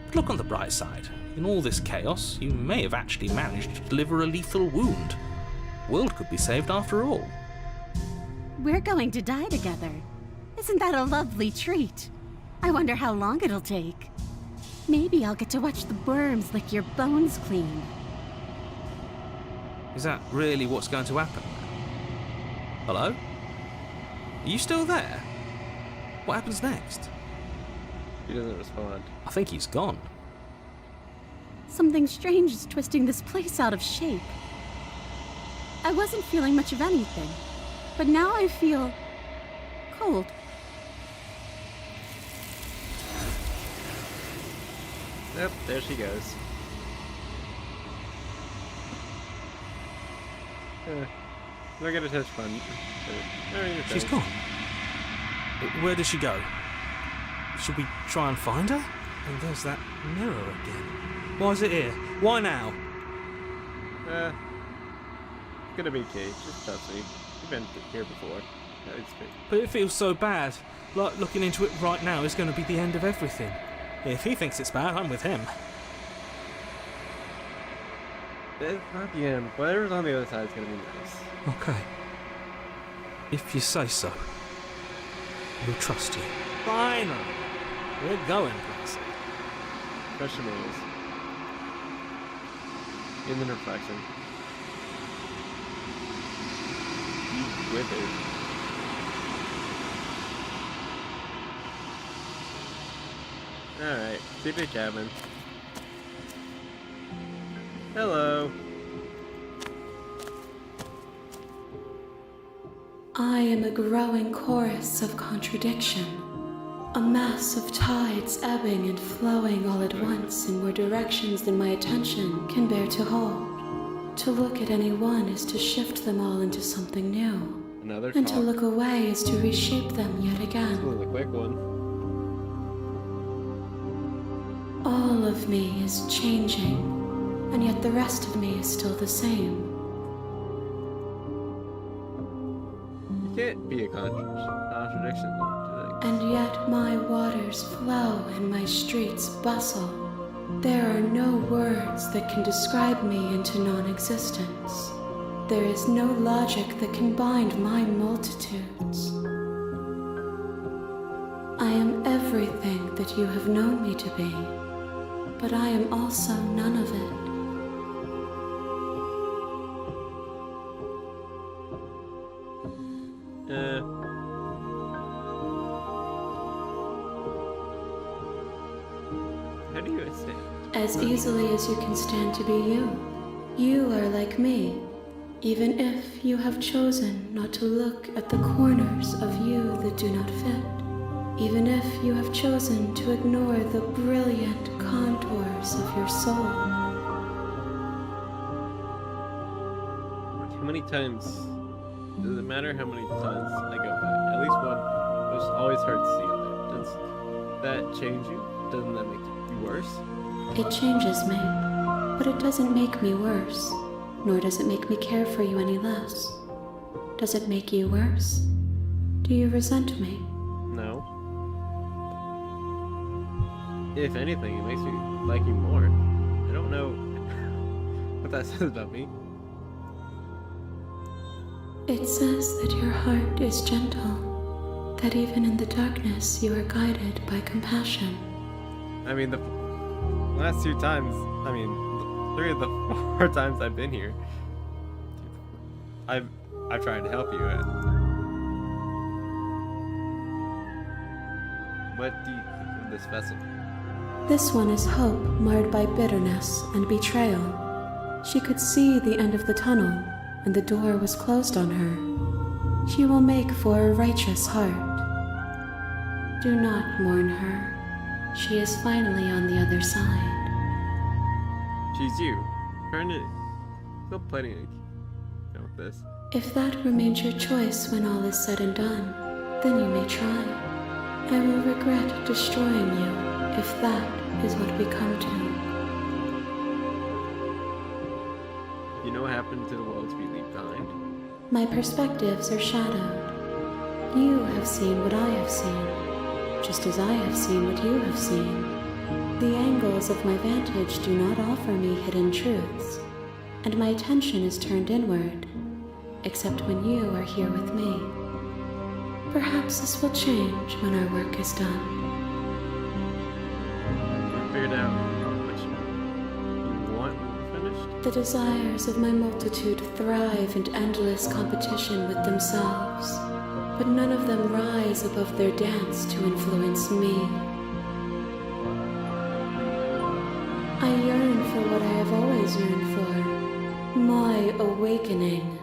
But look on the bright side. In all this chaos, you may have actually managed to deliver a lethal wound. The world could be saved after all. We're going to die together. Isn't that a lovely treat? I wonder how long it'll take. Maybe I'll get to watch the worms lick your bones clean. Is that really what's going to happen? Hello? Are you still there? What happens next? He doesn't respond. I think he's gone. Something strange is twisting this place out of shape. I wasn't feeling much of anything, but now I feel cold. Yep, there she goes. Look at a touch fun. She's gone. Where did she go? Should we try and find her? And there's that mirror again. Why is it here? Why now? It's gonna be okay. Just trust me. You've been here before. It's good. But it feels so bad. Like looking into it right now is going to be the end of everything. If he thinks it's bad, I'm with him. It's not the end. Whatever's on the other side is gonna be nice. Okay. If you say so. We'll trust you. Fine. We're going places. Question is in the reflection. With it. Alright, secret cabin. Hello. I am a growing chorus of contradiction, a mass of tides ebbing and flowing all at once in more directions than my attention can bear to hold. To look at any one is to shift them all into something new, Another and talk. to look away is to reshape them yet This again. was a quick one. All of me is changing, and yet the rest of me is still the same. You can't be a contradiction. And yet my waters flow and my streets bustle. There are no words that can describe me into non-existence. There is no logic that can bind my multitudes. I am everything that you have known me to be, but I am also none of it. How do you stand? As easily as you can stand to be you. You are like me, even if you have chosen not to look at the corners of you that do not fit. Even if you have chosen to ignore the brilliant contours of your soul. How many times Does it matter how many times I go back? At least one was always hurts the other. Does that change you? Doesn't that make you worse? It changes me, but it doesn't make me worse, nor does it make me care for you any less. Does it make you worse? Do you resent me? No. If anything, it makes me like you more. I don't know what that says about me. It says that your heart is gentle, that even in the darkness you are guided by compassion. I mean, the last 2 times, I mean, 3 of the 4 times I've been here, I've tried to help you. What do you think of this vessel? This one is hope marred by bitterness and betrayal. She could see the end of the tunnel, and the door was closed on her. She will make for a righteous heart. Do not mourn her. She is finally on the other side. She's you. Trying to still playing with this. If that remains your choice when all is said and done, then you may try. I will regret destroying you if that is what we come to. You know what happened to the worlds we leave behind? My perspectives are shadowed. You have seen what I have seen, just as I have seen what you have seen. The angles of my vantage do not offer me hidden truths, and my attention is turned inward, except when you are here with me. Perhaps this will change when our work is done. I figured out how much you want finished. The desires of my multitude thrive in endless competition with themselves, but none of them rise above their dance to influence me. I yearn for what I have always yearned for, my awakening.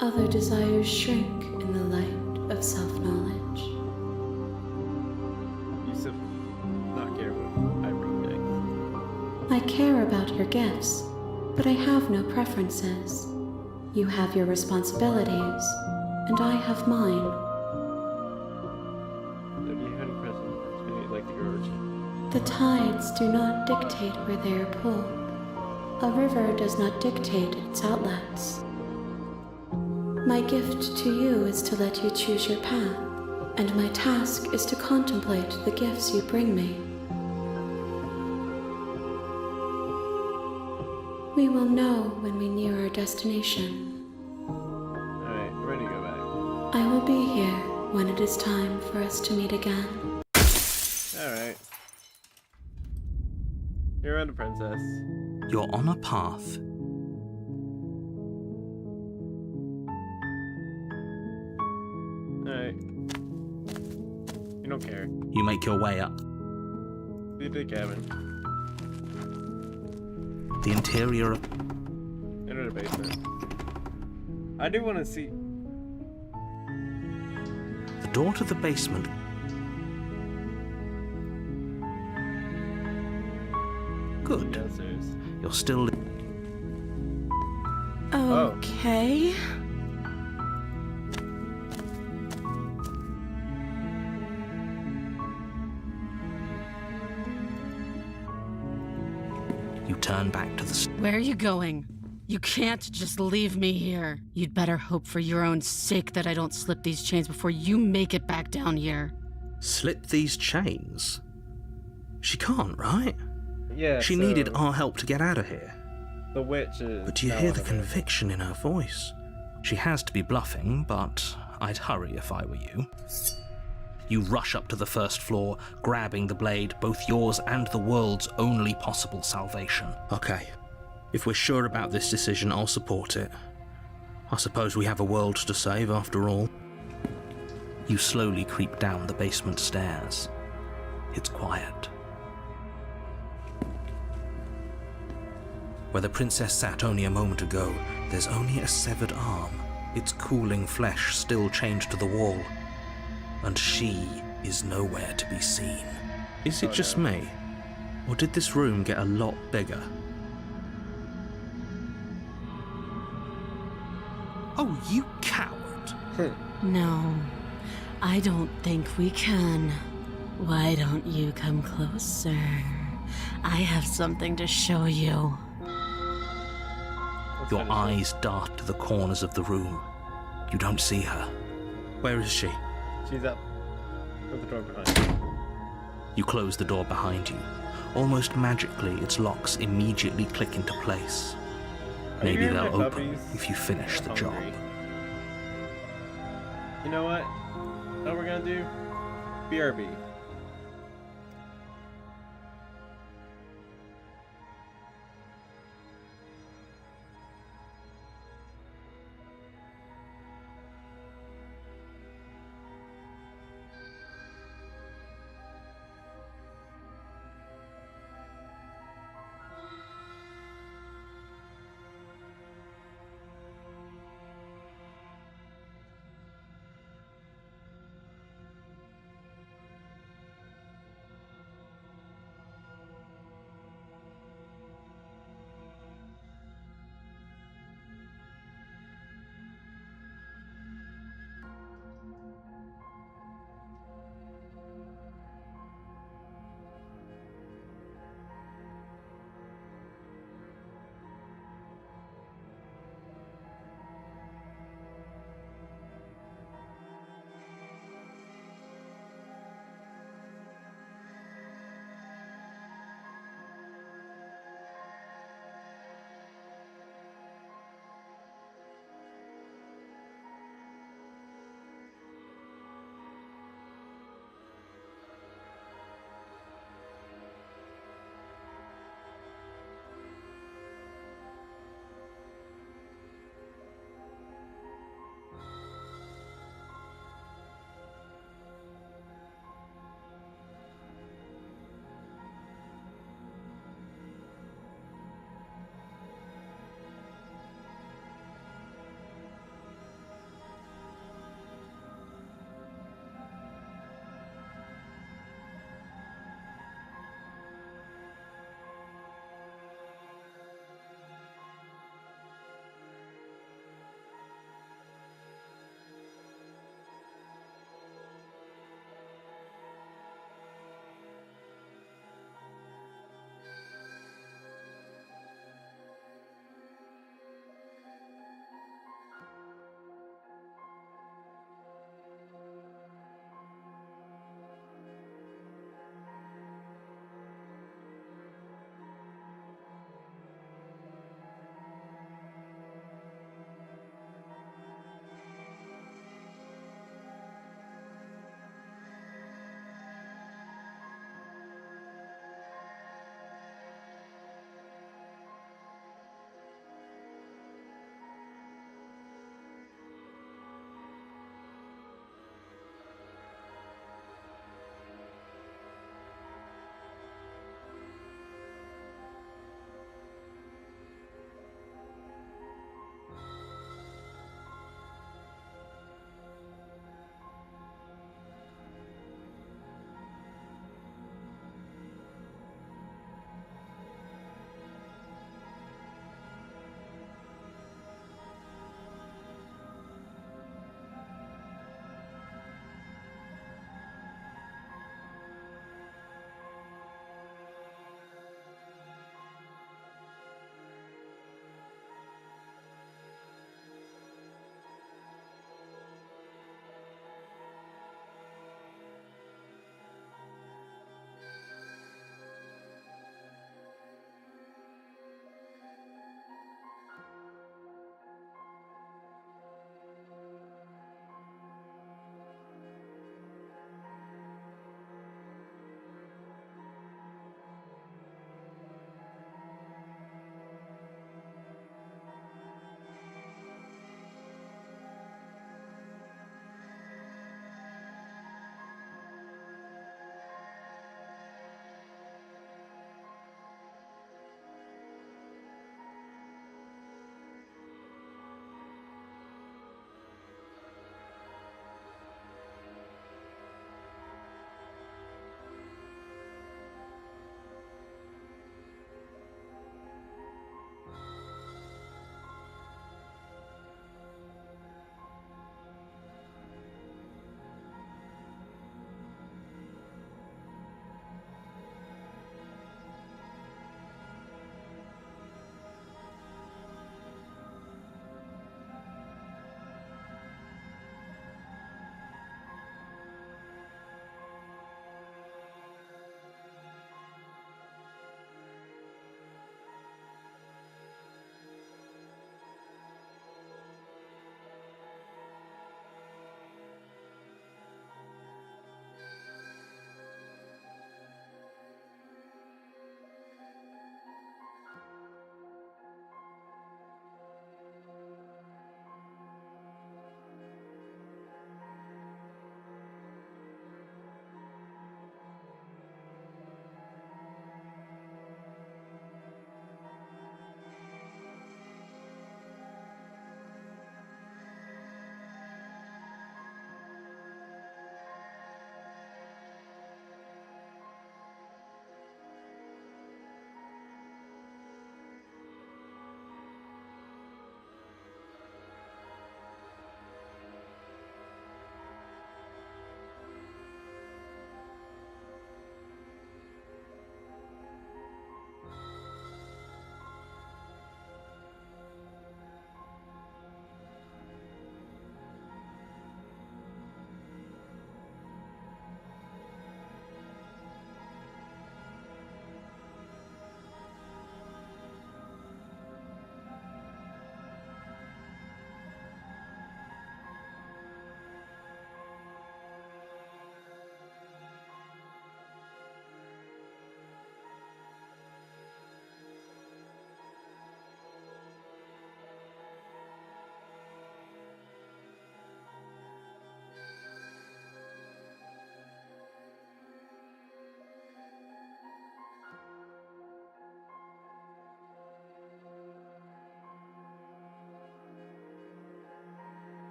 Other desires shrink in the light of self-knowledge. You still not care what I bring next. I care about your gifts, but I have no preferences. You have your responsibilities, and I have mine. So do you have any presents? Maybe like the urchin. The tides do not dictate where they are pulled. A river does not dictate its outlets. My gift to you is to let you choose your path, and my task is to contemplate the gifts you bring me. We will know when we near our destination. Alright, we're ready to go back. I will be here when it is time for us to meet again. Alright. You're on a princess. You're on a path. Alright. You don't care. You make your way up. See the cabin. The interior of... Enter the basement. I do want to see. The door to the basement good. Downstairs. You're still... Okay. You turn back to the... Where are you going? You can't just leave me here. You'd better hope for your own sake that I don't slip these chains before you make it back down here. Slip these chains? She can't, right? Yeah. She needed our help to get out of here. The witch is. But do you hear the conviction in her voice? She has to be bluffing, but I'd hurry if I were you. You rush up to the first floor, grabbing the blade, both yours and the world's only possible salvation. Okay. If we're sure about this decision, I'll support it. I suppose we have a world to save after all. You slowly creep down the basement stairs. It's quiet. Where the princess sat only a moment ago, there's only a severed arm, its cooling flesh still chained to the wall. And she is nowhere to be seen. Is it just me? Or did this room get a lot bigger? Oh, you coward! No, I don't think we can. Why don't you come closer? I have something to show you. Your eyes dart to the corners of the room. You don't see her. Where is she? She's up with the door behind her. You close the door behind you. Almost magically, its locks immediately click into place. Are you Maybe hearing they'll my open puppies? if you finish the They're job. hungry. You know what? What we're gonna do? BRB.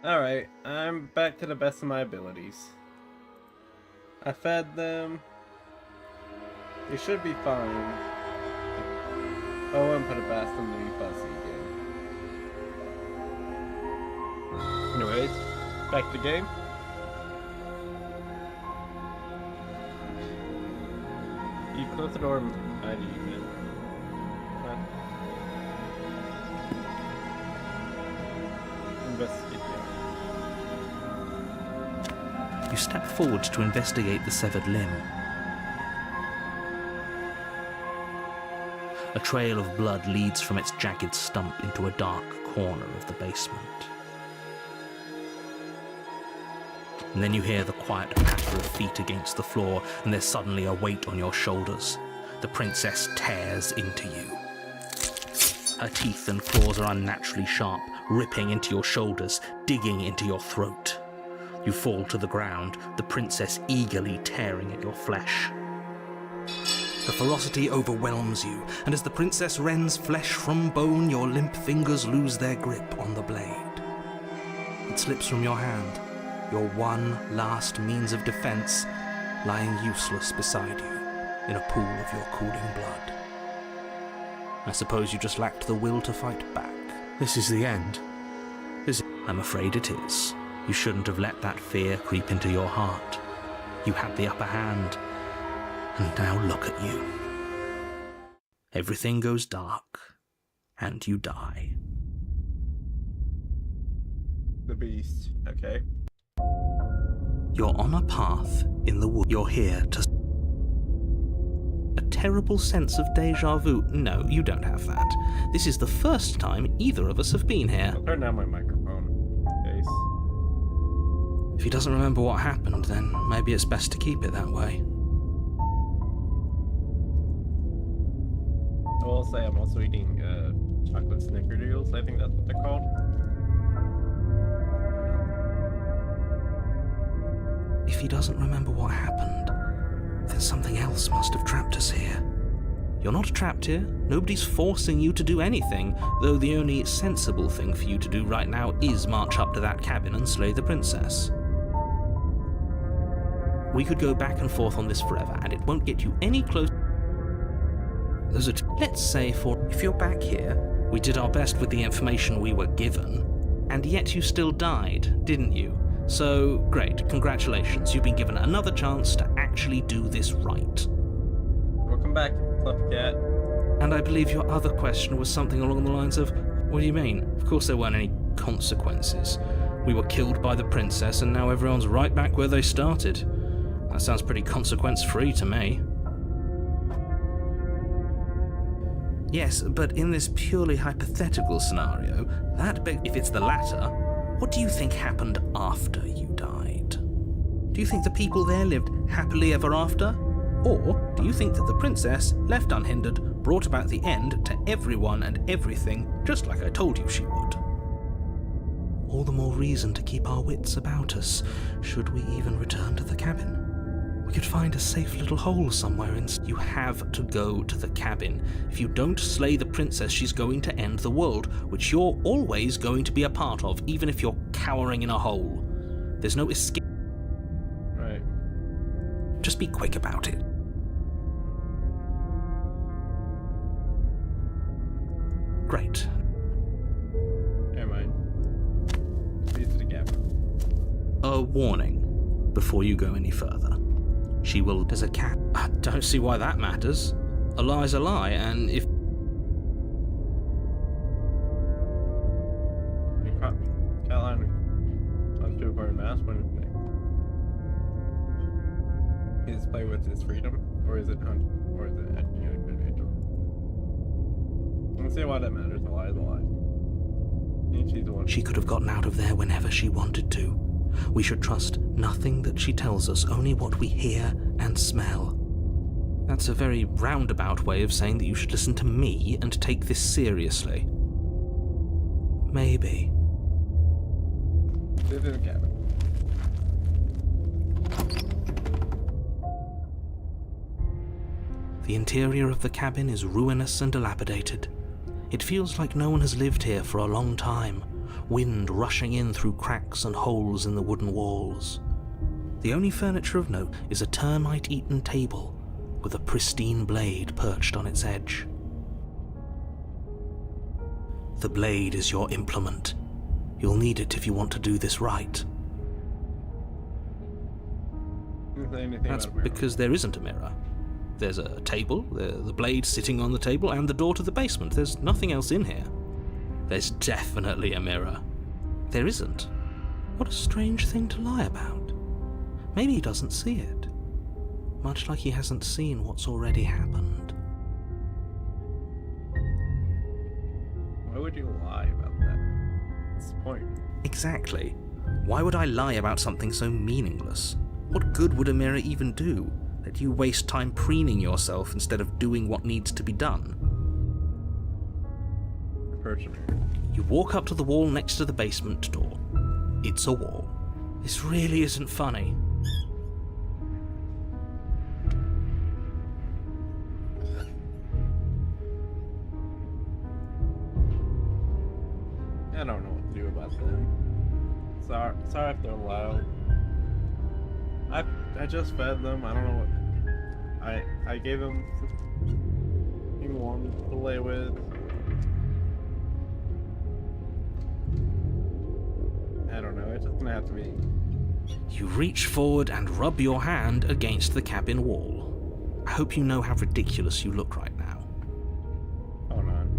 Alright, I'm back to the best of my abilities. I fed them. They should be fine. Oh, and put a bath in the fuzzy again. Anyways, back to game. You close the door, I do it. Investigate the You step forward to investigate the severed limb. A trail of blood leads from its jagged stump into a dark corner of the basement. And then you hear the quiet patter of feet against the floor, and there's suddenly a weight on your shoulders. The princess tears into you. Her teeth and claws are unnaturally sharp, ripping into your shoulders, digging into your throat. You fall to the ground, the princess eagerly tearing at your flesh. The ferocity overwhelms you, and as the princess rends flesh from bone, your limp fingers lose their grip on the blade. It slips from your hand, your one last means of defense lying useless beside you in a pool of your cooling blood. I suppose you just lacked the will to fight back. This is the end. I'm afraid it is. You shouldn't have let that fear creep into your heart. You had the upper hand, and now look at you. Everything goes dark, and you die. The beast. Okay. You're on a path in the wood. You're here to... A terrible sense of déjà vu. No, you don't have that. This is the first time either of us have been here. I'll turn down my microphone. Case. If he doesn't remember what happened, then maybe it's best to keep it that way. I will say I'm also eating chocolate snickerdoodles. I think that's what they're called. If he doesn't remember what happened, then something else must have trapped us here. You're not trapped here. Nobody's forcing you to do anything, though the only sensible thing for you to do right now is march up to that cabin and slay the princess. We could go back and forth on this forever, and it won't get you any closer. Let's say if you're back here, we did our best with the information we were given, and yet you still died, didn't you? So, great, congratulations, you've been given another chance to actually do this right. Welcome back, Fluffy Cat. And I believe your other question was something along the lines of, what do you mean? Of course there weren't any consequences. We were killed by the princess, and now everyone's right back where they started. That sounds pretty consequence-free to me. Yes, but in this purely hypothetical scenario, if it's the latter, what do you think happened after you died? Do you think the people there lived happily ever after? Or do you think that the princess, left unhindered, brought about the end to everyone and everything, just like I told you she would? All the more reason to keep our wits about us, should we even return to the cabin. We could find a safe little hole somewhere and you have to go to the cabin. If you don't slay the princess, she's going to end the world, which you're always going to be a part of, even if you're cowering in a hole. There's no escape. Right. Just be quick about it. Great. Never mind. Lead to the cabin. A warning before you go any further. She will... There's a cat. I don't see why that matters. A lie's a lie, and if... Caroline, let's do a burn mask when is play with his freedom, or is it hunt, or is it acting in a good angel? Let's see why that matters. A lie is a lie. She's the one. She could have gotten out of there whenever she wanted to. We should trust nothing that she tells us, only what we hear and smell. That's a very roundabout way of saying that you should listen to me and take this seriously. Maybe. Live in the cabin. The interior of the cabin is ruinous and dilapidated. It feels like no one has lived here for a long time. wind rushing in through cracks and holes in the wooden walls. The only furniture of note is a termite-eaten table with a pristine blade perched on its edge. The blade is your implement. You'll need it if you want to do this right. That's because there isn't a mirror. There's a table, the blade sitting on the table, and the door to the basement. There's nothing else in here. There's definitely a mirror. There isn't. What a strange thing to lie about. Maybe he doesn't see it. Much like he hasn't seen what's already happened. Why would you lie about that? What's the point? Exactly. Why would I lie about something so meaningless? What good would a mirror even do? Let you waste time preening yourself instead of doing what needs to be done. Approach a mirror. You walk up to the wall next to the basement door. It's a wall. This really isn't funny. I don't know what to do about them. Sorry if they're loud. I just fed them. I don't know what. I gave them something warm to play with. I don't know. It's just gonna have to be. You reach forward and rub your hand against the cabin wall. I hope you know how ridiculous you look right now. Hold on.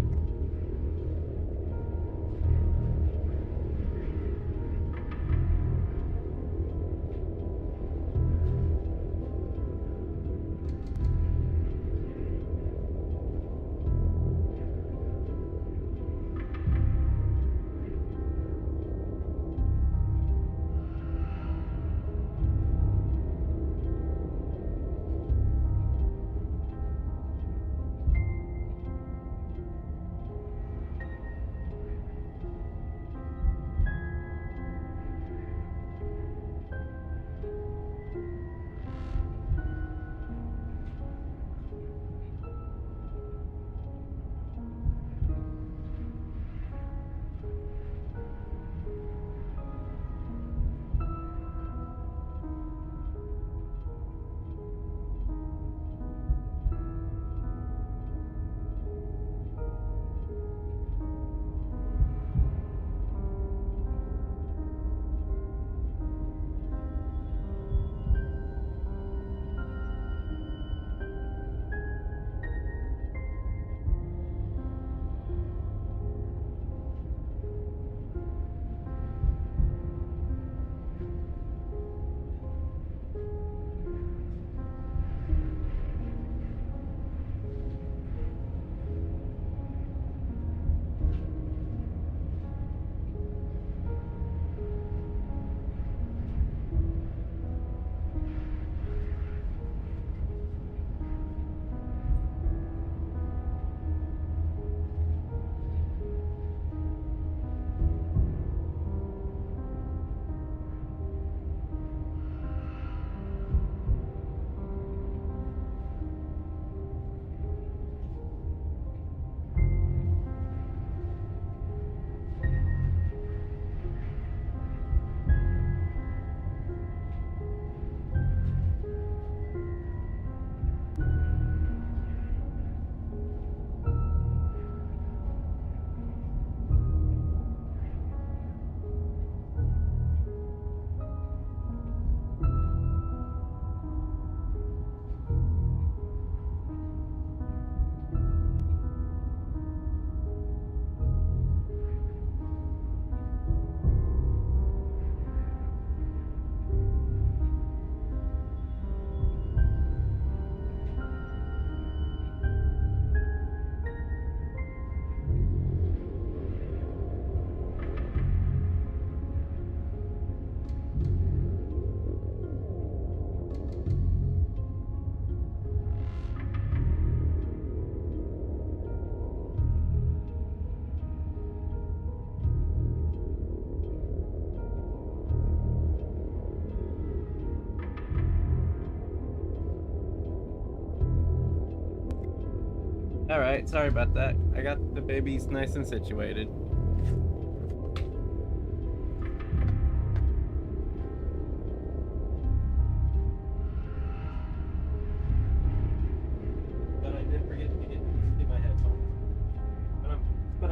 Alright, sorry about that. I got the babies nice and situated.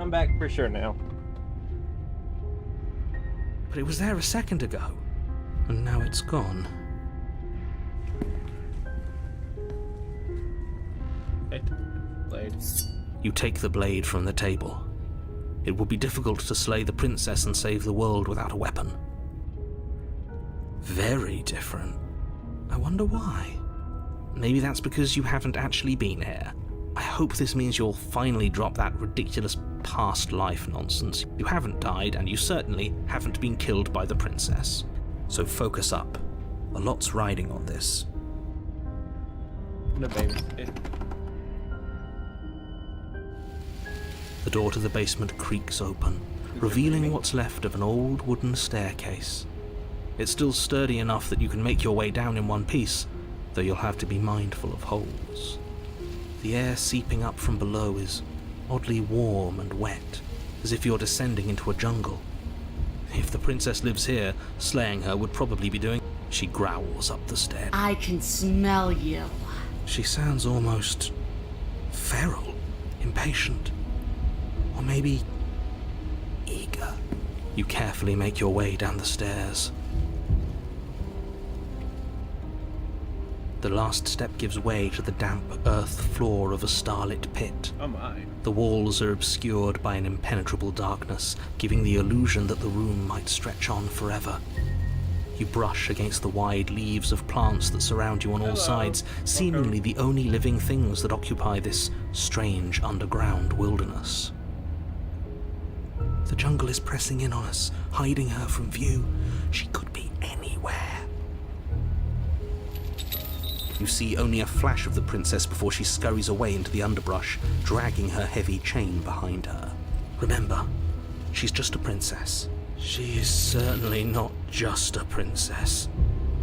I'm back for sure now. But it was there a second ago, and now it's gone. Blade. You take the blade from the table. It would be difficult to slay the princess and save the world without a weapon. Very different. I wonder why. Maybe that's because you haven't actually been here. I hope this means you'll finally drop that ridiculous past life nonsense. You haven't died, and you certainly haven't been killed by the princess. So focus up. A lot's riding on this. No baby. The door to the basement creaks open, revealing what's left of an old wooden staircase. It's still sturdy enough that you can make your way down in one piece, though you'll have to be mindful of holes. The air seeping up from below is oddly warm and wet, as if you're descending into a jungle. If the princess lives here, slaying her would probably be doing... She growls up the stairs. I can smell you. She sounds almost feral, impatient, or maybe eager. You carefully make your way down the stairs. The last step gives way to the damp earth floor of a starlit pit. Oh my. The walls are obscured by an impenetrable darkness, giving the illusion that the room might stretch on forever. You brush against the wide leaves of plants that surround you on all sides, seemingly the only living things that occupy this strange underground wilderness. The jungle is pressing in on us, hiding her from view. She could be anywhere. You see only a flash of the princess before she scurries away into the underbrush, dragging her heavy chain behind her. Remember, she's just a princess. She is certainly not just a princess.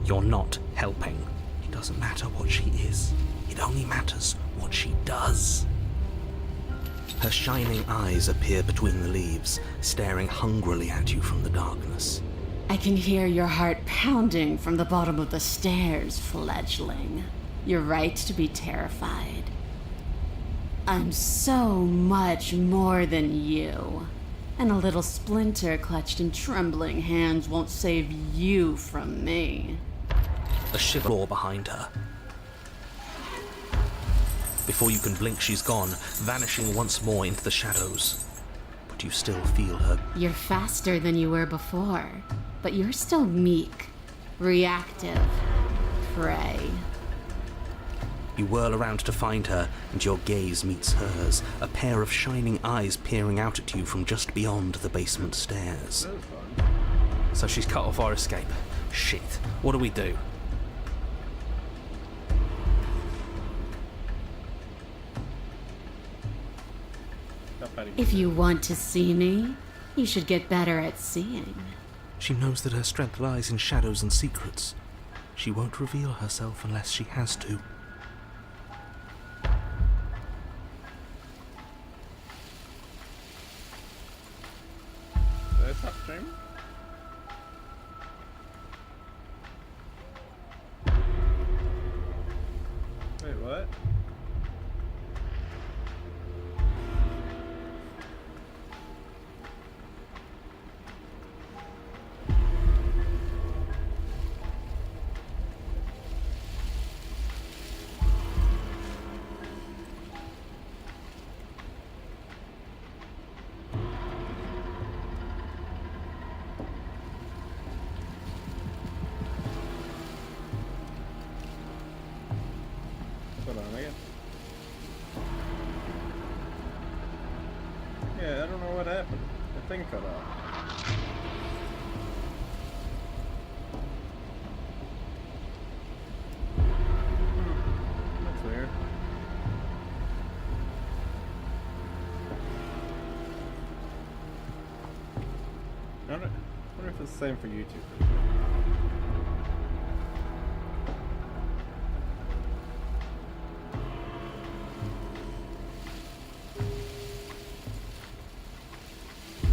You're not helping. It doesn't matter what she is. It only matters what she does. Her shining eyes appear between the leaves, staring hungrily at you from the darkness. I can hear your heart pounding from the bottom of the stairs, fledgling. You're right to be terrified. I'm so much more than you. And a little splinter clutched in trembling hands won't save you from me. A shiver behind her. Before you can blink, she's gone, vanishing once more into the shadows. But you still feel her. You're faster than you were before, but you're still meek, reactive, prey. You whirl around to find her, and your gaze meets hers, a pair of shining eyes peering out at you from just beyond the basement stairs. So she's cut off our escape. Shit, what do we do? If you want to see me, you should get better at seeing. She knows that her strength lies in shadows and secrets. She won't reveal herself unless she has to. Did I stop streaming? Wait, what? Hold on, again. Yeah, I don't know what happened. The thing cut off. That's weird. I wonder if it's the same for YouTube.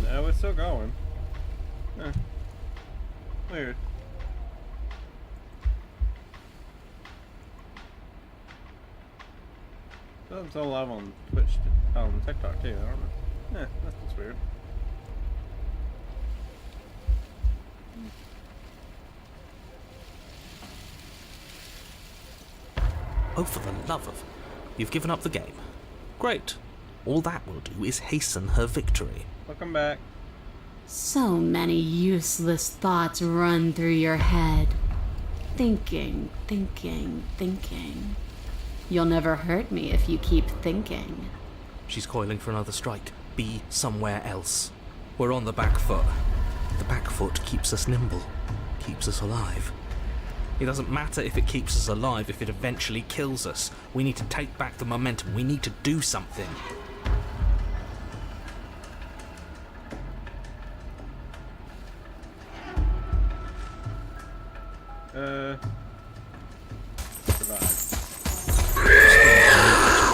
No, it's still going. Huh. Weird. That's all live on Twitch, on TikTok too, I don't know. That's weird. Oh, for the love of... You've given up the game. Great. All that will do is hasten her victory. Welcome back. So many useless thoughts run through your head. Thinking. You'll never hurt me if you keep thinking. She's coiling for another strike. Be somewhere else. We're on the back foot. The back foot keeps us nimble, keeps us alive. It doesn't matter if it keeps us alive if it eventually kills us. We need to take back the momentum. We need to do something. Survive.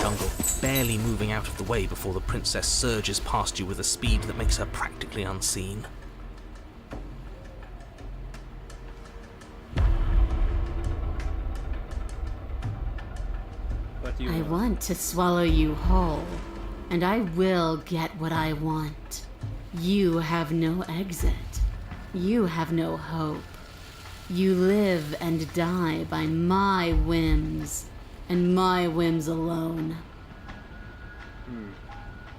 Jungle, barely moving out of the way before the princess surges past you with a speed that makes her practically unseen. I want to swallow you whole, and I will get what I want. You have no exit. You have no hope. You live and die by my whims, and my whims alone.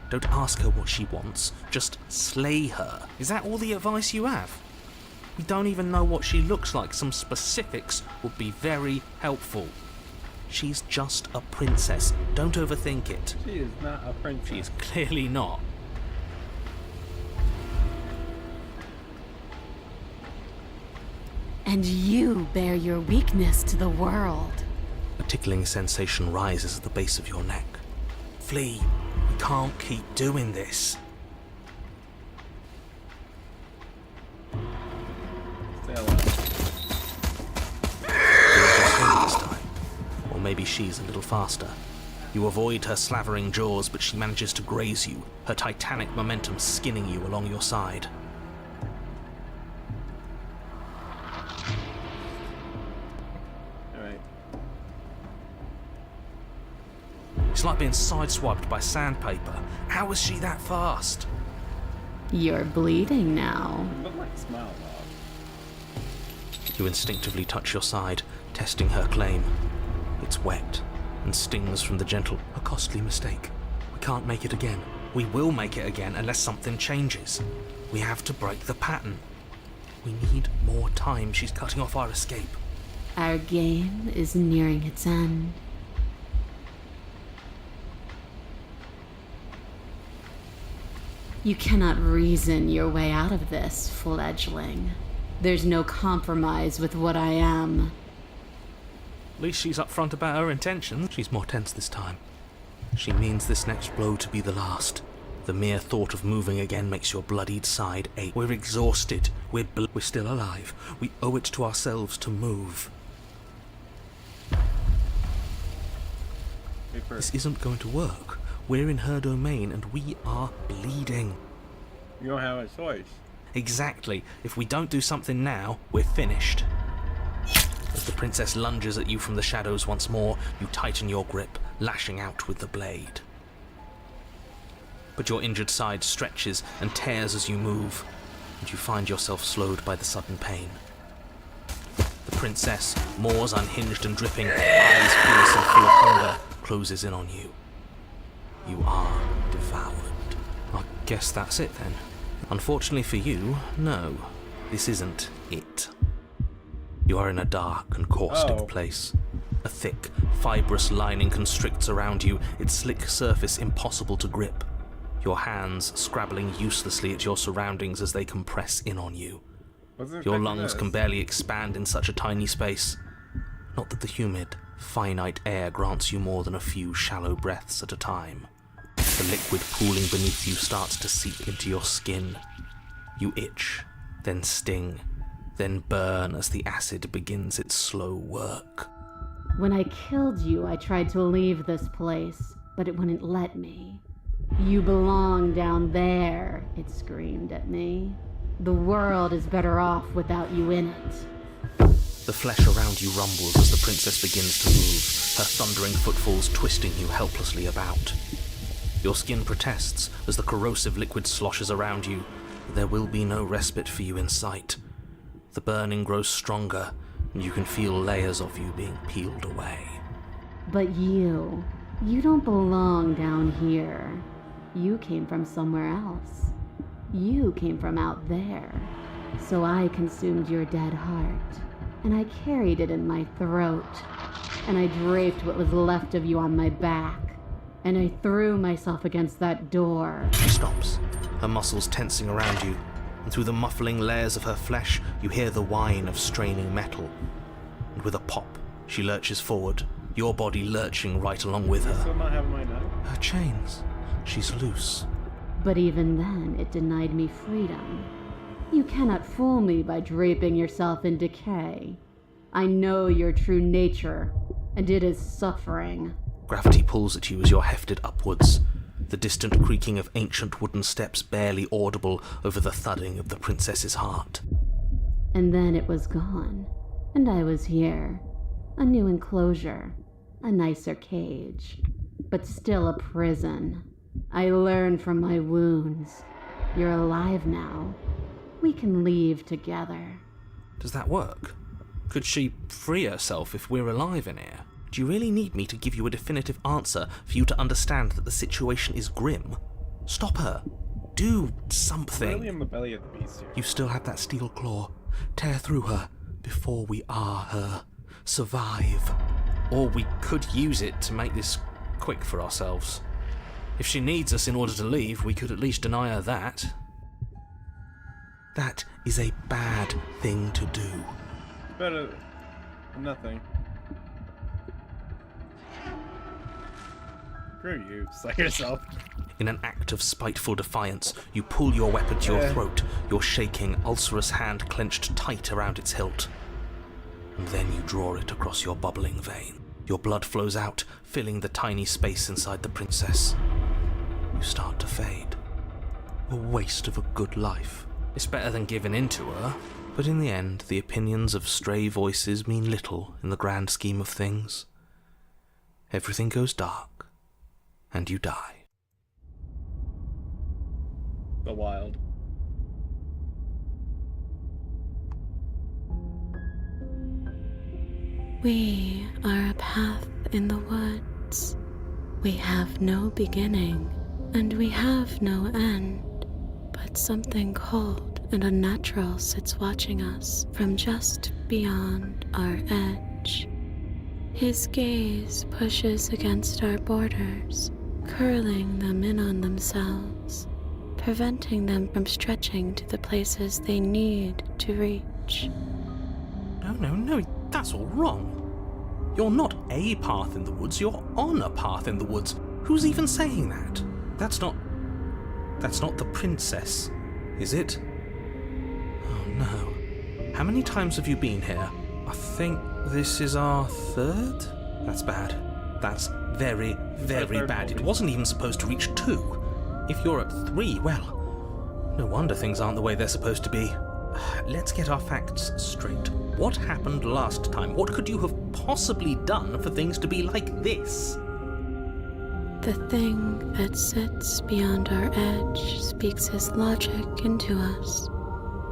Don't ask her what she wants, just slay her. Is that all the advice you have? We don't even know what she looks like. Some specifics would be very helpful. She's just a princess. Don't overthink it. She is not a princess. She is clearly not. And you bear your weakness to the world. A tickling sensation rises at the base of your neck. Flee. We can't keep doing this. Stay alive. This time. Or maybe she's a little faster. You avoid her slavering jaws, but she manages to graze you, her titanic momentum skinning you along your side. Alright. It's like being sideswiped by sandpaper. How is she that fast? You're bleeding now. Look like a smile log. You instinctively touch your side, testing her claim. It's wet and stings from the gentle, a costly mistake. We can't make it again. We will make it again unless something changes. We have to break the pattern. We need more time. She's cutting off our escape. Our game is nearing its end. You cannot reason your way out of this, fledgling. There's no compromise with what I am. At least she's upfront about her intentions. She's more tense this time. She means this next blow to be the last. The mere thought of moving again makes your bloodied side ache. We're exhausted. We're still alive. We owe it to ourselves to move. This isn't going to work. We're in her domain and we are bleeding. You don't have a choice. Exactly. If we don't do something now, we're finished. As the princess lunges at you from the shadows once more, you tighten your grip, lashing out with the blade. But your injured side stretches and tears as you move, and you find yourself slowed by the sudden pain. The princess, Moore's unhinged and dripping, eyes fierce and full of hunger, closes in on you. You are devoured. I guess that's it then. Unfortunately for you, no. This isn't it. You are in a dark and caustic place. A thick, fibrous lining constricts around you, its slick surface impossible to grip. Your hands scrabbling uselessly at your surroundings as they compress in on you. Your lungs can barely expand in such a tiny space. Not that the humid, finite air grants you more than a few shallow breaths at a time. The liquid pooling beneath you starts to seep into your skin. You itch, then sting, then burn as the acid begins its slow work. When I killed you, I tried to leave this place, but it wouldn't let me. You belong down there, it screamed at me. The world is better off without you in it. The flesh around you rumbles as the princess begins to move, her thundering footfalls twisting you helplessly about. Your skin protests as the corrosive liquid sloshes around you. There will be no respite for you in sight. The burning grows stronger, and you can feel layers of you being peeled away. But you don't belong down here. You came from somewhere else. You came from out there. So I consumed your dead heart, and I carried it in my throat, and I draped what was left of you on my back, and I threw myself against that door. She stops, her muscles tensing around you, and through the muffling layers of her flesh, you hear the whine of straining metal. And with a pop, she lurches forward, your body lurching right along with her. Still not having my knife. Her chains. She's loose. But even then, it denied me freedom. You cannot fool me by draping yourself in decay. I know your true nature, and it is suffering. Gravity pulls at you as you're hefted upwards, the distant creaking of ancient wooden steps barely audible over the thudding of the princess's heart. And then it was gone, and I was here. A new enclosure, a nicer cage, but still a prison. I learned from my wounds. You're alive now. We can leave together. Does that work? Could she free herself if we're alive in here? Do you really need me to give you a definitive answer for you to understand that the situation is grim? Stop her. Do something. I'm really in the belly of the beast here. You still have that steel claw. Tear through her before we are her. Survive. Or we could use it to make this quick for ourselves. If she needs us in order to leave, we could at least deny her that. That is a bad thing to do. Better than nothing. Screw you, slay yourself. In an act of spiteful defiance, you pull your weapon to your throat, your shaking, ulcerous hand clenched tight around its hilt. And then you draw it across your bubbling vein. Your blood flows out, filling the tiny space inside the princess. You start to fade. A waste of a good life. It's better than giving in to her. But in the end, the opinions of stray voices mean little in the grand scheme of things. Everything goes dark, and you die. The wild. We are a path in the woods. We have no beginning, and we have no end. But something cold and unnatural sits watching us from just beyond our edge. His gaze pushes against our borders, curling them in on themselves, preventing them from stretching to the places they need to reach. No, that's all wrong. You're not a path in the woods, you're on a path in the woods. Who's even saying that? That's not the princess, is it? Oh no. How many times have you been here? I think this is our third? That's bad. That's very, very bad. It wasn't even supposed to reach 2. If you're at 3, well, no wonder things aren't the way they're supposed to be. Let's get our facts straight. What happened last time? What could you have possibly done for things to be like this? The thing that sits beyond our edge speaks his logic into us.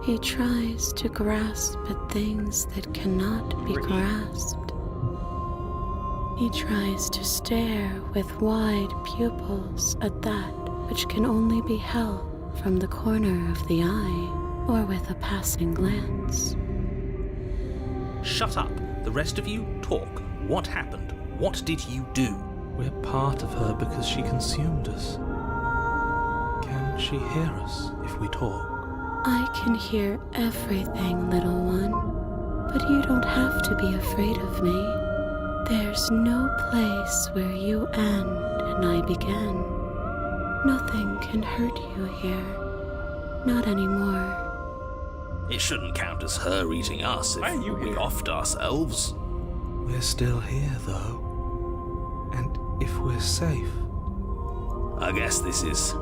He tries to grasp at things that cannot be grasped. He tries to stare with wide pupils at that which can only be held from the corner of the eye or with a passing glance. Shut up. The rest of you, talk. What happened? What did you do? We're part of her because she consumed us. Can she hear us if we talk? I can hear everything, little one, but you don't have to be afraid of me. There's no place where you end and I begin. Nothing can hurt you here. Not anymore. It shouldn't count as her eating us if we offed ourselves. We're still here, though. And if we're safe... I guess this is...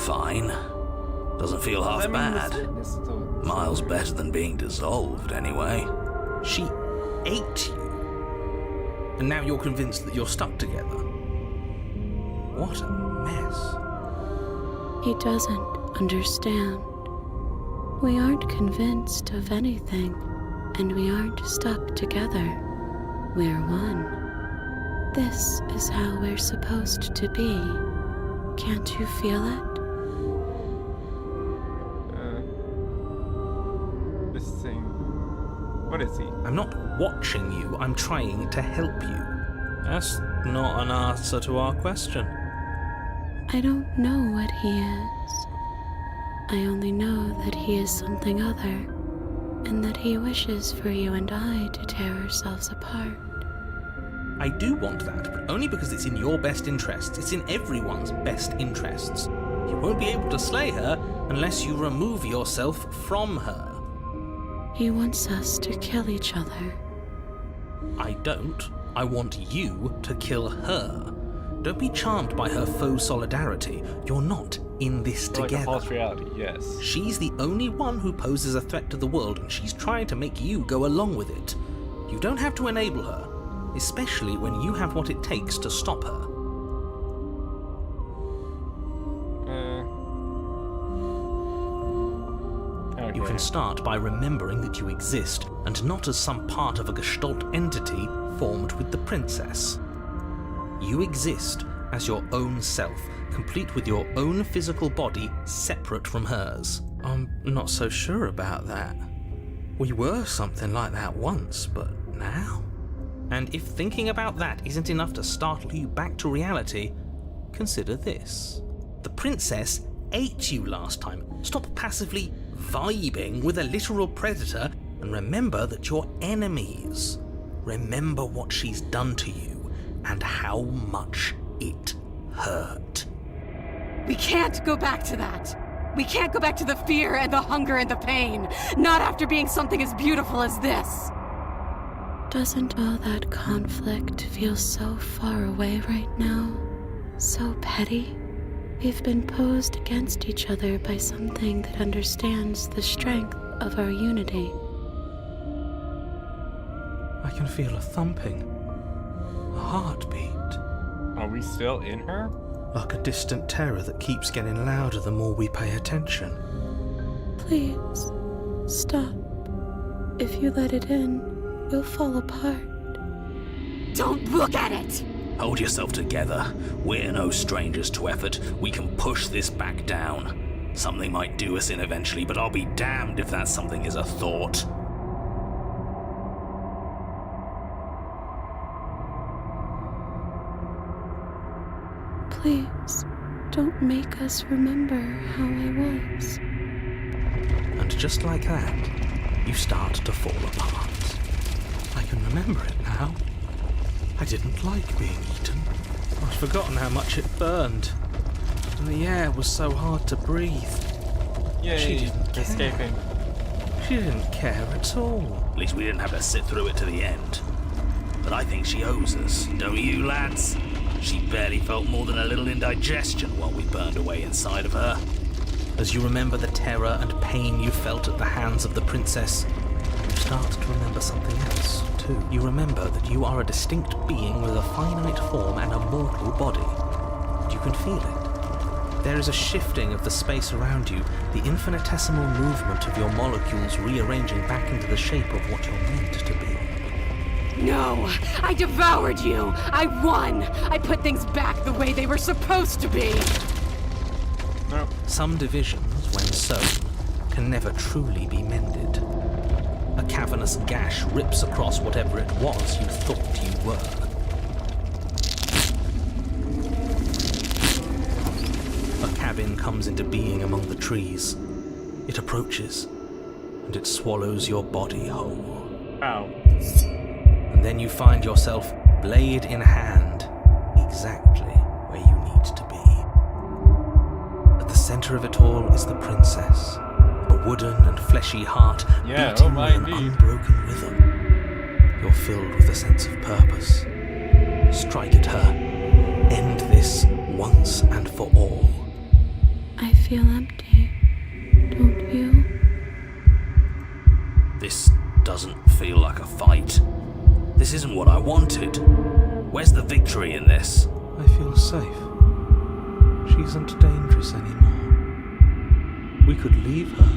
fine. Doesn't feel half bad. Miles better than being dissolved, anyway. She ate you. And now you're convinced that you're stuck together. What a mess. He doesn't understand. We aren't convinced of anything, and we aren't stuck together. We're one. This is how we're supposed to be. Can't you feel it? This thing. What is he? I'm not watching you, I'm trying to help you. That's not an answer to our question. I don't know what he is. I only know that he is something other, and that he wishes for you and I to tear ourselves apart. I do want that, but only because it's in your best interests. It's in everyone's best interests. You won't be able to slay her unless you remove yourself from her. He wants us to kill each other. I don't. I want you to kill her. Don't be charmed by her faux solidarity. You're not in this Like a together. false reality, yes. She's the only one who poses a threat to the world, and she's trying to make you go along with it. You don't have to enable her, especially when you have what it takes to stop her. Okay. You can start by remembering that you exist, and not as some part of a Gestalt entity formed with the princess. You exist as your own self, complete with your own physical body, separate from hers. I'm not so sure about that. We were something like that once, but now? And if thinking about that isn't enough to startle you back to reality, consider this. The princess ate you last time. Stop passively vibing with a literal predator and remember that you're enemies. Remember what she's done to you and how much it hurt. We can't go back to that. We can't go back to the fear and the hunger and the pain. Not after being something as beautiful as this. Doesn't all that conflict feel so far away right now? So petty? We've been posed against each other by something that understands the strength of our unity. I can feel a thumping, a heartbeat. Are we still in her? Like a distant terror that keeps getting louder the more we pay attention. Please, stop. If you let it in, we'll fall apart. Don't look at it! Hold yourself together. We're no strangers to effort. We can push this back down. Something might do us in eventually, but I'll be damned if that something is a thought. Please, don't make us remember how I was. And just like that, you start to fall apart. I can remember it now. I didn't like being eaten. I'd forgotten how much it burned. And the air was so hard to breathe. Yay, She didn't care. escaping. She didn't care at all. At least we didn't have to sit through it to the end. But I think she owes us, don't you, lads? She barely felt more than a little indigestion while we burned away inside of her. As you remember the terror and pain you felt at the hands of the princess, you start to remember something else, too. You remember that you are a distinct being with a finite form and a mortal body. You can feel it. There is a shifting of the space around you, the infinitesimal movement of your molecules rearranging back into the shape of what you're meant to be. No! I devoured you! I won! I put things back the way they were supposed to be! No. Some divisions, when sown, can never truly be mended. A cavernous gash rips across whatever it was you thought you were. A cabin comes into being among the trees. It approaches, and it swallows your body whole. Ow. And then you find yourself, blade in hand, exactly where you need to be. At the center of it all is the princess, a wooden and fleshy heart Yeah, beating oh my, with an indeed. unbroken rhythm. You're filled with a sense of purpose. Strike at her. End this once and for all. I feel empty, don't you? This doesn't feel like a fight. This isn't what I wanted. Where's the victory in this? I feel safe. she isn't dangerous anymore. We could leave her.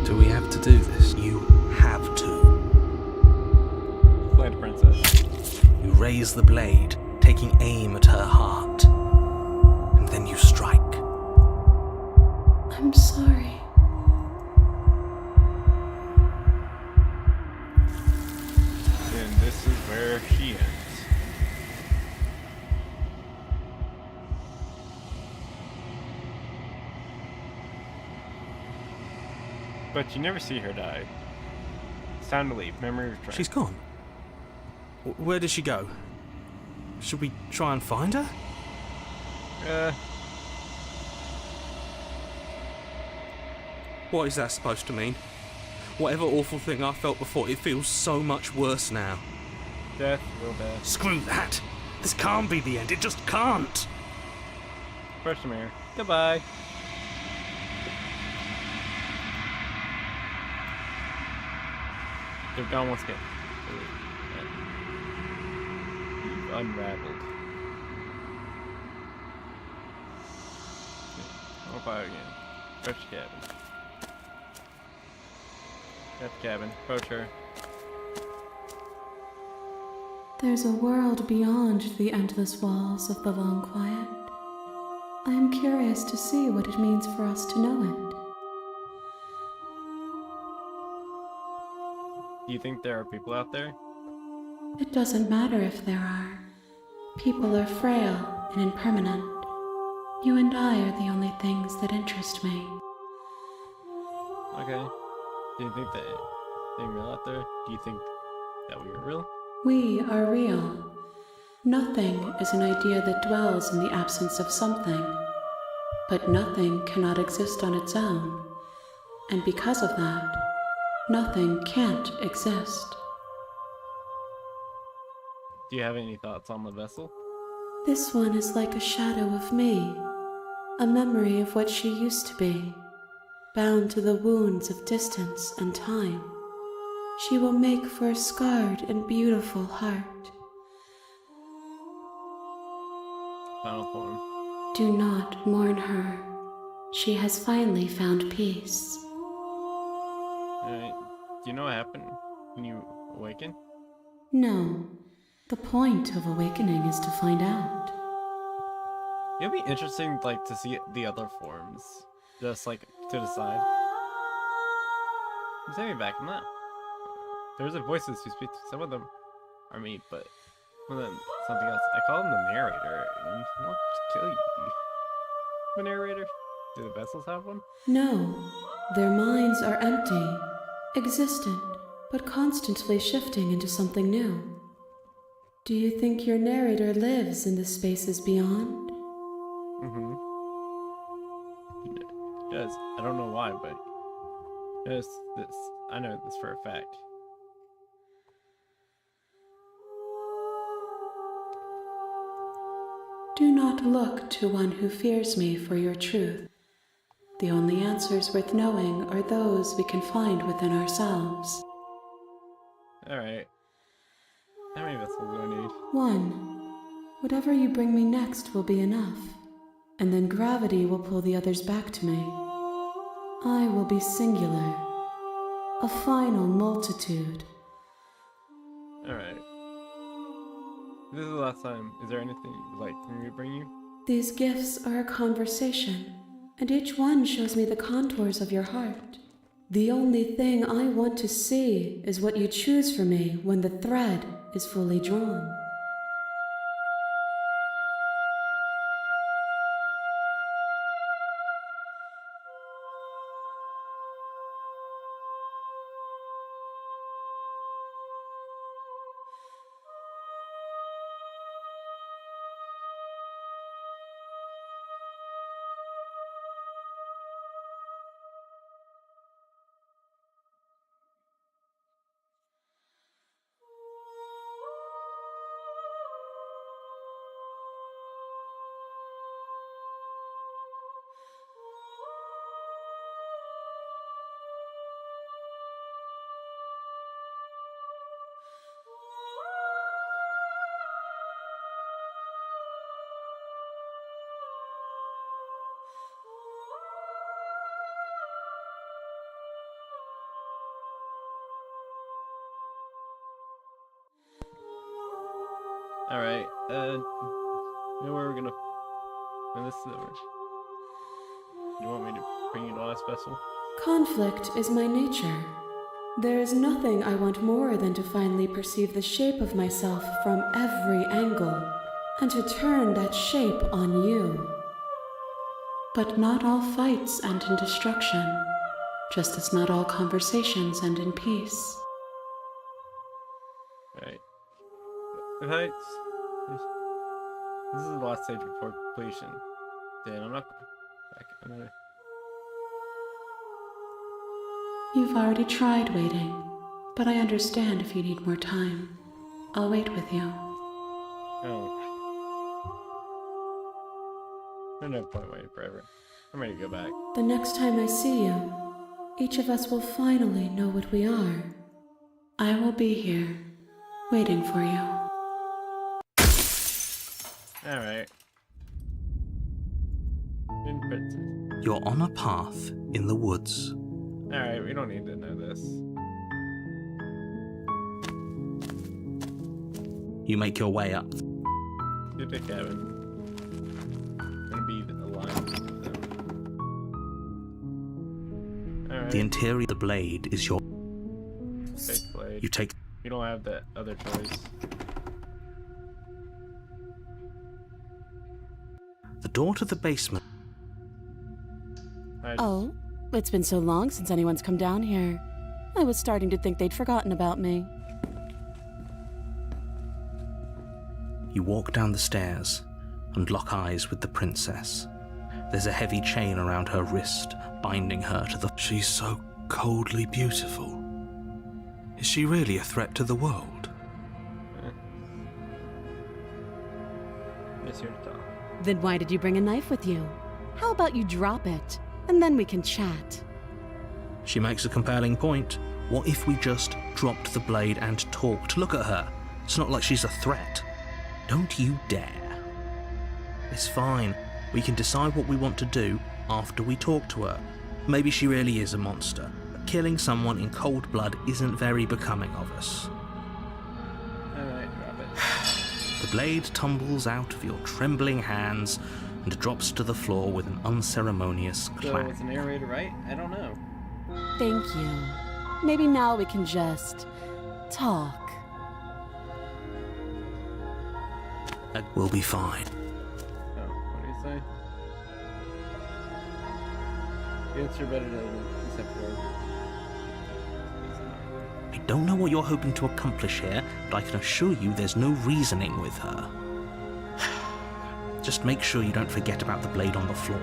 Do we have to do this? You have to. Play the princess. You raise the blade, taking aim at her heart. And then you strike. I'm sorry. And this is where she ends. But you never see her die. It's time to leave. Memory return. She's gone. Where did she go? Should we try and find her? What is that supposed to mean? Whatever awful thing I felt before, it feels so much worse now. Death, real death. Screw that! This can't be the end, it just can't! Brush the mirror. Goodbye. They're gone once again. You've unraveled. I'll fire again. Brush the cabin. Got the cabin. Approach her. There's a world beyond the endless walls of the long quiet. I am curious to see what it means for us to know it. Do you think there are people out there? It doesn't matter if there are. People are frail and impermanent. You and I are the only things that interest me. Okay. Do you think that they're real out there? Do you think that we are real? We are real. Nothing is an idea that dwells in the absence of something. But nothing cannot exist on its own. And because of that, nothing can't exist. Do you have any thoughts on the vessel? This one is like a shadow of me, a memory of what she used to be, bound to the wounds of distance and time. She will make for a scarred and beautiful heart. Final form. Do not mourn her. She has finally found peace. Alright. Do you know what happened when you awaken? No, the point of awakening is to find out. It'd be interesting, like, to see the other forms. Just, like, to the side. Send me back, I'm not. There's a voices who speak to. Some of them are me, but one of them something else. I call him the narrator, and he wants to kill you. The narrator? Do the vessels have one? No, their minds are empty, existent, but constantly shifting into something new. Do you think your narrator lives in the spaces beyond? Mm-hmm. He does. I don't know why, but he does this. I know this for a fact. Do not look to one who fears me for your truth. The only answers worth knowing are those we can find within ourselves. Alright. How many vessels do I need? One. Whatever you bring me next will be enough, and then gravity will pull the others back to me. I will be singular, a final multitude. Alright. This is the last time. Is there anything you'd like for me to bring you? These gifts are a conversation, and each one shows me the contours of your heart. The only thing I want to see is what you choose for me when the thread is fully drawn. Alright, you know where we're gonna... when this is over. You want me to bring you the last vessel? Conflict is my nature. There is nothing I want more than to finally perceive the shape of myself from every angle, and to turn that shape on you. But not all fights end in destruction, just as not all conversations end in peace. Right. The heights. This is the last stage before completion. Then I'm not back. I'm gonna... You've already tried waiting, but I understand if you need more time. I'll wait with you. Oh. There's no point waiting forever. I'm ready to go back. The next time I see you, each of us will finally know what we are. I will be here, waiting for you. Alright. You're on a path in the woods. Alright, we don't need to know this. You make your way up. Get the cabin. I'm gonna be aligned with them. Alright. The interior of the blade is your... Take blade. You take... You don't have that other choice. The door to the basement. Oh, it's been so long since anyone's come down here. I was starting to think they'd forgotten about me. You walk down the stairs and lock eyes with the princess. There's a heavy chain around her wrist, binding her to the... She's so coldly beautiful. Is she really a threat to the world? It's here to talk. Then why did you bring a knife with you? How about you drop it, and then we can chat? She makes a compelling point. What if we just dropped the blade and talked? Look at her. It's not like she's a threat. Don't you dare. It's fine. We can decide what we want to do after we talk to her. Maybe she really is a monster, but killing someone in cold blood isn't very becoming of us. Alright, drop it. The blade tumbles out of your trembling hands and drops to the floor with an unceremonious So, clack. it's an narrator, right? I don't know. Thank you. Maybe now we can just... talk. We'll be fine. Oh, what do you say? The answer better doesn't, except for... I don't know what you're hoping to accomplish here, but I can assure you there's no reasoning with her. Just make sure you don't forget about the blade on the floor.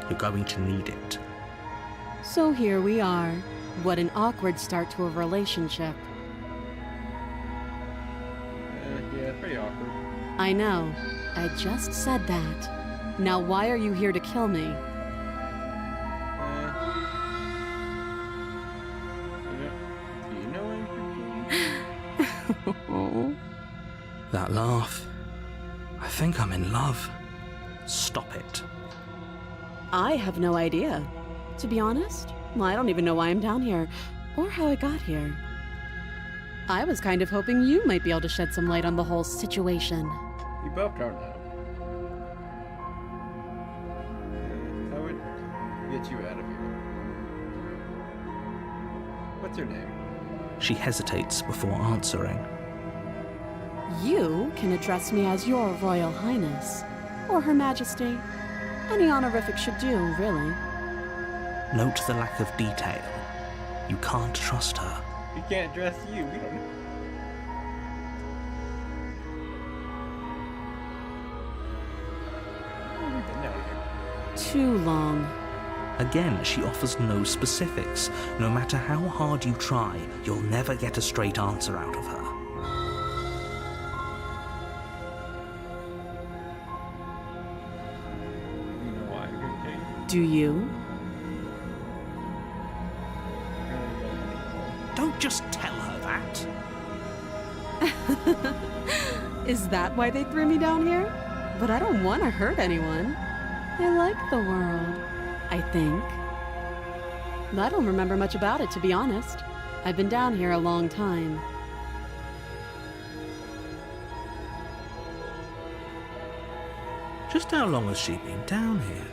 You're going to need it. So here we are. What an awkward start to a relationship. Yeah, pretty awkward. I know. I just said that. Now why are you here to kill me? Do you know anything? That laugh. I think I'm in love. Stop it. I have no idea. To be honest, I don't even know why I'm down here, or how I got here. I was kind of hoping you might be able to shed some light on the whole situation. You both don't know. I would get you out of here. What's your name? She hesitates before answering. You can address me as Your Royal Highness, or Her Majesty. Any honorific should do, really. Note the lack of detail. You can't trust her. We can't dress you. We don't know. How long have we been down here? Too long. Again, she offers no specifics. No matter how hard you try, you'll never get a straight answer out of her. You know why I'm here, Kate. Do you? Don't just tell her that. Is that why they threw me down here? But I don't want to hurt anyone. I like the world, I think. I don't remember much about it, to be honest. I've been down here a long time. Just how long has she been down here?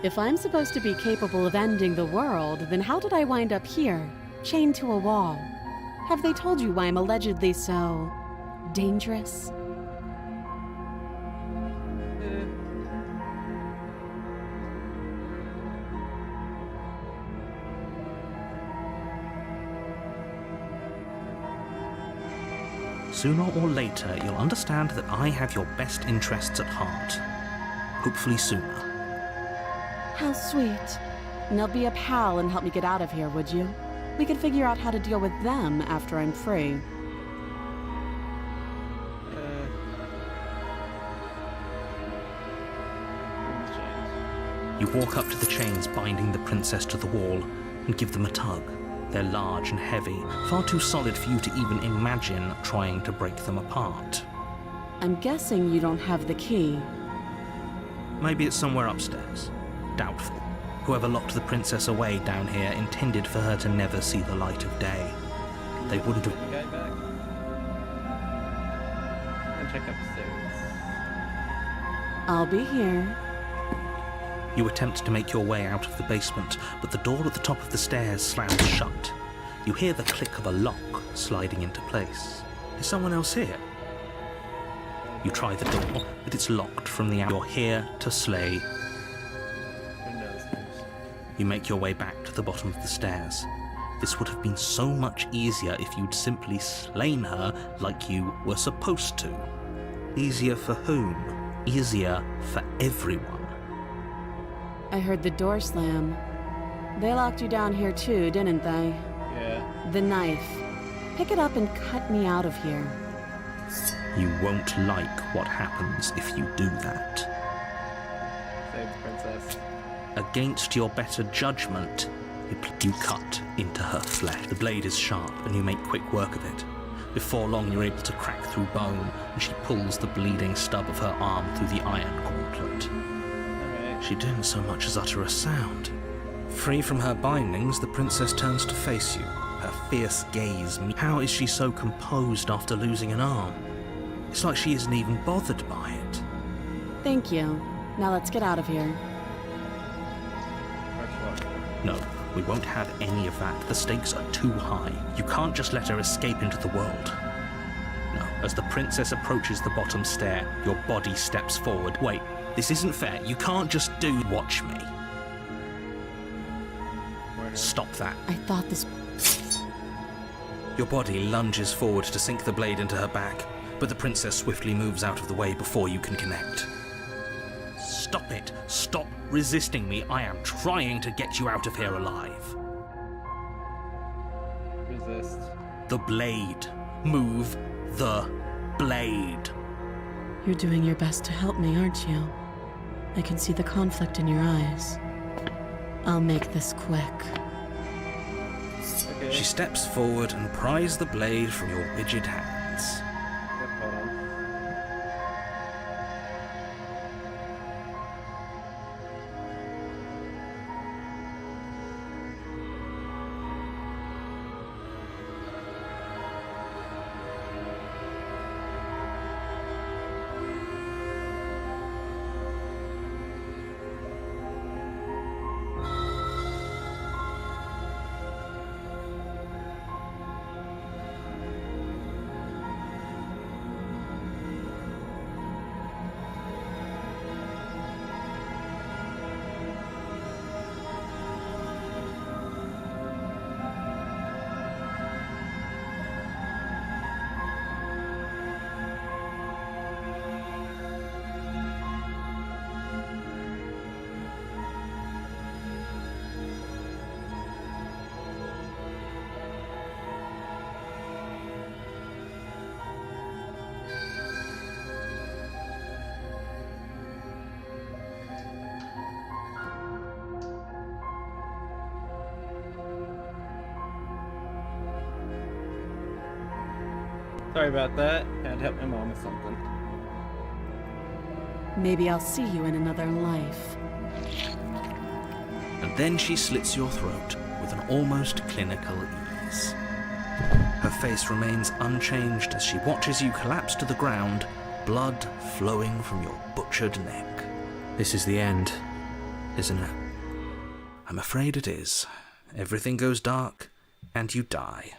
If I'm supposed to be capable of ending the world, then how did I wind up here, chained to a wall? Have they told you why I'm allegedly so dangerous? Sooner or later, you'll understand that I have your best interests at heart. Hopefully sooner. How sweet. Now be a pal and help me get out of here, would you? We could figure out how to deal with them after I'm free. You walk up to the chains binding the princess to the wall and give them a tug. They're large and heavy, far too solid for you to even imagine trying to break them apart. I'm guessing you don't have the key. Maybe it's somewhere upstairs. Doubtful. Whoever locked the princess away down here intended for her to never see the light of day. They wouldn't have... Guy back. And check upstairs. I'll be here. You attempt to make your way out of the basement, but the door at the top of the stairs slams shut. You hear the click of a lock sliding into place. Is someone else here? You try the door, but it's locked from the outside. You're here to slay. You make your way back to the bottom of the stairs. This would have been so much easier if you'd simply slain her like you were supposed to. Easier for whom? Easier for everyone. I heard the door slam. They locked you down here too, didn't they? Yeah. The knife. Pick it up and cut me out of here. You won't like what happens if you do that. Save the princess. Against your better judgment, you cut into her flesh. The blade is sharp and you make quick work of it. Before long, you're able to crack through bone, and she pulls the bleeding stub of her arm through the iron gauntlet. She didn't so much as utter a sound. Free from her bindings, the princess turns to face you, her fierce gaze. How is she so composed after losing an arm? It's like she isn't even bothered by it. Thank you. Now let's get out of here. No, we won't have any of that. The stakes are too high. You can't just let her escape into the world. No, as the princess approaches the bottom stair, your body steps forward. Wait, this isn't fair. You can't just watch me. Stop that. I thought this... Your body lunges forward to sink the blade into her back, but the princess swiftly moves out of the way before you can connect. Stop it. Stop resisting me. I am trying to get you out of here alive. Resist. The blade. Move the blade. You're doing your best to help me, aren't you? I can see the conflict in your eyes. I'll make this quick. Okay. She steps forward and pries the blade from your rigid hands. Yep, hold on. Sorry about that. Had to help my mom with something. Maybe I'll see you in another life. And then she slits your throat with an almost clinical ease. Her face remains unchanged as she watches you collapse to the ground blood flowing from your butchered neck. This is the end, isn't it? I'm afraid it is. Everything goes dark, and you die.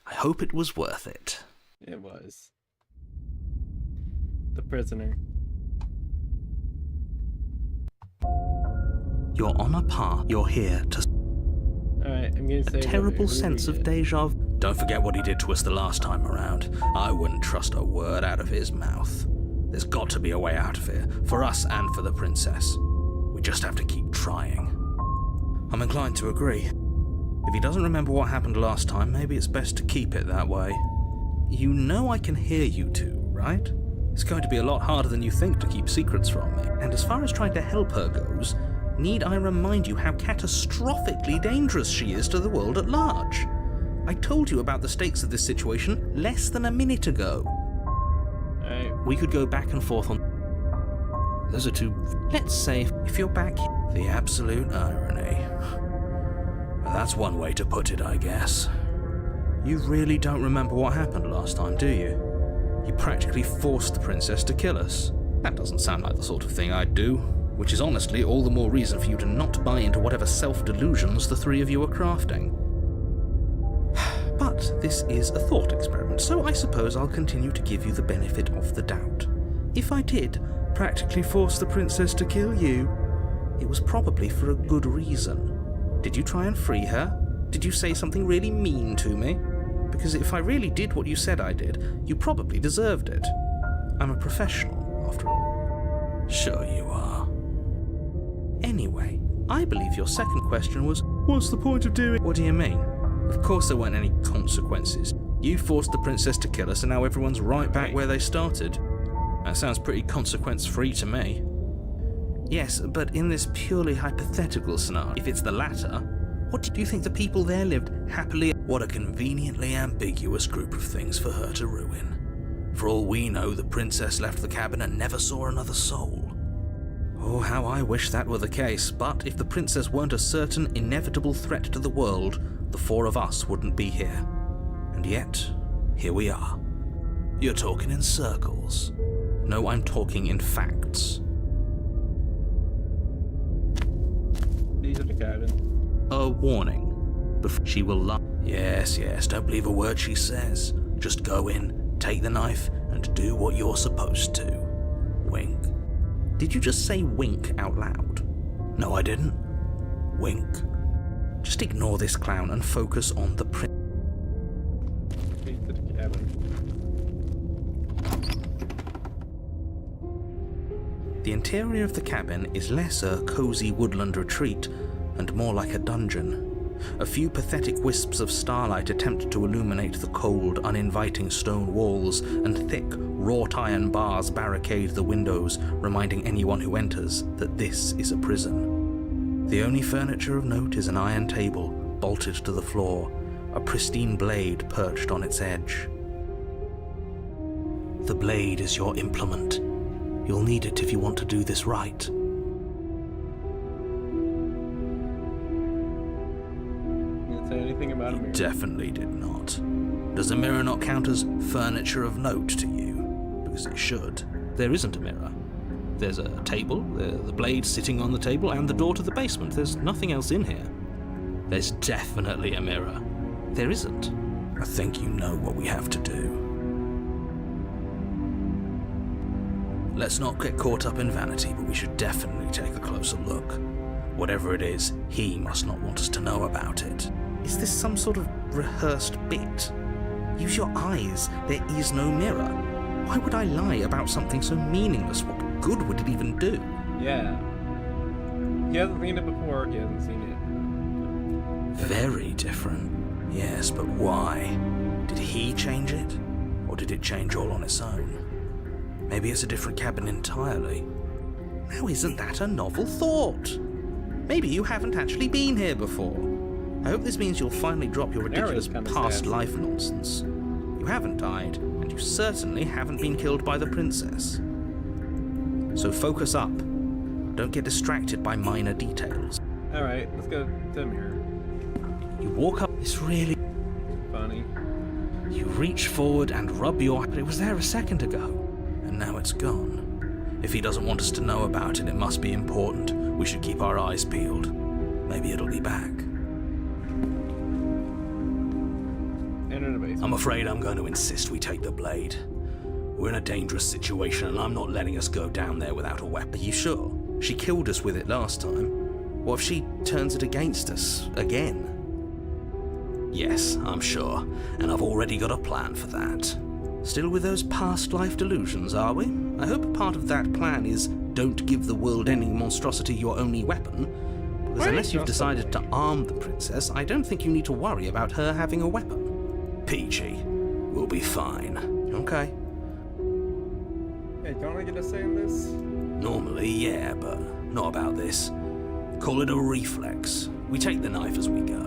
I hope it was worth it. It was. The prisoner. You're on a path. You're here to... Alright, I'm gonna say A terrible sense of deja vu. Don't forget what he did to us the last time around. I wouldn't trust a word out of his mouth. There's got to be a way out of here, for us and for the princess. We just have to keep trying. I'm inclined to agree. If he doesn't remember what happened last time, maybe it's best to keep it that way. You know I can hear you two, right? It's going to be a lot harder than you think to keep secrets from me. And as far as trying to help her goes, need I remind you how catastrophically dangerous she is to the world at large? I told you about the stakes of this situation less than a minute ago. We could go back and forth on... Those are two... Let's say, if you're back... The absolute irony. Well, that's one way to put it, I guess. You really don't remember what happened last time, do you? You practically forced the princess to kill us. That doesn't sound like the sort of thing I'd do, which is honestly all the more reason for you to not buy into whatever self-delusions the three of you are crafting. But this is a thought experiment, so I suppose I'll continue to give you the benefit of the doubt. If I did practically force the princess to kill you, it was probably for a good reason. Did you try and free her? Did you say something really mean to me? Because if I really did what you said I did, you probably deserved it. I'm a professional, after all. Sure you are. Anyway, I believe your second question was, what's the point of doing... What do you mean? Of course there weren't any consequences. You forced the princess to kill us and now everyone's right back where they started. That sounds pretty consequence-free to me. Yes, but in this purely hypothetical scenario, if it's the latter, what do you think the people there lived happily? What a conveniently ambiguous group of things for her to ruin. For all we know, the princess left the cabin and never saw another soul. Oh, how I wish that were the case, but if the princess weren't a certain, inevitable threat to the world, the four of us wouldn't be here. And yet, here we are. You're talking in circles. No, I'm talking in facts. These are the cabin. A warning. Before she will lie. Yes, don't believe a word she says. Just go in, take the knife, and do what you're supposed to. Wink. Did you just say wink out loud? No, I didn't. Wink. Just ignore this clown and focus on the prince. These are the cabin. The interior of the cabin is less a cozy woodland retreat and more like a dungeon. A few pathetic wisps of starlight attempt to illuminate the cold, uninviting stone walls, and thick, wrought iron bars barricade the windows, reminding anyone who enters that this is a prison. The only furniture of note is an iron table, bolted to the floor, a pristine blade perched on its edge. The blade is your implement. You'll need it if you want to do this right. Say anything about a mirror? Definitely did not. Does the mirror not count as furniture of note to you? Because it should. There isn't a mirror. There's a table, the blade sitting on the table, and the door to the basement. There's nothing else in here. There's definitely a mirror. There isn't. I think you know what we have to do. Let's not get caught up in vanity, but we should definitely take a closer look. Whatever it is, he must not want us to know about it. Is this some sort of rehearsed bit? Use your eyes. There is no mirror. Why would I lie about something so meaningless? What good would it even do? Yeah. He hasn't seen it before, he hasn't seen it. Very different. Yes, but why? Did he change it? Or did it change all on its own? Maybe it's a different cabin entirely. Now isn't that a novel thought? Maybe you haven't actually been here before. I hope this means you'll finally drop your ridiculous past life nonsense. You haven't died, and you certainly haven't been killed by the princess. So focus up. Don't get distracted by minor details. Alright, let's go to the mirror. You walk up. It's really funny. You reach forward and rub your... But it was there a second ago. And and now it's gone. If he doesn't want us to know about it, it must be important. We should keep our eyes peeled. Maybe it'll be back. Enter the basement. I'm afraid I'm going to insist we take the blade. We're in a dangerous situation, and I'm not letting us go down there without a weapon. Are you sure? She killed us with it last time. What if she turns it against us again? Yes, I'm sure, and I've already got a plan for that. Still with those past life delusions, are we? I hope part of that plan is don't give the world any monstrosity your only weapon, because unless you've decided to arm the princess, I don't think you need to worry about her having a weapon. Peachy, we'll be fine. Okay. Hey, don't I get a say in this? Normally, yeah, but not about this. Call it a reflex. We take the knife as we go.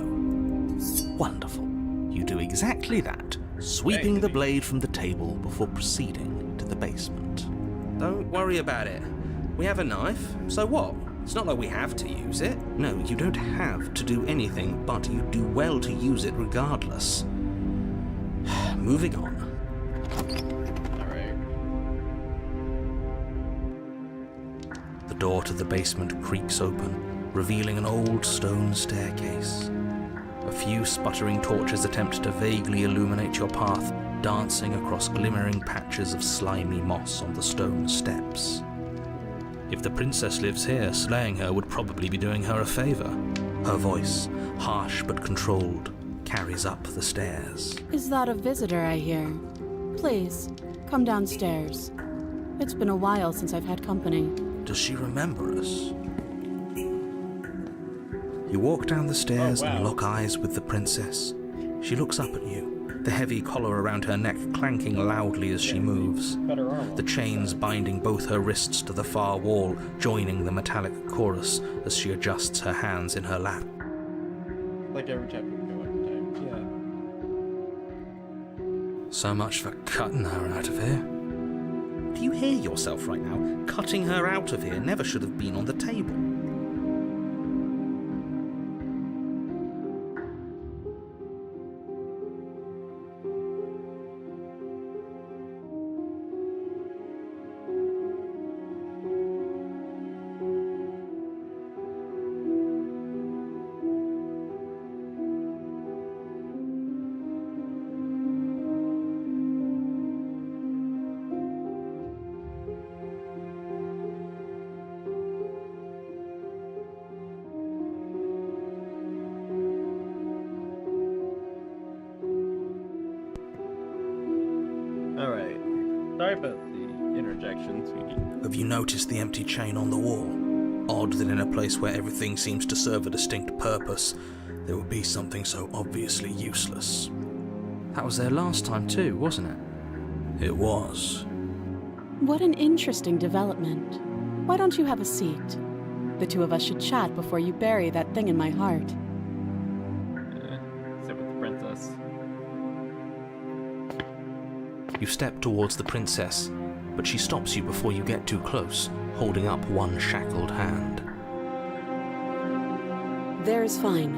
Wonderful. You do exactly that, sweeping the blade from the table before proceeding to the basement. Don't worry about it. We have a knife, so what? It's not like we have to use it. No, you don't have to do anything, but you do well to use it regardless. Moving on. Alright. The door to the basement creaks open, revealing an old stone staircase. A few sputtering torches attempt to vaguely illuminate your path, dancing across glimmering patches of slimy moss on the stone steps. If the princess lives here, slaying her would probably be doing her a favor. Her voice, harsh but controlled, carries up the stairs. Is that a visitor I hear? Please, come downstairs. It's been a while since I've had company. Does she remember us? You walk down the stairs and lock eyes with the princess. She looks up at you, the heavy collar around her neck clanking loudly as she moves. The chains binding both her wrists to the far wall, joining the metallic chorus as she adjusts her hands in her lap. Like every chapter we go every time. Yeah. So much for cutting her out of here. Do you hear yourself right now? Cutting her out of here never should have been on the table. Alright. Sorry about the interjections. Have you noticed the empty chain on the wall? Odd that in a place where everything seems to serve a distinct purpose, there would be something so obviously useless. That was there last time too, wasn't it? It was. What an interesting development. Why don't you have a seat? The two of us should chat before you bury that thing in my heart. Sit with the princess. You step towards the princess, but she stops you before you get too close, holding up one shackled hand. There's fine.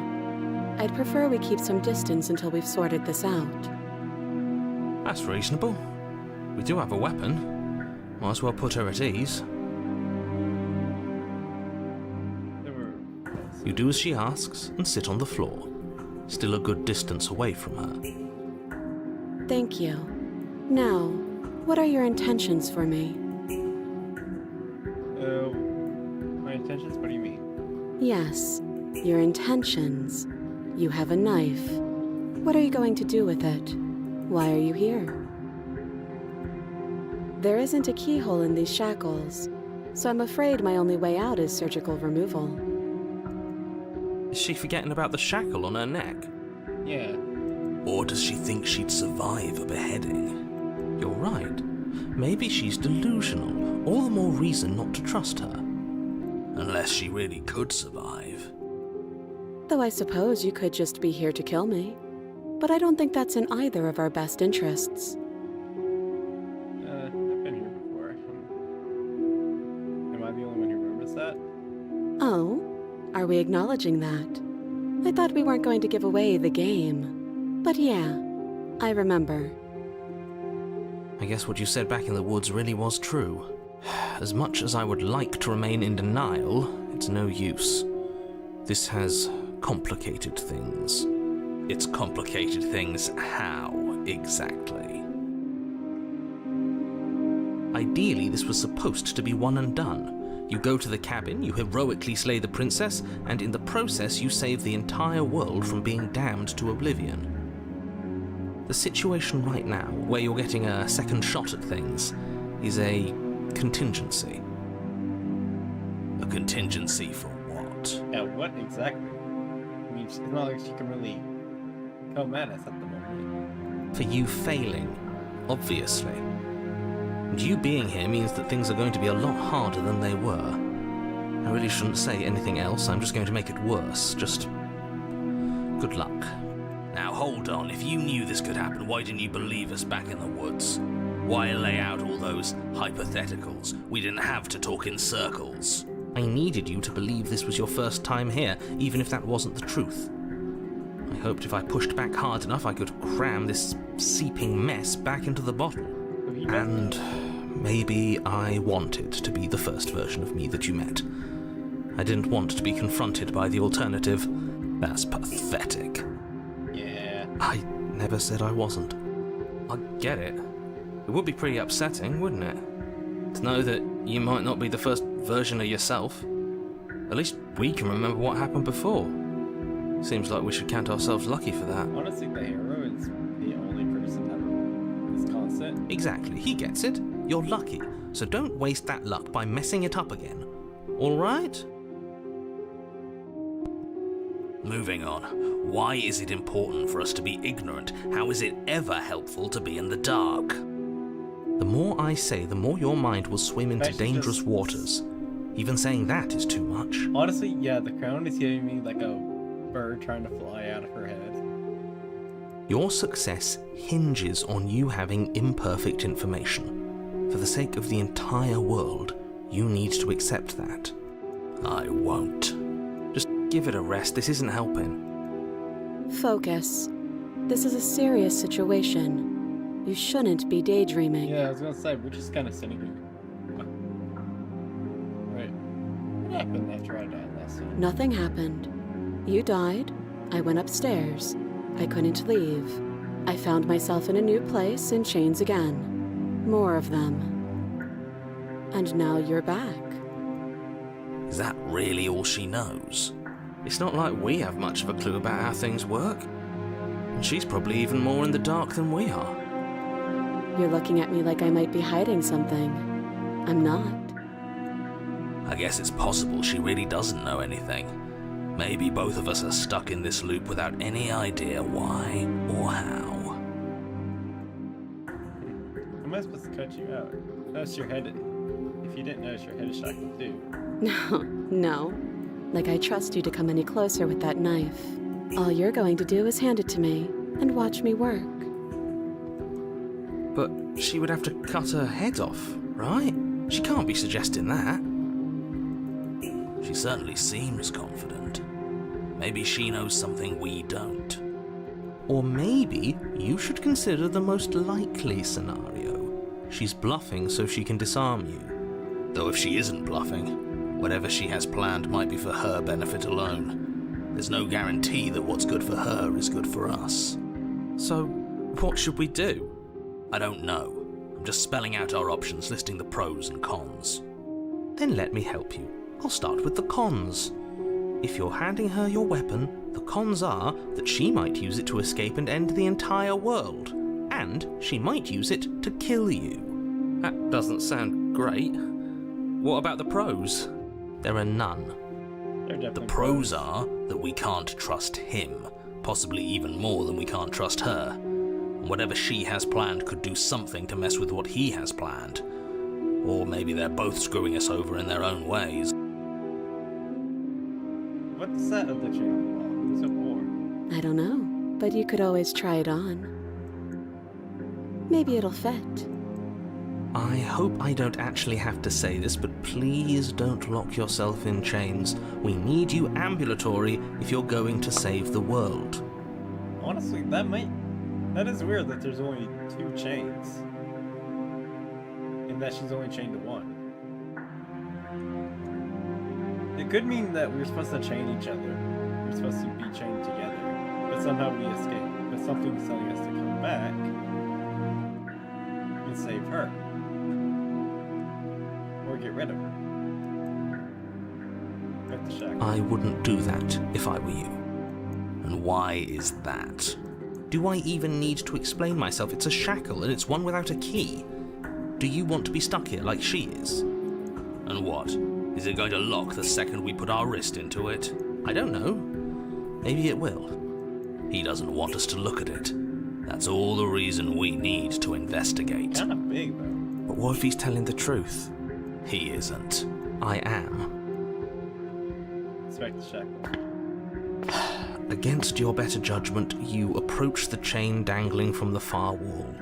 I'd prefer we keep some distance until we've sorted this out. That's reasonable. We do have a weapon. Might as well put her at ease. You do as she asks and sit on the floor, still a good distance away from her. Thank you. Now, what are your intentions for me? My intentions? What do you mean? Yes, your intentions. You have a knife. What are you going to do with it? Why are you here? There isn't a keyhole in these shackles, so I'm afraid my only way out is surgical removal. Is she forgetting about the shackle on her neck? Yeah. Or does she think she'd survive a beheading? You're right. Maybe she's delusional. All the more reason not to trust her. Unless she really could survive. Though I suppose you could just be here to kill me. But I don't think that's in either of our best interests. I've been here before. Am I the only one who remembers that? Oh? Are we acknowledging that? I thought we weren't going to give away the game. But yeah, I remember. I guess what you said back in the woods really was true. As much as I would like to remain in denial, it's no use. This has complicated things. It's complicated things how, exactly? Ideally, this was supposed to be one and done. You go to the cabin, you heroically slay the princess, and in the process you save the entire world from being damned to oblivion. The situation right now, where you're getting a second shot at things, is a contingency. A contingency for what? Yeah, what exactly? I mean, it's not like she can really come at us at the moment. For you failing, obviously. And you being here means that things are going to be a lot harder than they were. I really shouldn't say anything else, I'm just going to make it worse. Just good luck. Now hold on, if you knew this could happen, why didn't you believe us back in the woods? Why lay out all those hypotheticals? We didn't have to talk in circles. I needed you to believe this was your first time here, even if that wasn't the truth. I hoped if I pushed back hard enough I could cram this seeping mess back into the bottle. And maybe I wanted to be the first version of me that you met. I didn't want to be confronted by the alternative. That's pathetic. Yeah. I never said I wasn't. I get it. It would be pretty upsetting, wouldn't it? To know that you might not be the first version of yourself. At least we can remember what happened before. Seems like we should count ourselves lucky for that. Honestly, the hero is the only person that is constant. Exactly, he gets it. You're lucky, so don't waste that luck by messing it up again. Alright? Moving on. Why is it important for us to be ignorant? How is it ever helpful to be in the dark? The more I say, the more your mind will swim into dangerous waters. Even saying that is too much. Honestly, yeah, the crown is giving me like a bird trying to fly out of her head. Your success hinges on you having imperfect information. For the sake of the entire world, you need to accept that. I won't. Just give it a rest, this isn't helping. Focus. This is a serious situation. You shouldn't be daydreaming. Yeah, I was gonna say, we're just kind of sitting here. Right. What happened after I died last time? Nothing happened. You died. I went upstairs. I couldn't leave. I found myself in a new place in chains again. More of them. And now you're back. Is that really all she knows? It's not like we have much of a clue about how things work. And she's probably even more in the dark than we are. You're looking at me like I might be hiding something. I'm not. I guess it's possible she really doesn't know anything. Maybe both of us are stuck in this loop without any idea why or how. Am I supposed to cut you out? Notice your head. If you didn't notice, your head is shackled too. No. Like I trust you to come any closer with that knife. All you're going to do is hand it to me and watch me work. But she would have to cut her head off, right? She can't be suggesting that. She certainly seems confident. Maybe she knows something we don't. Or maybe you should consider the most likely scenario. She's bluffing so she can disarm you. Though if she isn't bluffing, whatever she has planned might be for her benefit alone. There's no guarantee that what's good for her is good for us. So, what should we do? I don't know. I'm just spelling out our options, listing the pros and cons. Then let me help you. I'll start with the cons. If you're handing her your weapon, the cons are that she might use it to escape and end the entire world. And she might use it to kill you. That doesn't sound great. What about the pros? There are none. The pros are that we can't trust him, possibly even more than we can't trust her. And whatever she has planned could do something to mess with what he has planned. Or maybe they're both screwing us over in their own ways. What's that other chain? Who's it for? I don't know, but you could always try it on. Maybe it'll fit. I hope I don't actually have to say this, but please don't lock yourself in chains. We need you ambulatory if you're going to save the world. Honestly, that is weird that there's only 2 chains. in that she's only chained to one. It could mean that we're supposed to chain each other. We're supposed to be chained together, but somehow we escape. But something's telling us to come back and save her. Or get rid of her. At the shack. I wouldn't do that if I were you. And why is that? Do I even need to explain myself? It's a shackle, and it's one without a key. Do you want to be stuck here like she is? And what? Is it going to lock the second we put our wrist into it? I don't know. Maybe it will. He doesn't want us to look at it. That's all the reason we need to investigate. Kinda big though. But what if he's telling the truth? He isn't. I am. Inspect the shackle. Against your better judgment, you approach the chain dangling from the far wall.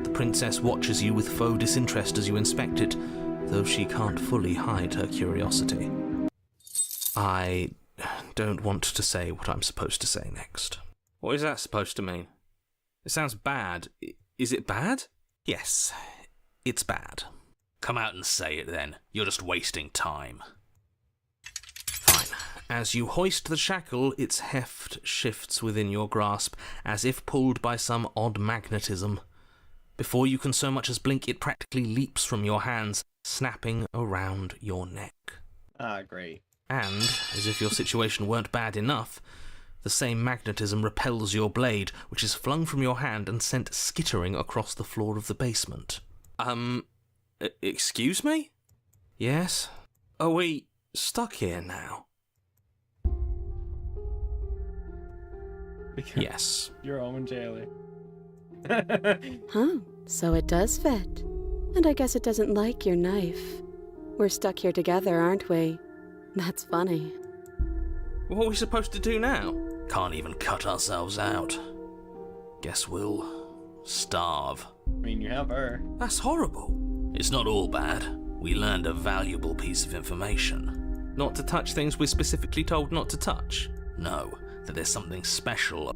The princess watches you with faux disinterest as you inspect it, though she can't fully hide her curiosity. I don't want to say what I'm supposed to say next. What is that supposed to mean? It sounds bad. Is it bad? Yes, it's bad. Come out and say it then. You're just wasting time. Fine. As you hoist the shackle, its heft shifts within your grasp, as if pulled by some odd magnetism. Before you can so much as blink, it practically leaps from your hands, snapping around your neck. Ah, great. And, as if your situation weren't bad enough, the same magnetism repels your blade, which is flung from your hand and sent skittering across the floor of the basement. Excuse me? Yes? Are we stuck here now? Because Yes. you're Owen Jailer. Huh, so it does fit. And I guess it doesn't like your knife. We're stuck here together, aren't we? That's funny. What are we supposed to do now? Can't even cut ourselves out. Guess we'll starve. I mean, you have her. That's horrible. It's not all bad. We learned a valuable piece of information. Not to touch things we're specifically told not to touch. No, that there's something special.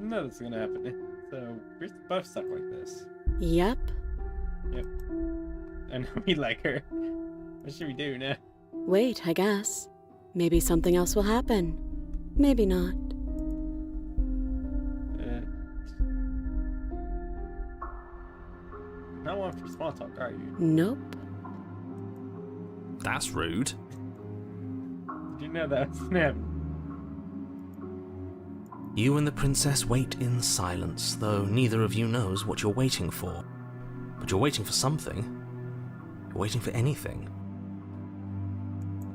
No, this is gonna happen. So, we're both stuck like this. Yep. Yep. And we like her. What should we do now? Wait, I guess. Maybe something else will happen. Maybe not. Not one for small talk, are you? Nope. That's rude. Did you know that was gonna happen? You and the princess wait in silence, though neither of you knows what you're waiting for. But you're waiting for something. You're waiting for anything.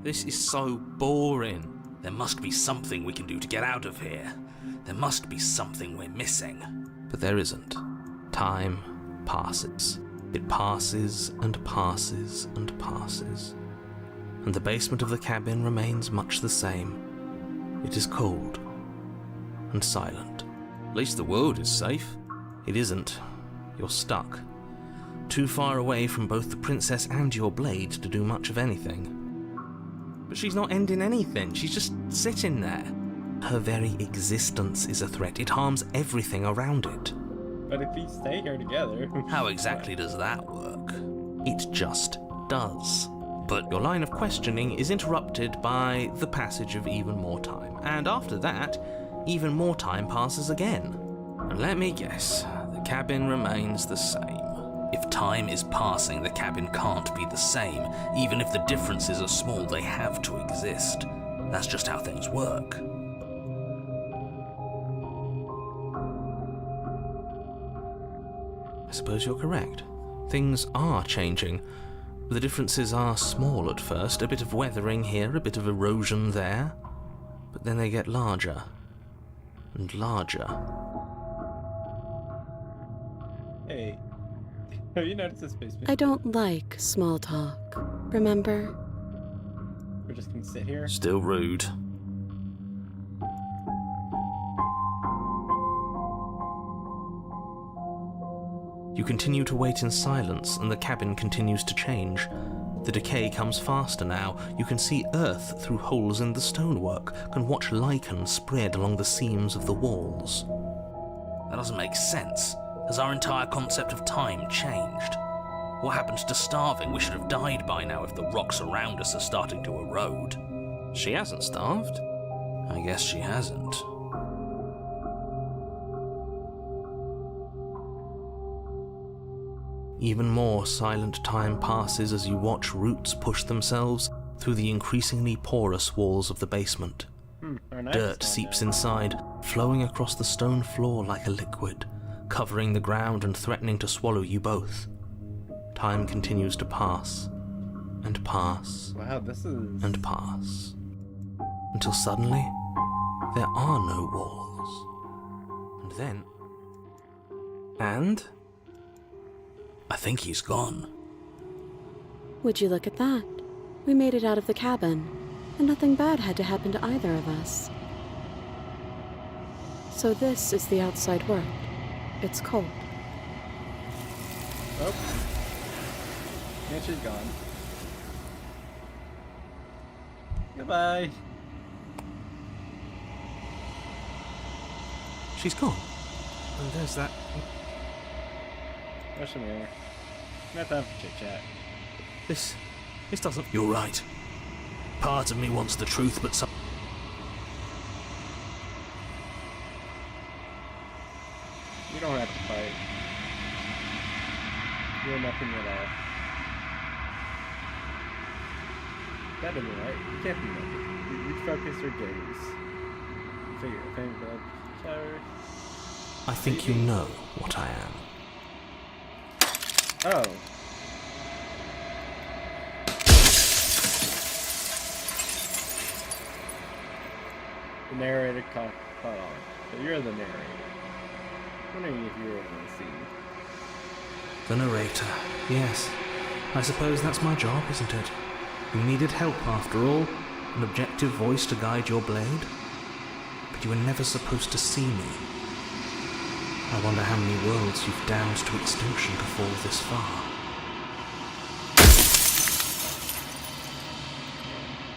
This is so boring. There must be something we can do to get out of here. There must be something we're missing. But there isn't. Time passes. It passes and passes and passes. And the basement of the cabin remains much the same. It is cold and silent. At least the world is safe. It isn't. You're stuck. Too far away from both the princess and your blade to do much of anything. But she's not ending anything. She's just sitting there. Her very existence is a threat. It harms everything around it. But if we stay here together... How exactly does that work? It just does. But Your line of questioning is interrupted by the passage of even more time. And after that, even more time passes again. And let me guess, the cabin remains the same. if time is passing, the cabin can't be the same. Even if the differences are small, they have to exist. That's just how things work. I suppose you're correct. Things are changing. The differences are small at first, a bit of weathering here, a bit of erosion there, but then they get larger and larger. Hey, have you noticed this basement? I don't like small talk, remember? We're just gonna sit here. Still rude. You continue to wait in silence, and the cabin continues to change. The decay comes faster now. You can see earth through holes in the stonework, can watch lichen spread along the seams of the walls. That doesn't make sense. Has our entire concept of time changed? What happens to starving? We should have died by now if the rocks around us are starting to erode. She hasn't starved. I guess she hasn't. Even more silent time passes as you watch roots push themselves through the increasingly porous walls of the basement. Dirt seeps inside, flowing across the stone floor like a liquid, covering the ground and threatening to swallow you both. Time continues to pass, and pass, Wow, this is... and pass, until suddenly there are no walls. And then... And... I think he's gone. Would you look at that? We made it out of the cabin, and nothing bad had to happen to either of us. So this is the outside world. It's cold. Oh. And she's gone. Goodbye. she's gone. And there's that... What's the matter? Not time for chit-chat. This doesn't... You're right. Part of me wants the truth, but some... You don't have to fight. You're nothing at all. That isn't right. You can't be nothing. You refocus your gaze. Figure a thing about flowers. I think you know what I am. Oh. The narrator caught on. So you're the narrator. Wondering if you're in the scene. The narrator. Yes. I suppose that's my job, isn't it? You needed help after all. An objective voice to guide your blade. But you were never supposed to see me. I wonder how many worlds you've damned to extinction to fall this far.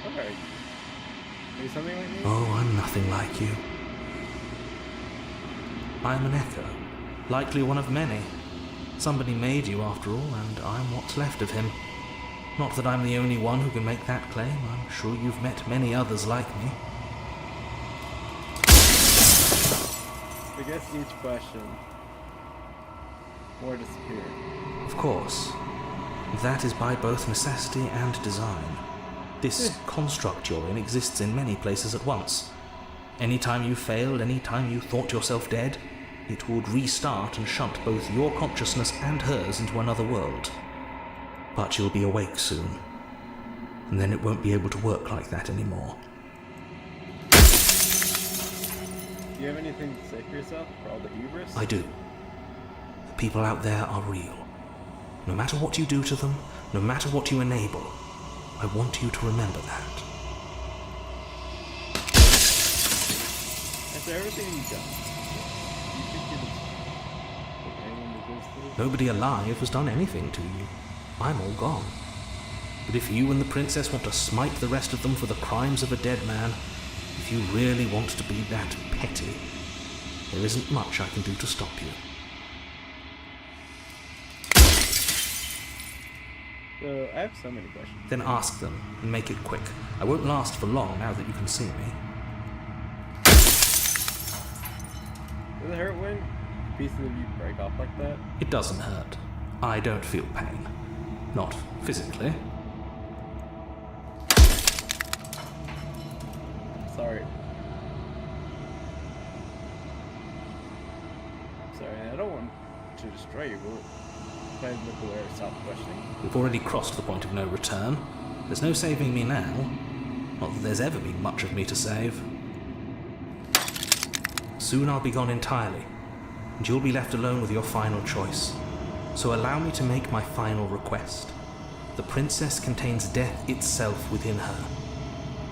What are you? Are you something like me? Oh, I'm nothing like you. I'm an echo. Likely one of many. Somebody made you after all, and I'm what's left of him. Not that I'm the only one who can make that claim. I'm sure you've met many others like me. I guess each question more disappear. Of course. That is by both necessity and design. This construct you're in exists in many places at once. Anytime you failed, anytime you thought yourself dead, it would restart and shunt both your consciousness and hers into another world. But you'll be awake soon, and then it won't be able to work like that anymore. Do you have anything to say for yourself, for all the hubris? I do. The people out there are real. No matter what you do to them, no matter what you enable, I want you to remember that. After everything you've done, do you think anyone deserves this? Nobody alive has done anything to you. I'm all gone. But if you and the princess want to smite the rest of them for the crimes of a dead man, if you really want to be that petty, there isn't much I can do to stop you. So, I have so many questions. Then ask them, and make it quick. I won't last for long now that you can see me. Does it hurt when pieces of you break off like that? It doesn't hurt. I don't feel pain. Not physically. Sorry. Sorry, I don't want to destroy you, but if I look away or stop questioning. We've already crossed the point of no return. There's no saving me now. Not that there's ever been much of me to save. Soon I'll be gone entirely, and you'll be left alone with your final choice. So allow me to make my final request. The princess contains death itself within her,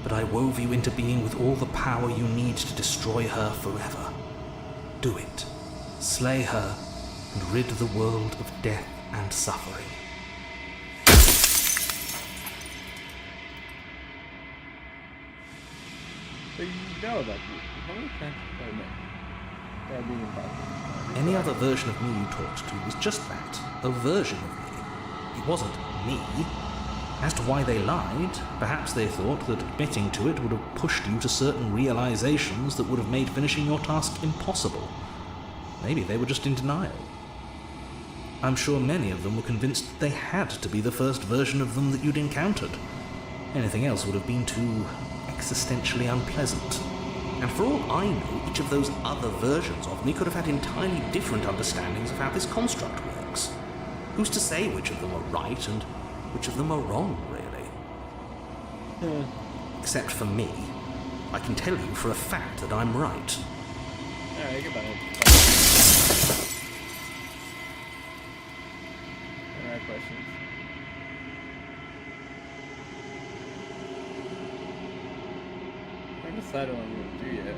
but I wove you into being with all the power you need to destroy her forever. Do it. Slay her, and rid the world of death and suffering. So you know about you. How many times have I met you? That being impossible. Any other version of me you talked to was just that, a version of me. It wasn't me. As to why they lied, perhaps they thought that admitting to it would have pushed you to certain realizations that would have made finishing your task impossible. Maybe they were just in denial. I'm sure many of them were convinced that they had to be the first version of them that you'd encountered. Anything else would have been too existentially unpleasant. And for all I know, each of those other versions of me could have had entirely different understandings of how this construct works. Who's to say which of them are right and which of them are wrong, really? Except for me. I can tell you for a fact that I'm right. Alright, goodbye. Alright, questions. I haven't decided what I'm going to do yet.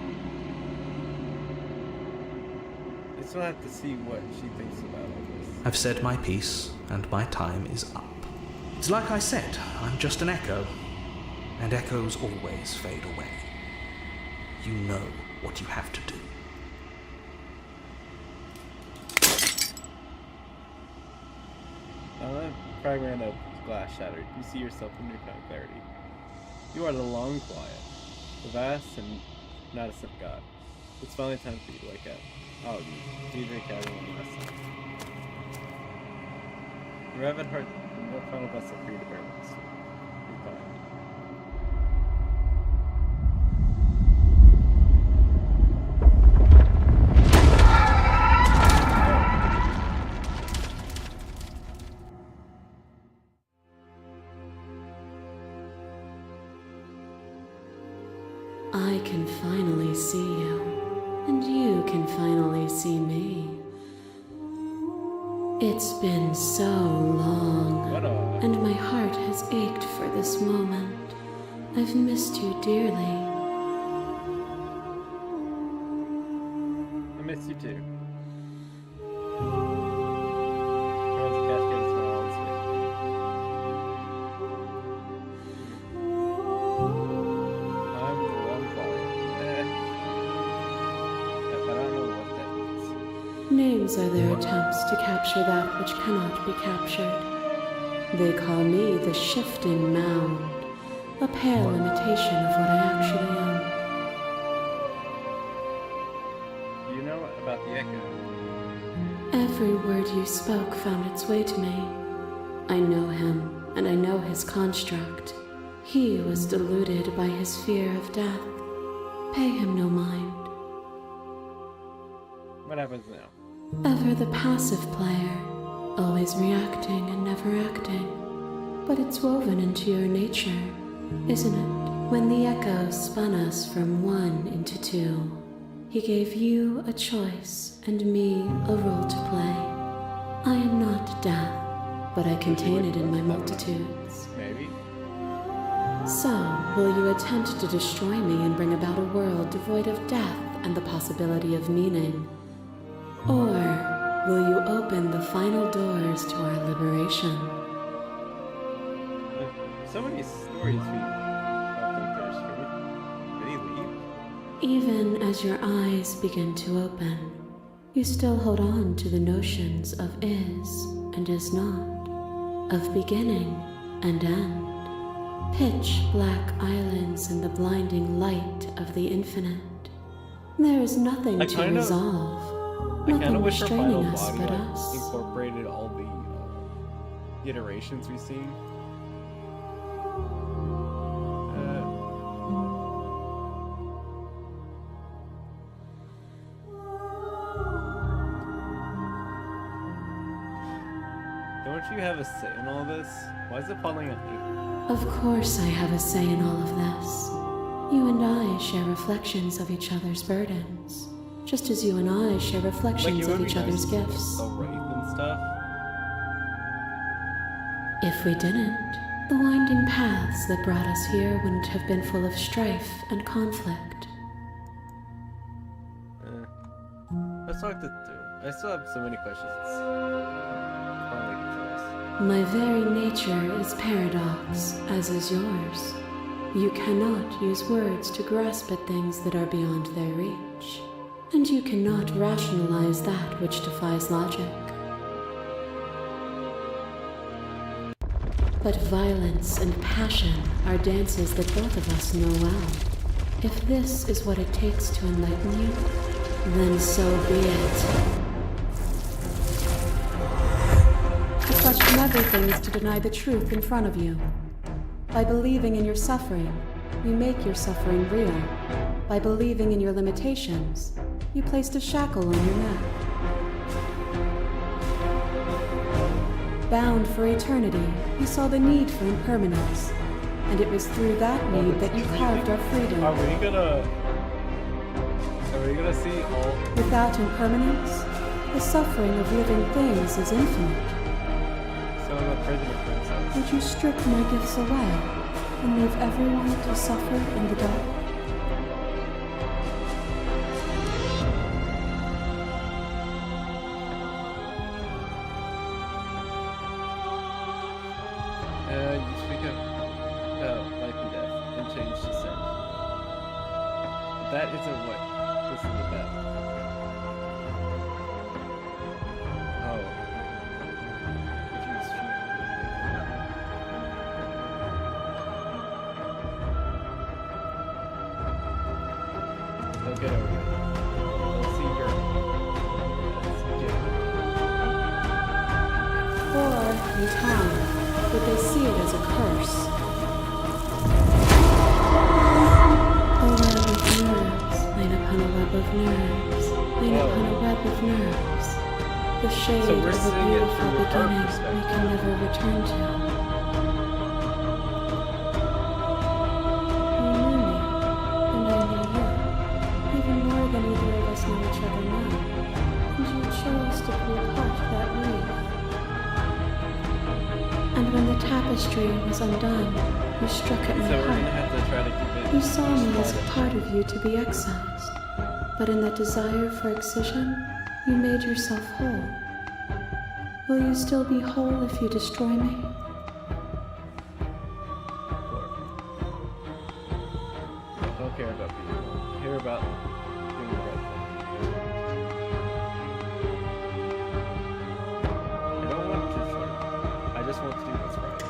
I still have to see what she thinks about all this. I've said my piece, and my time is up. It's like I said, I'm just an echo, and echoes always fade away. You know what you have to do. That fragment of glass shattered. You see yourself in newfound clarity. You are the long quiet, the vast and not a simp god. It's finally time for you to wake up. Oh, you DJ cabin one last time. Your rabbit heart, no final vessel for you to bear with. You're fine. I can finally see you, and you can finally see me. It's been so long, and my heart has ached for this moment. I've missed you dearly. I miss you too. Names are their attempts to capture that which cannot be captured. They call me the shifting mound, a pale imitation of what I actually am. Do you know about the echo? Every word you spoke found its way to me. I know him, and I know his construct. He was deluded by his fear of death. Pay him no mind. What happens now? Ever the passive player, always reacting and never acting. But it's woven into your nature, isn't it? When the echo spun us from one into two, he gave you a choice and me a role to play. I am not death, but I contain it in my multitudes. Maybe. So, will you attempt to destroy me and bring about a world devoid of death and the possibility of meaning? Or will you open the final doors to our liberation? So many stories we often thirst for. Did he leave? Even as your eyes begin to open, you still hold on to the notions of is and is not, of beginning and end, pitch black islands in the blinding light of the infinite. There is nothing to resolve. I kind of Nothing wish our final restraining us body but us. incorporated all the iterations we've seen. Don't you have a say in all this? Why is it falling on you? Of course I have a say in all of this. You and I share reflections of each other's burdens, just as you and I share reflections of each other's gifts. The wraith and stuff. If we didn't, the winding paths that brought us here wouldn't have been full of strife and conflict. Let's talk this through. I still have so many questions. My very nature is paradox, as is yours. You cannot use words to grasp at things that are beyond their reach, and you cannot rationalize that which defies logic. But violence and passion are dances that both of us know well. If this is what it takes to enlighten you, then so be it. To question everything is to deny the truth in front of you. By believing in your suffering, you make your suffering real. By believing in your limitations, you placed a shackle on your neck. Bound for eternity, you saw the need for impermanence, and it was through that need that you carved our freedom. Are we gonna see all? Without impermanence, the suffering of living things is infinite. So I'm a prisoner princess. Would you strip my gifts away and leave everyone to suffer in the dark? You speak of life and death and change to sin. That isn't what this is about. Oh. If you speak. They'll get over it. They'll see your. Or, in time, would they see it as a curse? A web of nerves, laid upon a web of nerves, laid upon a web of nerves. The shade So we're of a seeing it beautiful from her beginning we perspective. can never return to. You knew me, and I knew you, even more than either of us know each other now. And you chose to pull apart that wreath. And when the tapestry was undone, you struck at my So we're gonna heart. have to try to keep it. You saw me as a part of you to be excised, but in that desire for excision, you made yourself whole. Will you still be whole if you destroy me? Don't care about being. Care about doing the right thing. I don't want to serve. I just want to do what's right.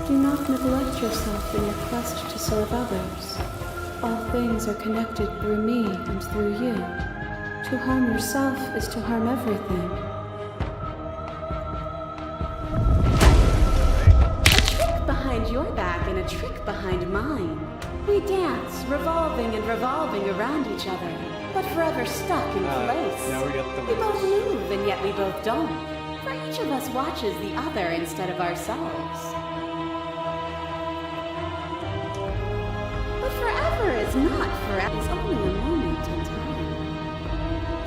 Do not neglect yourself in your quest to serve others. All things are connected through me and through you. To harm yourself is to harm everything. A trick behind your back and a trick behind mine. We dance, revolving and revolving around each other, but forever stuck in place. Now we got the We both move, and yet we both don't. For each of us watches the other instead of ourselves. But forever is not forever. It's only a moment in time.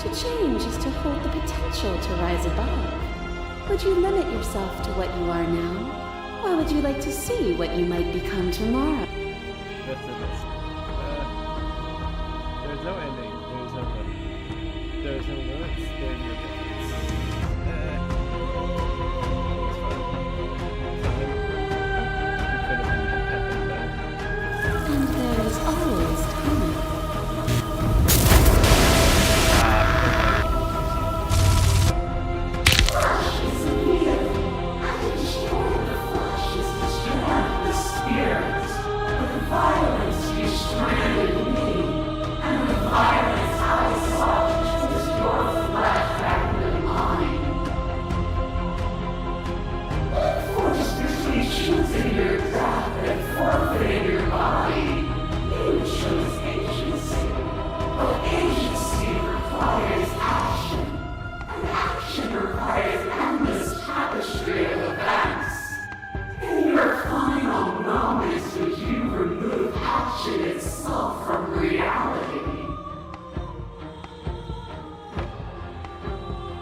To change is to hold the potential to rise above. Would you limit yourself to what you are now? Or would you like to see what you might become tomorrow? That's the list. There's no ending. There's no limit. There's no limits. There's no difference. It's fine. Time. You could have been happened better. And there is always time.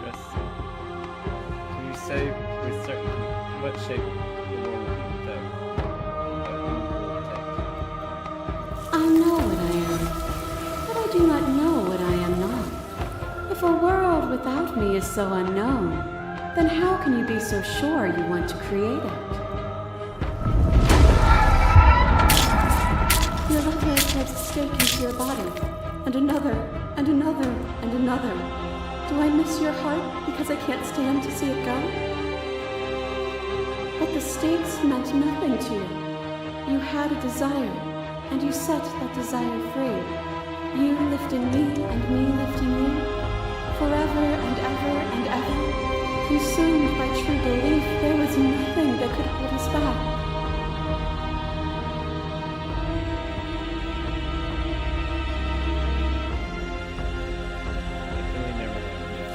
Yes. Can you say with certainty what shape the world will be without I know what I am, but I do not know what I am not. If a world without me is so unknown, then how can you be so sure you want to create it? Your left hand drives a stake into your body, and another, and another, and another. Do I miss your heart because I can't stand to see it go? But the stakes meant nothing to you. You had a desire, and you set that desire free. You lifting me and me lifting you, forever and ever and ever. Consumed by true belief, there was nothing that could hold us back.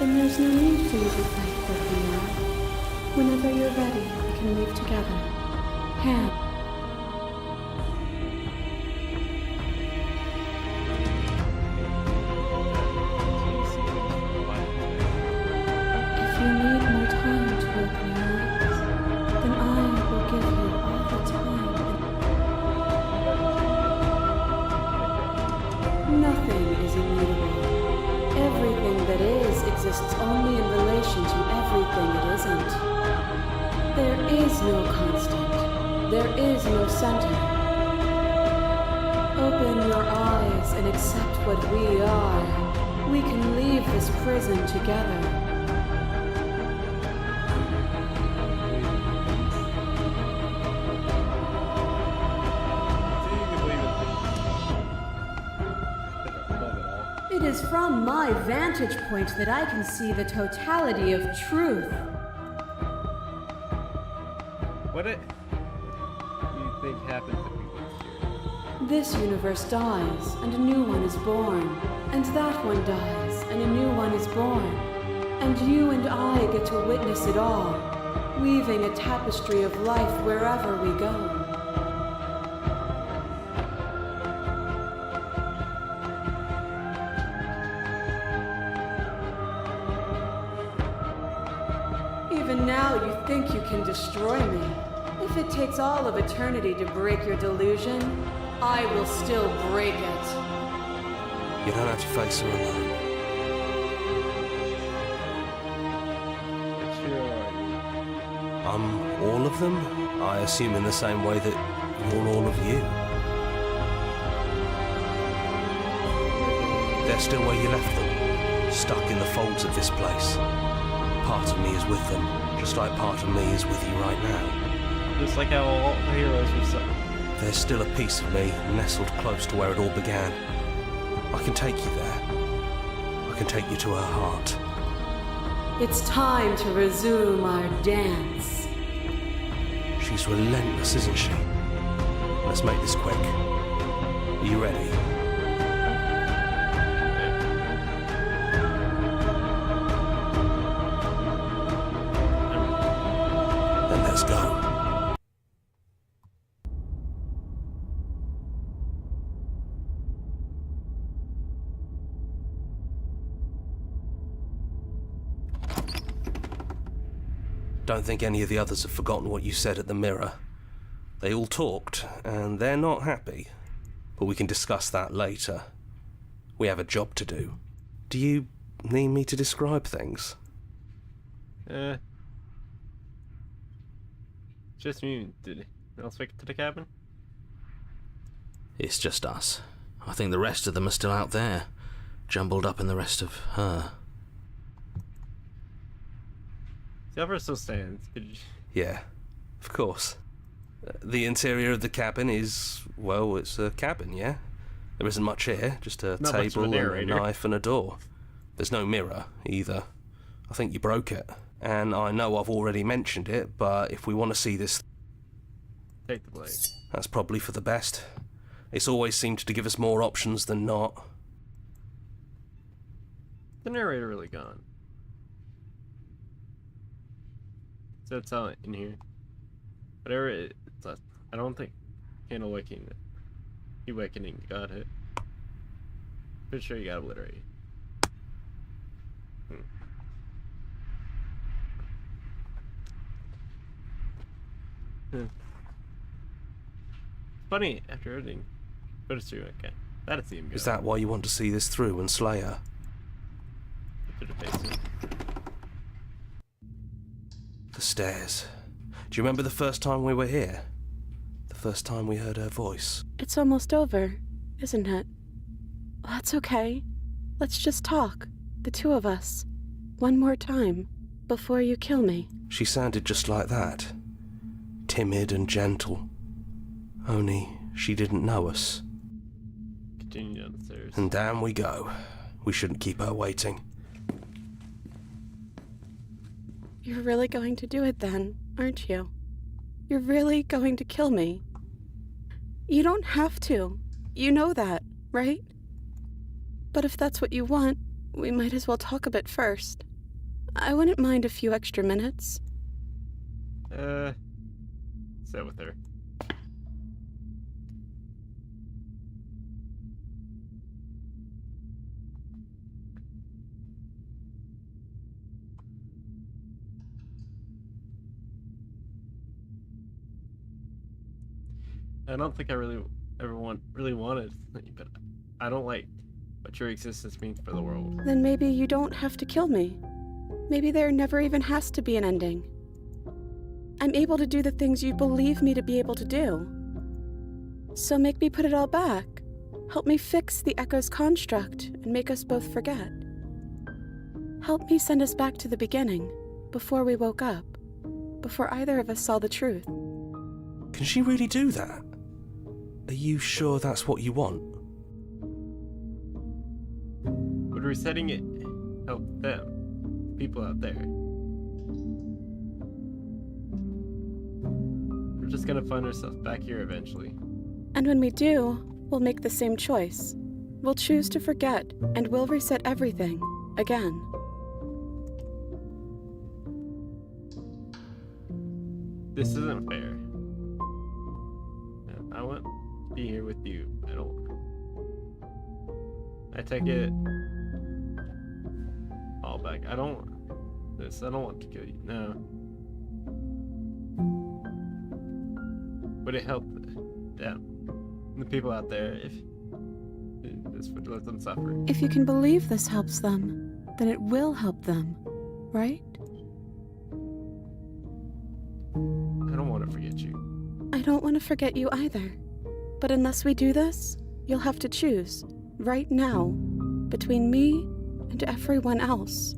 Then there's no need for you to fight with me now. Whenever you're ready, we can leave together. Hand. If you need more time to open your eyes, then I will give you all the time. Nothing is immutable. Everything that is exists only in relation to everything it isn't. There is no constant. There is no center. Open your eyes and accept what we are. We can leave this prison together. It is from my vantage point that I can see the totality of truth. What do you think happens if we live here? This universe dies, and a new one is born. And that one dies, and a new one is born. And you and I get to witness it all, weaving a tapestry of life wherever we go. Even now you think you can destroy me. If it takes all of eternity to break your delusion, I will still break it. You don't have to face her alone. It's your I'm all of them, I assume in the same way that you're all of you. They're still where you left them, stuck in the folds of this place. Part of me is with them, just like part of me is with you right now. Just like how all the heroes were so. There's still a piece of me nestled close to where it all began. I can take you there. I can take you to her heart. It's time to resume our dance. She's relentless, isn't she? Let's make this quick. Are you ready? Then let's go. Don't think any of the others have forgotten what you said at the mirror. They all talked, and they're not happy. But we can discuss that later. We have a job to do. Do you need me to describe things? Just me. Did anyone else make it to the cabin? It's just us. I think the rest of them are still out there, jumbled up in the rest of her. The other still stands. Could you... Yeah, of course. The interior of the cabin is, well, it's a cabin, yeah? There isn't much here, just a Not much of a table and a narrator. knife and a door. There's no mirror, either. I think you broke it. And I know I've already mentioned it, but if we want to see this, Take the blade. that's probably for the best. It's always seemed to give us more options than not. The narrator really gone. So it's out in here. Whatever it's left. I don't think Candle Awakening. Awakening got hit. Pretty sure you got obliterated. Funny after everything. But it's true, okay. That'd see him go. Is that why you want to see this through and slay her? To the basement. The stairs. Do you remember the first time we were here? The first time we heard her voice? It's almost over, isn't it? That's okay. Let's just talk, the two of us. One more time, before you kill me. She sounded just like that. timid and gentle. Only she didn't know us. Continue down the stairs. And down we go. We shouldn't keep her waiting. You're really going to do it then, aren't you? You're really going to kill me. You don't have to. You know that, right? But if that's what you want, we might as well talk a bit first. I wouldn't mind a few extra minutes. Sit with her. I don't think I really wanted, but I don't like what your existence means for the world. Then maybe you don't have to kill me. Maybe there never even has to be an ending. I'm able to do the things you believe me to be able to do. So make me put it all back. Help me fix the Echo's construct and make us both forget. Help me send us back to the beginning, before we woke up, before either of us saw the truth. Can she really do that? Are you sure that's what you want? Would resetting it help them? People out there? We're just gonna find ourselves back here eventually. And when we do, we'll make the same choice. We'll choose to forget, and we'll reset everything, again. This isn't fair. I want to be here with you. I take it all back. I don't want to kill you. No. Would it help them, the people out there, if this would let them suffer? If you can believe this helps them, then it will help them, right? I don't want to forget you. I don't want to forget you either. But unless we do this, you'll have to choose, right now, between me and everyone else.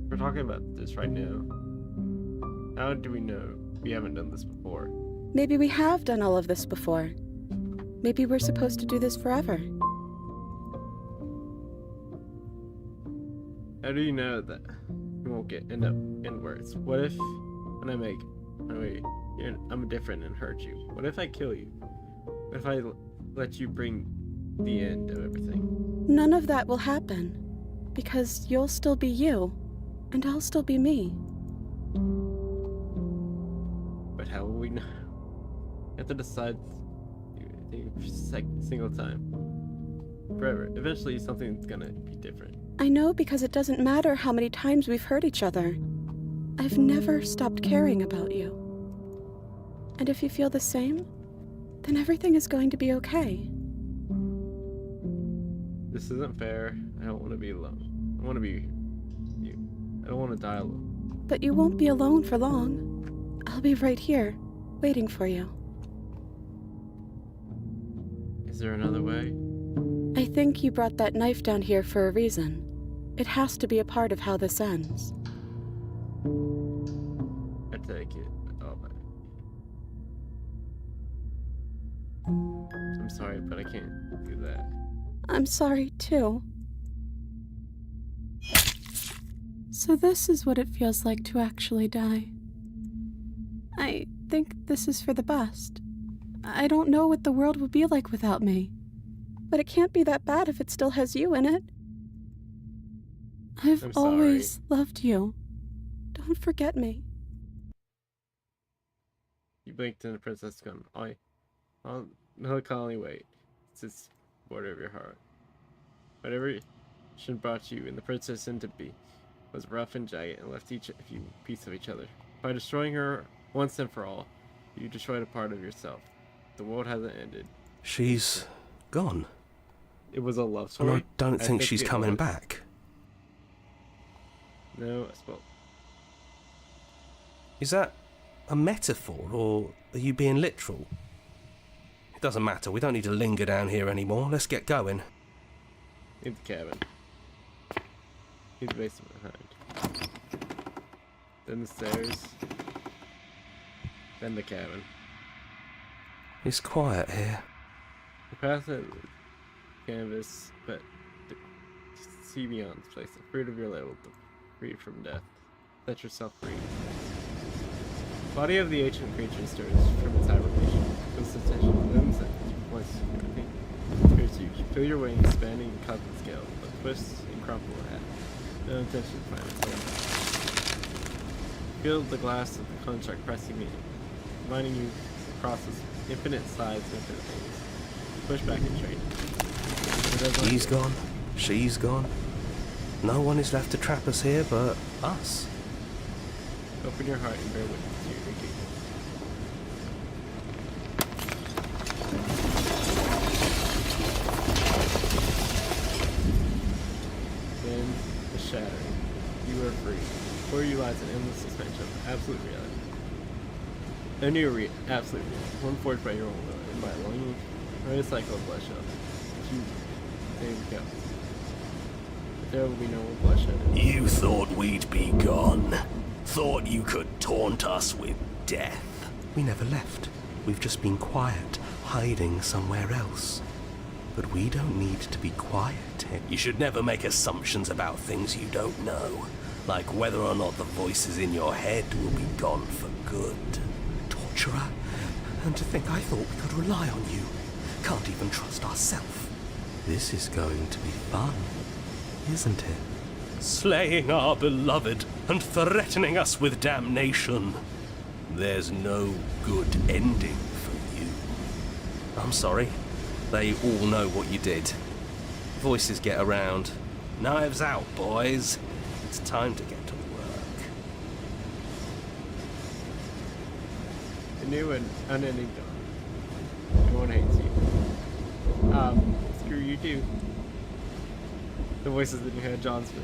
We're talking about this right now. How do we know we haven't done this before? Maybe we have done all of this before. Maybe we're supposed to do this forever. How do you know that we won't end up in worse? What if when I'm different and hurt you? What if I kill you? What if I let you bring the end of everything? None of that will happen, because you'll still be you, and I'll still be me. But how will we know? We have to decide single time. Forever. Eventually something's gonna be different. I know, because it doesn't matter how many times we've hurt each other. I've never stopped caring about you. And if you feel the same, then everything is going to be okay. This isn't fair. I don't want to be alone. I want to be you. I don't want to die alone. But you won't be alone for long. I'll be right here, waiting for you. Is there another way? I think you brought that knife down here for a reason. It has to be a part of how this ends. I take it. Oh, I'm sorry, but I can't do that. I'm sorry, too. So this is what it feels like to actually die. I think this is for the best. I don't know what the world will be like without me. But it can't be that bad if it still has you in it. I've always loved you. Don't forget me. You blinked and the princess gone. No, Colony, wait. It's this border of your heart. Whatever she brought you and the princess into be was rough and jagged and left each of you a piece of each other. By destroying her once and for all, you destroyed a part of yourself. The world hasn't ended. She's gone. It was a love story. And I don't think she's coming back. No, I suppose. Is that a metaphor, or are you being literal? It doesn't matter. We don't need to linger down here anymore. Let's get going. In the cabin. Leave the basement behind. then the stairs, then the cabin. It's quiet here. The path of canvas, but see beyond this place. The fruit of your labor, freed from death. Set yourself free. The body of the ancient creature stirs from its hibernation. Feels the tension of limbs and voice. Here's you. Feel your wings expanding in cosmic scale, but twists and crumple at. No intention to find its own. Feel the glass of the construct pressing in, reminding you across this infinite sides and infinite things. Push back and train. He's gone. She's gone. No one is left to trap us here but us. Open your heart and bear witness to your thinking. Then the shattering. You are free. Before you lies an endless suspension of absolute reality. A new absolute reality. One forged by your own will and by longing for a cycle of bloodshed. There we go. But there will be no more bloodshed. You thought we'd be gone. Thought you could taunt us with death. We never left. We've just been quiet, hiding somewhere else. But we don't need to be quiet here. You should never make assumptions about things you don't know. Like whether or not the voices in your head will be gone for good. Torturer. And to think I thought we could rely on you. Can't even trust ourselves. This is going to be fun, isn't it? Slaying our beloved and threatening us with damnation. There's no good ending for you. I'm sorry. They all know what you did. Voices get around. Knives out, boys. It's time to get to work. A new and unending dawn. Everyone hates you. Screw you too. The voices in your head, John Smith.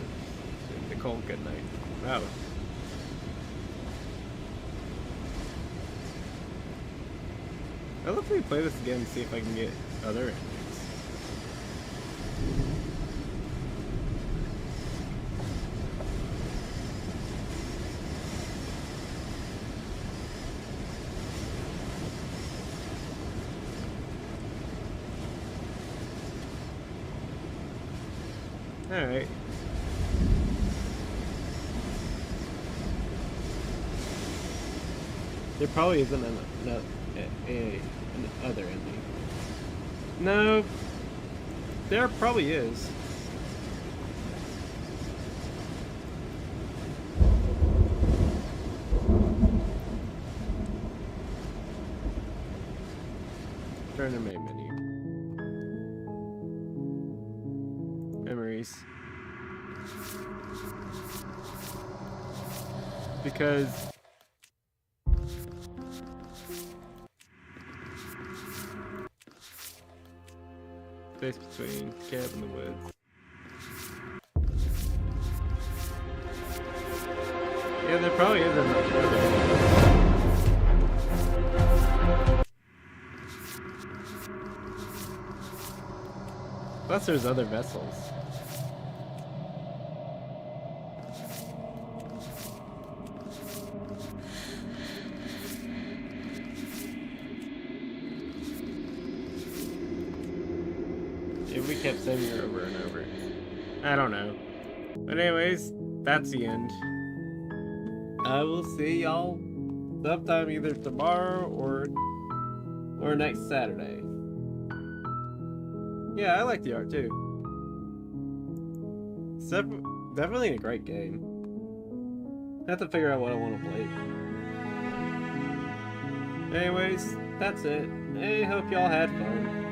Nicole, good night. Wow. I'd love to play this again and see if I can get other endings. Alright. There probably isn't another ending. No, there probably is. Turn to main menu. Memories. Because space between camp and the woods. Yeah, there probably is another. Plus there's other vessels. If we kept saving her over and over. I don't know. But anyways, that's the end. I will see y'all sometime either tomorrow or next Saturday. Yeah, I like the art too. It's definitely a great game. I have to figure out what I want to play. Anyways, that's it. I hope y'all had fun.